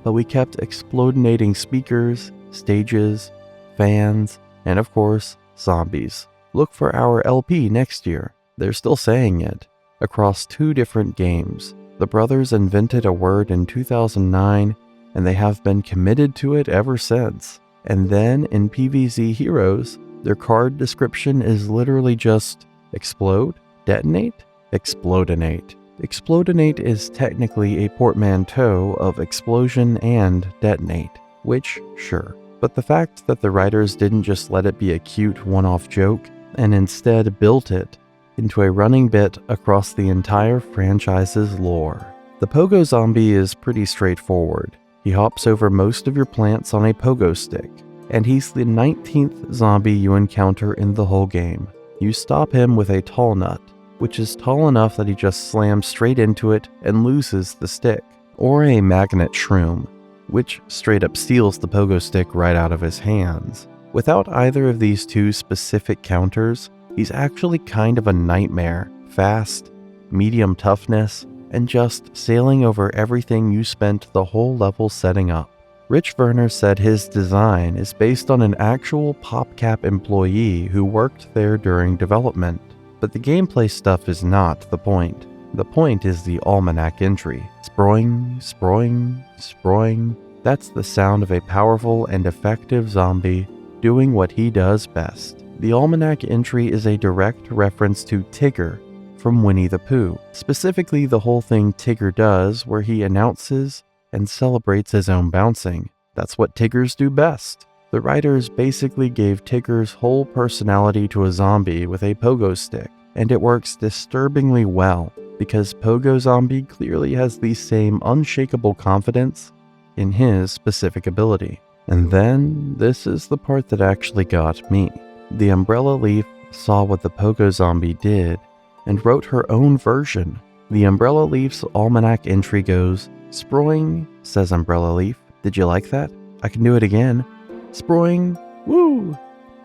but we kept explodinating speakers, stages, fans, and of course, zombies. Look for our LP next year. They're still saying it. Across 2 different games, the brothers invented a word in 2009, and they have been committed to it ever since. And then in PvZ Heroes, their card description is literally just explode, detonate, explodinate. Explodinate is technically a portmanteau of explosion and detonate, which, sure. But the fact that the writers didn't just let it be a cute one-off joke, and instead built it into a running bit across the entire franchise's lore. The Pogo Zombie is pretty straightforward. He hops over most of your plants on a pogo stick, and he's the 19th zombie you encounter in the whole game. You stop him with a tall nut. which is tall enough that he just slams straight into it and loses the stick, or a magnet shroom, which straight up steals the pogo stick right out of his hands. Without either of these two specific counters, he's actually kind of a nightmare, fast, medium toughness, and just sailing over everything you spent the whole level setting up. Rich Werner said his design is based on an actual PopCap employee who worked there during development, but the gameplay stuff is not the point. The point is the almanac entry. Sproing, sproing, sproing. That's the sound of a powerful and effective zombie doing what he does best. The almanac entry is a direct reference to Tigger from Winnie the Pooh, specifically the whole thing Tigger does where he announces and celebrates his own bouncing. That's what Tiggers do best. The writers basically gave Tigger's whole personality to a zombie with a pogo stick, and it works disturbingly well because Pogo Zombie clearly has the same unshakable confidence in his specific ability. And then, this is the part that actually got me. The Umbrella Leaf saw what the Pogo Zombie did and wrote her own version. The Umbrella Leaf's almanac entry goes, "Sproing," says Umbrella Leaf. Did you like that? I can do it again. Sproing, woo!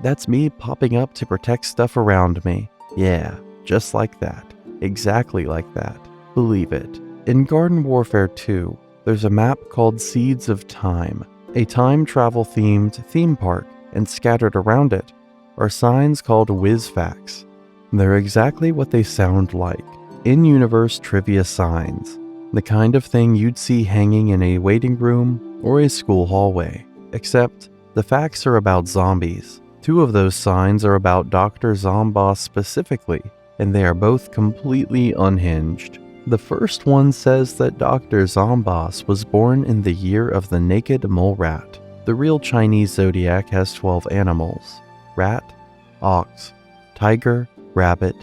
That's me popping up to protect stuff around me. Yeah, just like that. Exactly like that. Believe it. In Garden Warfare 2, there's a map called Seeds of Time, a time travel themed theme park, and scattered around it are signs called whiz facts. They're exactly what they sound like. In-universe trivia signs. The kind of thing you'd see hanging in a waiting room or a school hallway. Except, the facts are about zombies. Two of those signs are about Dr. Zomboss specifically, and they are both completely unhinged. The first one says that Dr. Zomboss was born in the year of the naked mole rat. The real Chinese zodiac has 12 animals: rat, ox, tiger, rabbit,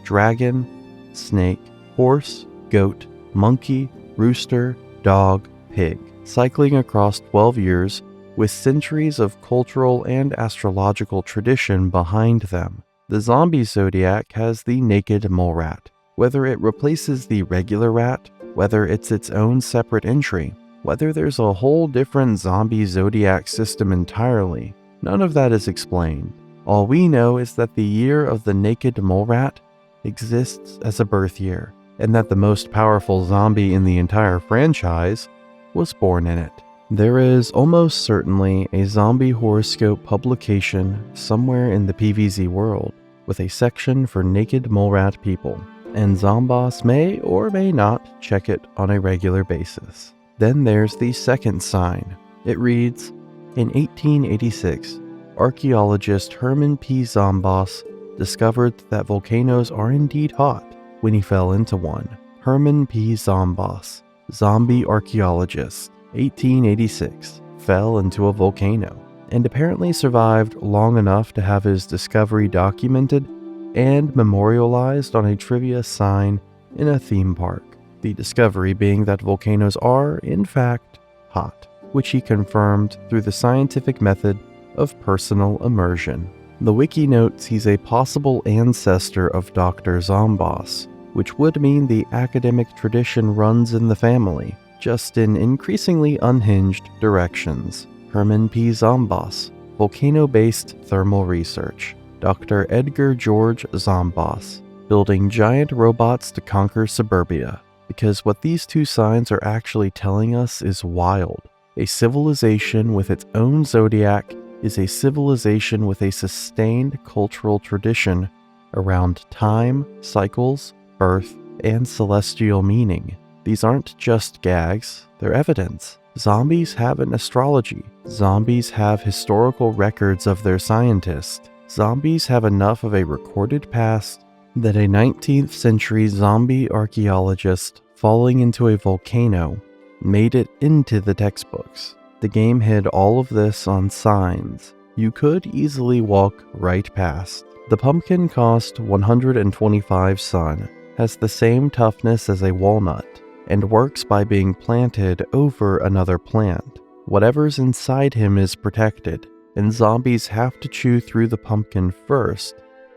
dragon, snake, horse, goat, monkey, rooster, dog, pig, cycling across 12 years with centuries of cultural and astrological tradition behind them. The zombie zodiac has the naked mole rat. Whether it replaces the regular rat, whether it's its own separate entry, whether there's a whole different zombie zodiac system entirely, none of that is explained. All we know is that the year of the naked mole rat exists as a birth year, and that the most powerful zombie in the entire franchise was born in it. There is almost certainly a zombie horoscope publication somewhere in the PvZ world with a section for naked mole rat people, and Zomboss may or may not check it on a regular basis. Then there's the second sign. It reads, in 1886, archaeologist Herman P. Zomboss discovered that volcanoes are indeed hot when he fell into one. Herman P. Zomboss, zombie archaeologist, 1886, fell into a volcano, and apparently survived long enough to have his discovery documented and memorialized on a trivia sign in a theme park. The discovery being that volcanoes are, in fact, hot, which he confirmed through the scientific method of personal immersion. The wiki notes he's a possible ancestor of Dr. Zomboss, which would mean the academic tradition runs in the family, just in increasingly unhinged directions. Herman P. Zomboss, volcano-based thermal research. Dr. Edgar George Zomboss, building giant robots to conquer suburbia. Because what these two signs are actually telling us is wild. A civilization with its own zodiac is a civilization with a sustained cultural tradition around time, cycles, birth, and celestial meaning. These aren't just gags, they're evidence. Zombies have an astrology. Zombies have historical records of their scientists. Zombies have enough of a recorded past that a 19th century zombie archaeologist falling into a volcano made it into the textbooks. The game hid all of this on signs you could easily walk right past. The pumpkin cost 125 sun, has the same toughness as a walnut, and works by being planted over another plant. Whatever's inside him is protected, and zombies have to chew through the pumpkin first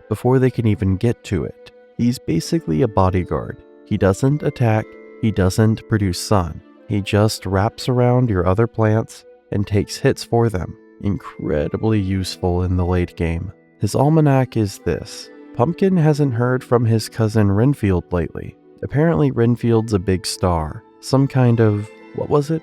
before they can even get to it. He's basically a bodyguard. He doesn't attack, he doesn't produce sun. He just wraps around your other plants and takes hits for them. Incredibly useful in the late game. His almanac is this. Pumpkin hasn't heard from his cousin Renfield lately. Apparently Renfield's a big star. Some kind of, what was it?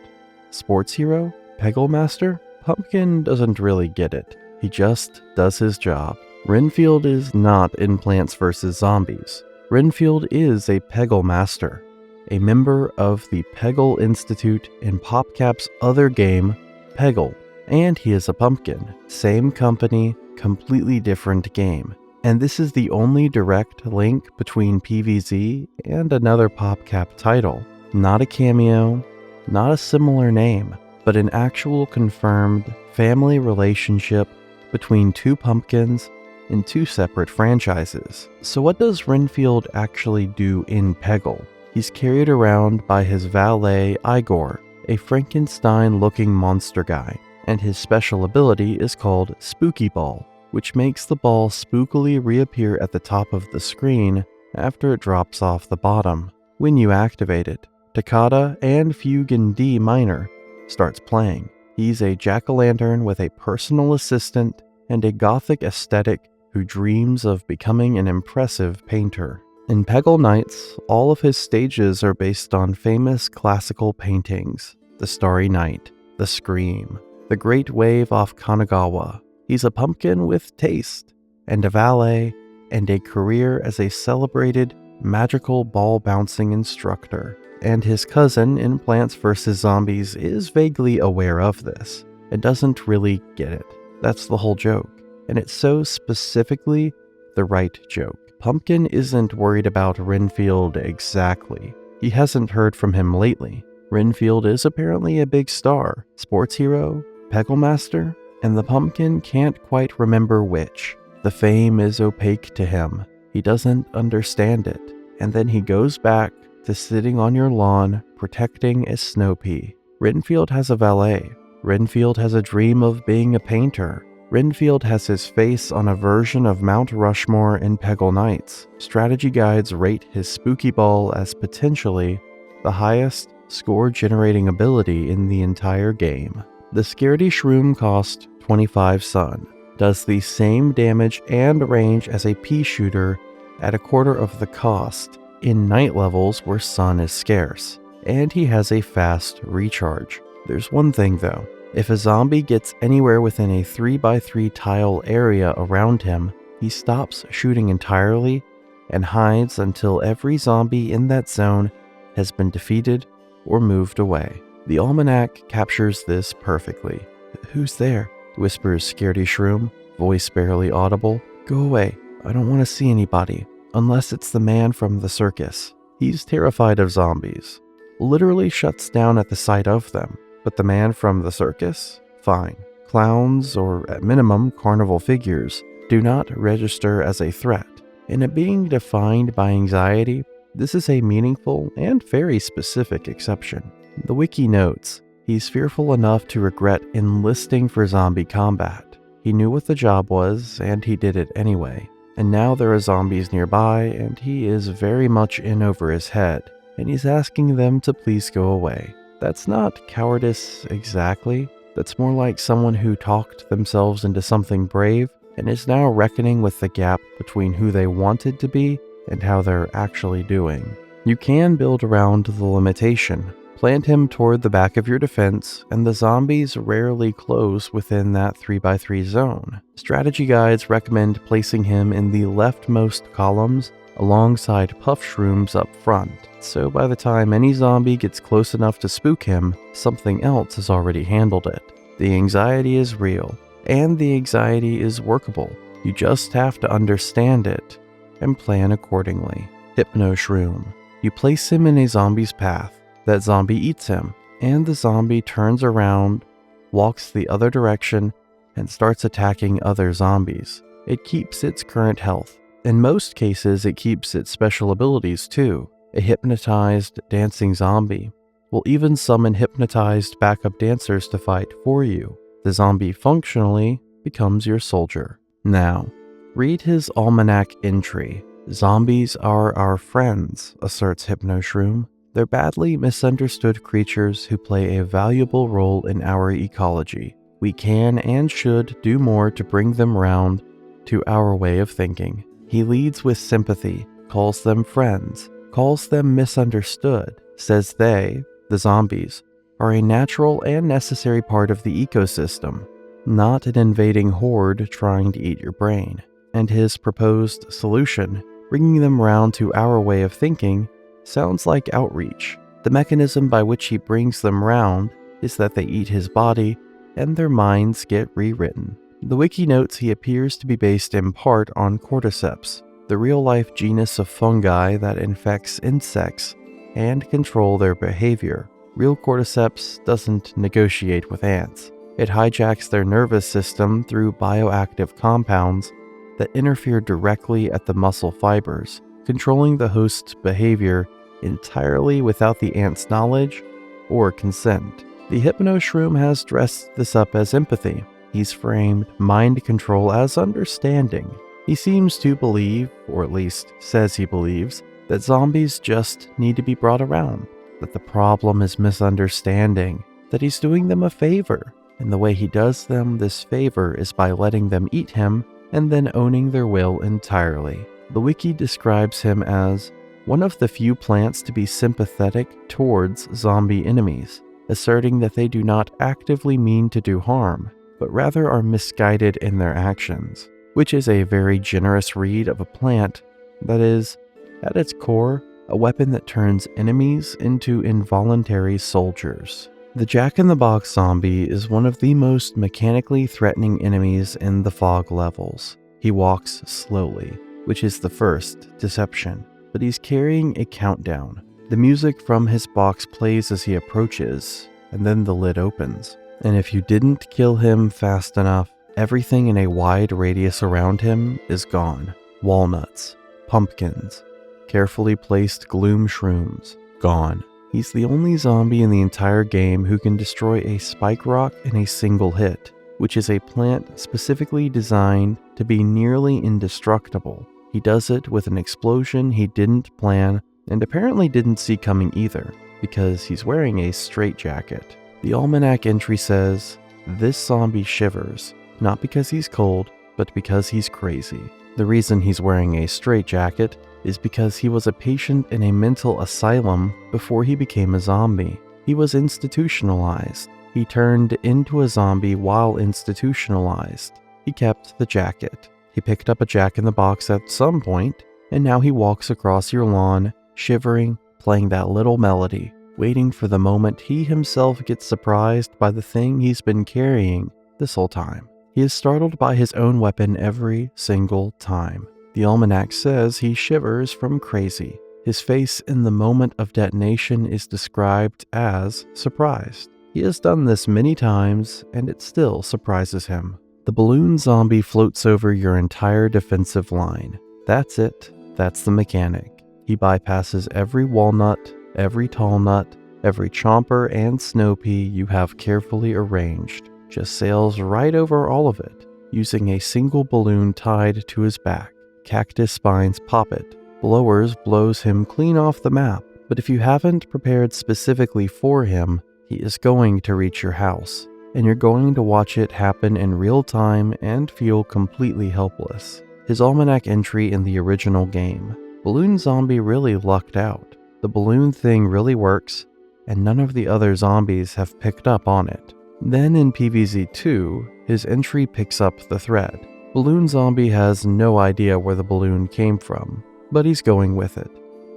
Sports hero? Peggle master? Pumpkin doesn't really get it. He just does his job. Renfield is not in Plants vs. Zombies. Renfield is a Peggle master, a member of the Peggle Institute in PopCap's other game, Peggle, and he is a pumpkin. Same company, completely different game. And this is the only direct link between PvZ and another PopCap title. Not a cameo, not a similar name, but an actual confirmed family relationship between two pumpkins in two separate franchises. So what does Renfield actually do in Peggle? He's carried around by his valet Igor, a Frankenstein-looking monster guy, and his special ability is called Spooky Ball, which makes the ball spookily reappear at the top of the screen after it drops off the bottom. When you activate it, Toccata and Fugue in D minor starts playing. He's a jack-o'-lantern with a personal assistant and a gothic aesthetic who dreams of becoming an impressive painter. In Peggle Nights, all of his stages are based on famous classical paintings: The Starry Night, The Scream, The Great Wave off Kanagawa. He's a pumpkin with taste, and a valet, and a career as a celebrated magical ball-bouncing instructor. And his cousin in Plants vs. Zombies is vaguely aware of this, and doesn't really get it. That's the whole joke. And it's so specifically the right joke. Pumpkin isn't worried about Renfield exactly. He hasn't heard from him lately. Renfield is apparently a big star, sports hero, Peggle master, and the pumpkin can't quite remember which. The fame is opaque to him. He doesn't understand it. And then he goes back to sitting on your lawn protecting a snow pea. Renfield has a valet. Renfield has a dream of being a painter. Renfield has his face on a version of Mount Rushmore in Peggle Nights. Strategy guides rate his Spooky Ball as potentially the highest score-generating ability in the entire game. The Scaredy Shroom costs 25 sun, does the same damage and range as a pea shooter at a quarter of the cost in night levels where sun is scarce, and he has a fast recharge. There's one thing though. If a zombie gets anywhere within a 3x3 tile area around him, he stops shooting entirely and hides until every zombie in that zone has been defeated or moved away. The almanac captures this perfectly. "Who's there?" whispers Scaredy Shroom, voice barely audible. "Go away. I don't want to see anybody, unless it's the man from the circus." He's terrified of zombies. Literally shuts down at the sight of them. But the man from the circus? Fine. Clowns, or at minimum carnival figures, do not register as a threat. In a being defined by anxiety, this is a meaningful and very specific exception. The wiki notes, he's fearful enough to regret enlisting for zombie combat. He knew what the job was, and he did it anyway. And now there are zombies nearby, and he is very much in over his head, and he's asking them to please go away. That's not cowardice exactly. That's more like someone who talked themselves into something brave and is now reckoning with the gap between who they wanted to be and how they're actually doing. You can build around the limitation. Plant him toward the back of your defense, and the zombies rarely close within that 3x3 zone. Strategy guides recommend placing him in the leftmost columns alongside puff shrooms up front, so by the time any zombie gets close enough to spook him, something else has already handled it. The anxiety is real, and the anxiety is workable. You just have to understand it and plan accordingly. Hypno Shroom. You place him in a zombie's path. That zombie eats him, and the zombie turns around, walks the other direction, and starts attacking other zombies. It keeps its current health. In most cases, it keeps its special abilities too. A hypnotized dancing zombie will even summon hypnotized backup dancers to fight for you. The zombie functionally becomes your soldier. Now, read his almanac entry. Zombies are our friends, asserts Hypnoshroom. They're badly misunderstood creatures who play a valuable role in our ecology. We can and should do more to bring them round to our way of thinking. He leads with sympathy, calls them friends, calls them misunderstood, says they, the zombies, are a natural and necessary part of the ecosystem, not an invading horde trying to eat your brain. And his proposed solution, bringing them round to our way of thinking, sounds like outreach. The mechanism by which he brings them round is that they eat his body and their minds get rewritten. The wiki notes he appears to be based in part on cordyceps, the real-life genus of fungi that infects insects and control their behavior. Real cordyceps doesn't negotiate with ants. It hijacks their nervous system through bioactive compounds that interfere directly at the muscle fibers, controlling the host's behavior entirely without the ant's knowledge or consent. The Hypnoshroom has dressed this up as empathy. He's framed mind control as understanding. He seems to believe, or at least says he believes, that zombies just need to be brought around, that the problem is misunderstanding, that he's doing them a favor, and the way he does them this favor is by letting them eat him and then owning their will entirely. The wiki describes him as one of the few plants to be sympathetic towards zombie enemies, asserting that they do not actively mean to do harm, but rather are misguided in their actions, which is a very generous read of a plant that is, at its core, a weapon that turns enemies into involuntary soldiers. The Jack-in-the-Box zombie is one of the most mechanically threatening enemies in the fog levels. He walks slowly, which is the first deception, but he's carrying a countdown. The music from his box plays as he approaches, and then the lid opens. And if you didn't kill him fast enough, everything in a wide radius around him is gone. Walnuts, pumpkins, carefully placed gloom shrooms, gone. He's the only zombie in the entire game who can destroy a spike rock in a single hit, which is a plant specifically designed to be nearly indestructible. He does it with an explosion he didn't plan and apparently didn't see coming either, because he's wearing a straitjacket. The almanac entry says, "This zombie shivers, not because he's cold, but because he's crazy." The reason he's wearing a straitjacket is because he was a patient in a mental asylum before he became a zombie. He was institutionalized. He turned into a zombie while institutionalized. He kept the jacket. He picked up a Jack-in-the-Box at some point, and now he walks across your lawn, shivering, playing that little melody, waiting for the moment he himself gets surprised by the thing he's been carrying this whole time. He is startled by his own weapon every single time. The almanac says he shivers from crazy. His face in the moment of detonation is described as surprised. He has done this many times, and it still surprises him. The balloon zombie floats over your entire defensive line. That's it. That's the mechanic. He bypasses every walnut, every tall nut, every chomper and snow pea you have carefully arranged. Just sails right over all of it, using a single balloon tied to his back. Cactus spines pop it. Blowers blows him clean off the map. But if you haven't prepared specifically for him, he is going to reach your house, and you're going to watch it happen in real time and feel completely helpless. His almanac entry in the original game. Balloon Zombie really lucked out. The balloon thing really works, and none of the other zombies have picked up on it. Then in PvZ2, his entry picks up the thread. Balloon Zombie has no idea where the balloon came from, but he's going with it,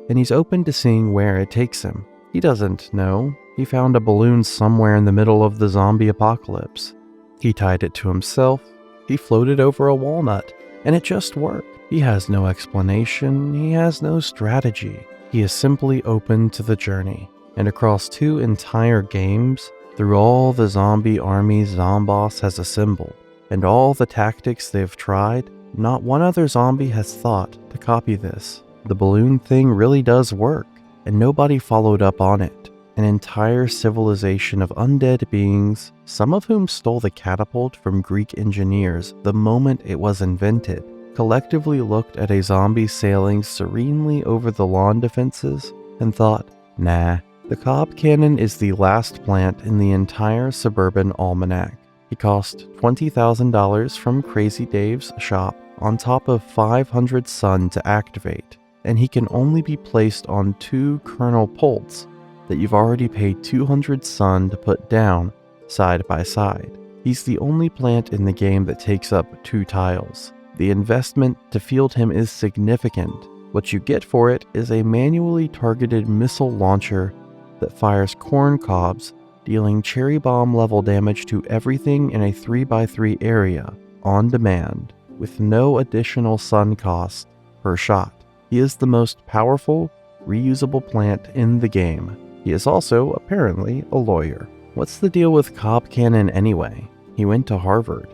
and he's open to seeing where it takes him. He doesn't know. He found a balloon somewhere in the middle of the zombie apocalypse. He tied it to himself, he floated over a walnut, and it just worked. He has no explanation, he has no strategy. He is simply open to the journey. And across 2 entire games, through all the zombie armies Zomboss has assembled, and all the tactics they've tried, not one other zombie has thought to copy this. The balloon thing really does work, and nobody followed up on it. An entire civilization of undead beings, some of whom stole the catapult from Greek engineers the moment it was invented, collectively looked at a zombie sailing serenely over the lawn defenses and thought, nah, the cob cannon is the last plant in the entire suburban almanac. He cost $20,000 from Crazy Dave's shop on top of 500 sun to activate, and he can only be placed on 2 kernel pults that you've already paid 200 sun to put down side by side. He's the only plant in the game that takes up 2 tiles. The investment to field him is significant. What you get for it is a manually targeted missile launcher that fires corn cobs, dealing cherry bomb level damage to everything in a 3x3 area on demand with no additional sun cost per shot. He is the most powerful, reusable plant in the game. He is also, apparently, a lawyer. What's the deal with Cobb Cannon anyway? He went to Harvard.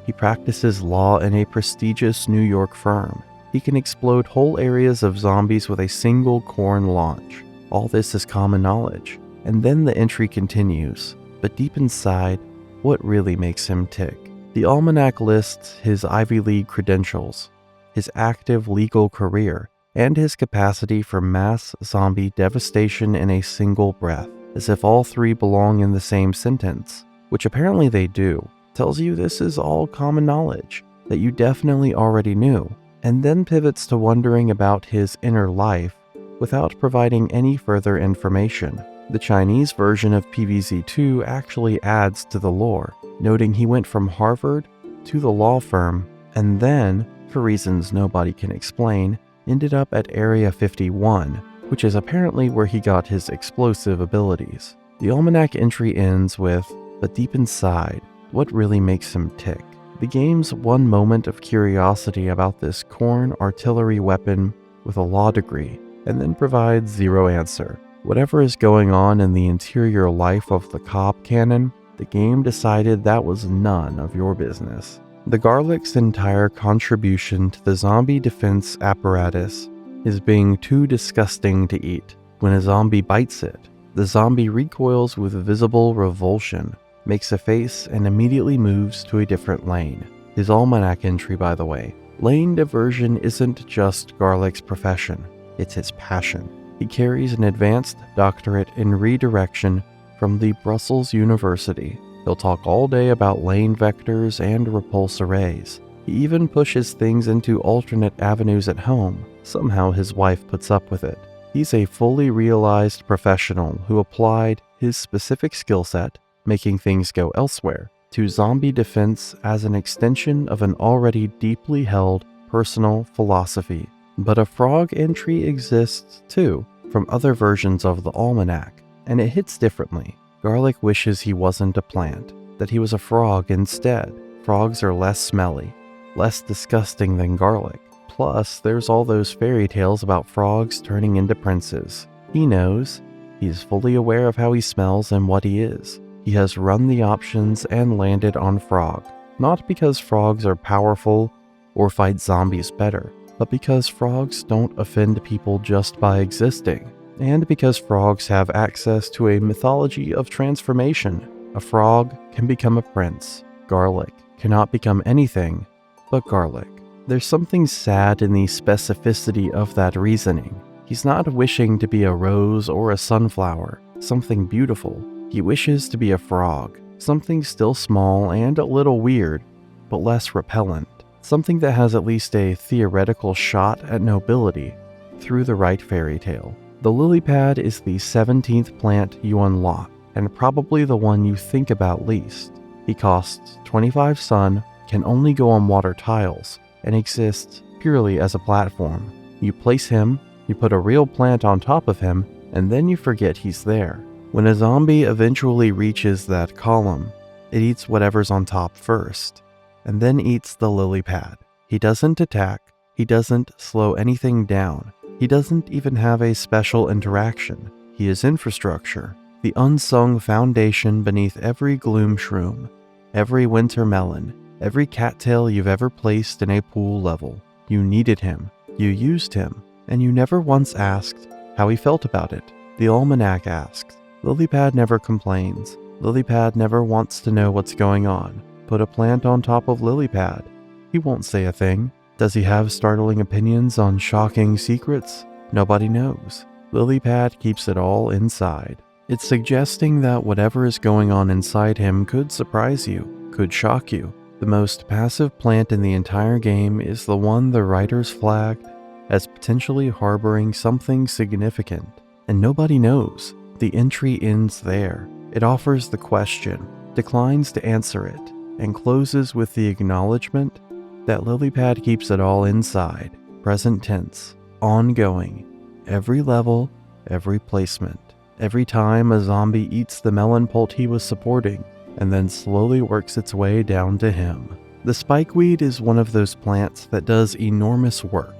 He practices law in a prestigious New York firm. He can explode whole areas of zombies with a single corn launch. All this is common knowledge. And then the entry continues. But deep inside, what really makes him tick? The almanac lists his Ivy League credentials, his active legal career, and his capacity for mass zombie devastation in a single breath, as if all 3 belong in the same sentence, which apparently they do. Tells you this is all common knowledge that you definitely already knew, and then pivots to wondering about his inner life without providing any further information. The Chinese version of PVZ2 actually adds to the lore, noting he went from Harvard to the law firm, and then, for reasons nobody can explain, ended up at Area 51, which is apparently where he got his explosive abilities. The almanac entry ends with, but deep inside, what really makes him tick? The game's one moment of curiosity about this corn artillery weapon with a law degree, and then provides 0 answer. Whatever is going on in the interior life of the Cobb cannon, the game decided that was none of your business. The garlic's entire contribution to the zombie defense apparatus is being too disgusting to eat. When a zombie bites it, the zombie recoils with visible revulsion, makes a face, and immediately moves to a different lane. His almanac entry, by the way. Lane diversion isn't just Garlic's profession, it's his passion. He carries an advanced doctorate in redirection from the Brussels University. He'll talk all day about lane vectors and repulse arrays. He even pushes things into alternate avenues at home. Somehow his wife puts up with it. He's a fully realized professional who applied his specific skill set, making things go elsewhere, to zombie defense as an extension of an already deeply held personal philosophy. But a frog entry exists too, from other versions of the almanac, and it hits differently. Garlic wishes he wasn't a plant, that he was a frog instead. Frogs are less smelly, less disgusting than garlic. Plus, there's all those fairy tales about frogs turning into princes. He knows. He's fully aware of how he smells and what he is. He has run the options and landed on frog, not because frogs are powerful or fight zombies better, but because frogs don't offend people just by existing, and because frogs have access to a mythology of transformation. A frog can become a prince. Garlic cannot become anything but garlic. There's something sad in the specificity of that reasoning. He's not wishing to be a rose or a sunflower, something beautiful. He wishes to be a frog, something still small and a little weird, but less repellent. Something that has at least a theoretical shot at nobility through the right fairy tale. The lily pad is the 17th plant you unlock, and probably the one you think about least. He costs 25 sun, can only go on water tiles, and exists purely as a platform. You place him, you put a real plant on top of him, and then you forget he's there. When a zombie eventually reaches that column, it eats whatever's on top first, and then eats the lily pad. He doesn't attack, he doesn't slow anything down, he doesn't even have a special interaction. He is infrastructure, the unsung foundation beneath every gloom shroom, every winter melon, every cattail you've ever placed in a pool level. You needed him, you used him, and you never once asked how he felt about it. The almanac asks. Lilypad never complains. Lilypad never wants to know what's going on. Put a plant on top of Lilypad. He won't say a thing. Does he have startling opinions on shocking secrets? Nobody knows. Lilypad keeps it all inside. It's suggesting that whatever is going on inside him could surprise you, could shock you. The most passive plant in the entire game is the one the writers flagged as potentially harboring something significant, and nobody knows. The entry ends there. It offers the question, declines to answer it, and closes with the acknowledgement that Lilypad keeps it all inside, present tense, ongoing, every level, every placement, every time a zombie eats the melon pult he was supporting, and then slowly works its way down to him. The spikeweed is one of those plants that does enormous work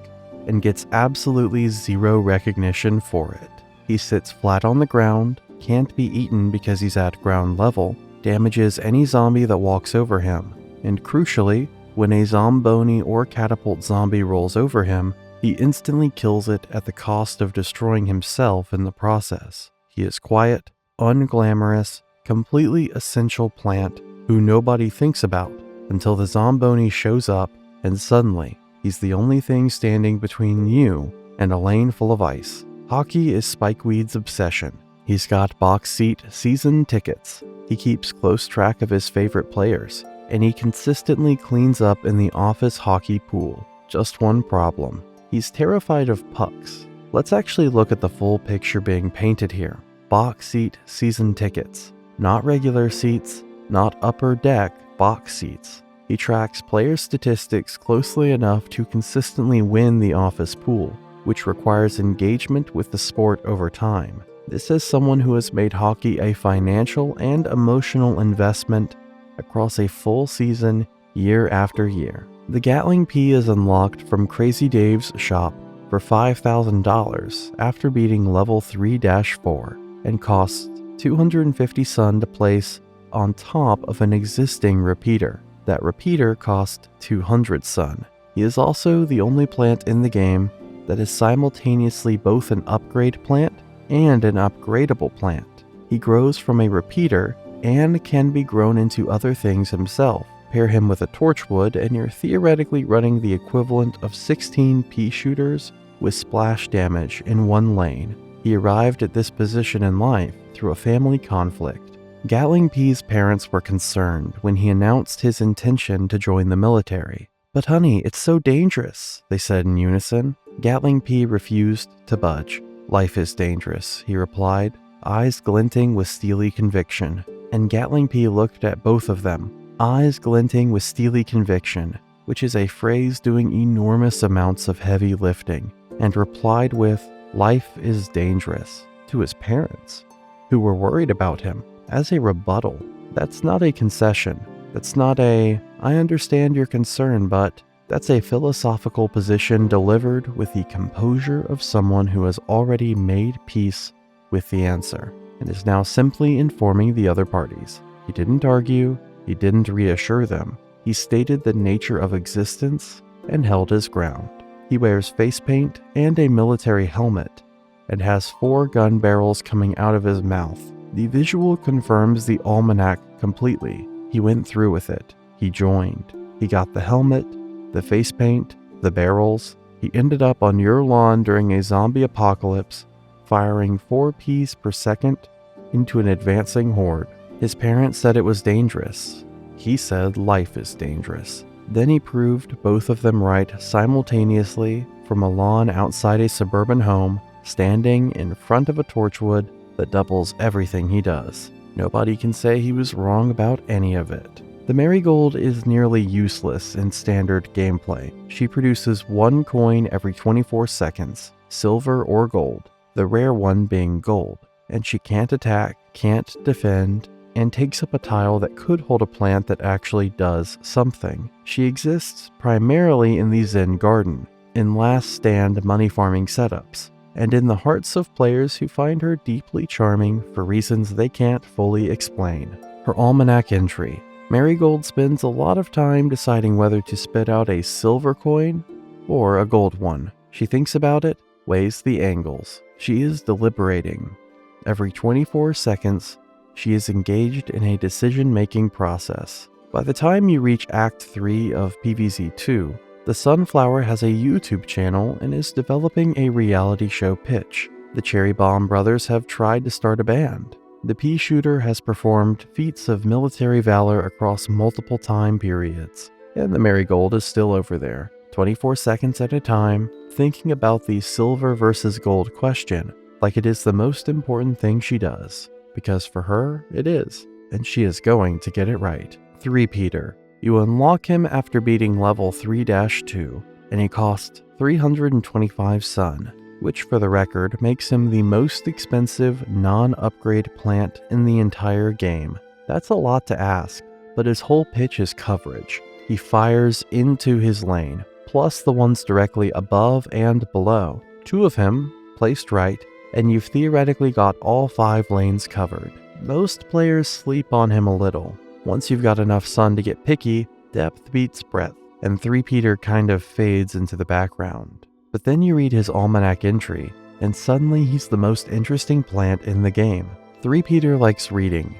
and gets absolutely zero recognition for it. He sits flat on the ground, can't be eaten because he's at ground level, damages any zombie that walks over him, and crucially, when a zomboni or catapult zombie rolls over him, he instantly kills it at the cost of destroying himself in the process. He is quiet, unglamorous, completely essential plant who nobody thinks about until the zomboni shows up, and suddenly, he's the only thing standing between you and a lane full of ice. Hockey is Spikeweed's obsession. He's got box seat season tickets. He keeps close track of his favorite players, and he consistently cleans up in the office hockey pool. Just one problem. He's terrified of pucks. Let's actually look at the full picture being painted here. Box seat season tickets. Not regular seats, not upper deck, box seats. He tracks player statistics closely enough to consistently win the office pool, which requires engagement with the sport over time. This is someone who has made hockey a financial and emotional investment across a full season, year after year. The Gatling P is unlocked from Crazy Dave's shop for $5,000 after beating level 3-4 and costs 250 sun to place on top of an existing repeater. That repeater cost 200 sun. He is also the only plant in the game that is simultaneously both an upgrade plant and an upgradable plant. He grows from a repeater and can be grown into other things himself. Pair him with a torchwood and you're theoretically running the equivalent of 16 pea shooters with splash damage in one lane. He arrived at this position in life through a family conflict. Gatling P's parents were concerned when he announced his intention to join the military. "But honey, it's so dangerous," they said in unison. Gatling P refused to budge. "Life is dangerous," he replied, eyes glinting with steely conviction. And Gatling P looked at both of them, eyes glinting with steely conviction, which is a phrase doing enormous amounts of heavy lifting, and replied with, "Life is dangerous," to his parents, who were worried about him, as a rebuttal. That's not a concession. That's not a, "I understand your concern, but..." That's a philosophical position delivered with the composure of someone who has already made peace with the answer and is now simply informing the other parties. He didn't argue, he didn't reassure them. He stated the nature of existence and held his ground. He wears face paint and a military helmet and has 4 gun barrels coming out of his mouth. The visual confirms the almanac completely. He went through with it. He joined. He got the helmet, the face paint, the barrels. He ended up on your lawn during a zombie apocalypse, firing 4 Ps per second into an advancing horde. His parents said it was dangerous. He said life is dangerous. Then he proved both of them right simultaneously from a lawn outside a suburban home, standing in front of a torchwood that doubles everything he does. Nobody can say he was wrong about any of it. The marigold is nearly useless in standard gameplay. She produces 1 coin every 24 seconds, silver or gold, the rare one being gold, and she can't attack, can't defend, and takes up a tile that could hold a plant that actually does something. She exists primarily in the Zen Garden, in last stand money farming setups, and in the hearts of players who find her deeply charming for reasons they can't fully explain. Her almanac entry. Marigold spends a lot of time deciding whether to spit out a silver coin or a gold one. She thinks about it, weighs the angles. She is deliberating. Every 24 seconds, she is engaged in a decision-making process. By the time you reach Act 3 of PvZ2, The Sunflower has a YouTube channel and is developing a reality show pitch. The Cherry Bomb Brothers have tried to start a band. The Pea Shooter has performed feats of military valor across multiple time periods. And the Marigold is still over there, 24 seconds at a time, thinking about the silver versus gold question like it is the most important thing she does. Because for her, it is, and she is going to get it right. 3 Peter. You unlock him after beating level 3-2, and he costs 325 Sun, which for the record makes him the most expensive non-upgrade plant in the entire game. That's a lot to ask, but his whole pitch is coverage. He fires into his lane, plus the ones directly above and below. 2 of him, placed right, and you've theoretically got all 5 lanes covered. Most players sleep on him a little. Once you've got enough sun to get picky, depth beats breadth, and 3 Peter kind of fades into the background. But then you read his almanac entry, and suddenly he's the most interesting plant in the game. 3 Peter likes reading,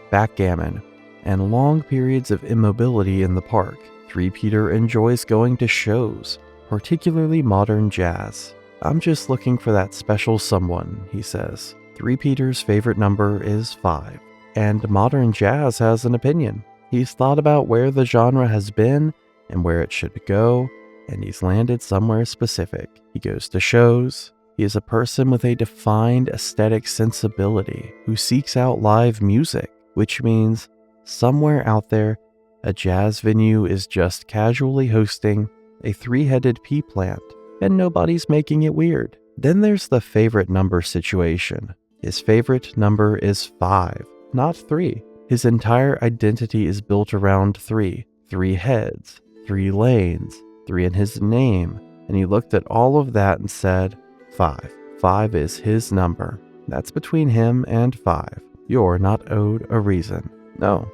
backgammon, and long periods of immobility in the park. 3 Peter enjoys going to shows, particularly modern jazz. I'm just looking for that special someone, he says. 3 Peter's favorite number is 5. And modern jazz has an opinion. He's thought about where the genre has been and where it should go, and he's landed somewhere specific. He goes to shows. He is a person with a defined aesthetic sensibility who seeks out live music, which means somewhere out there, a jazz venue is just casually hosting a 3-headed pea plant, and nobody's making it weird. Then there's the favorite number situation. His favorite number is 5. Not 3. His entire identity is built around 3. 3 heads, 3 lanes, 3 in his name, and he looked at all of that and said, 5. 5 is his number. That's between him and 5. You're not owed a reason. No.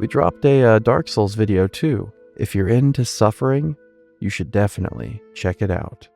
We dropped a Dark Souls video too. If you're into suffering, you should definitely check it out.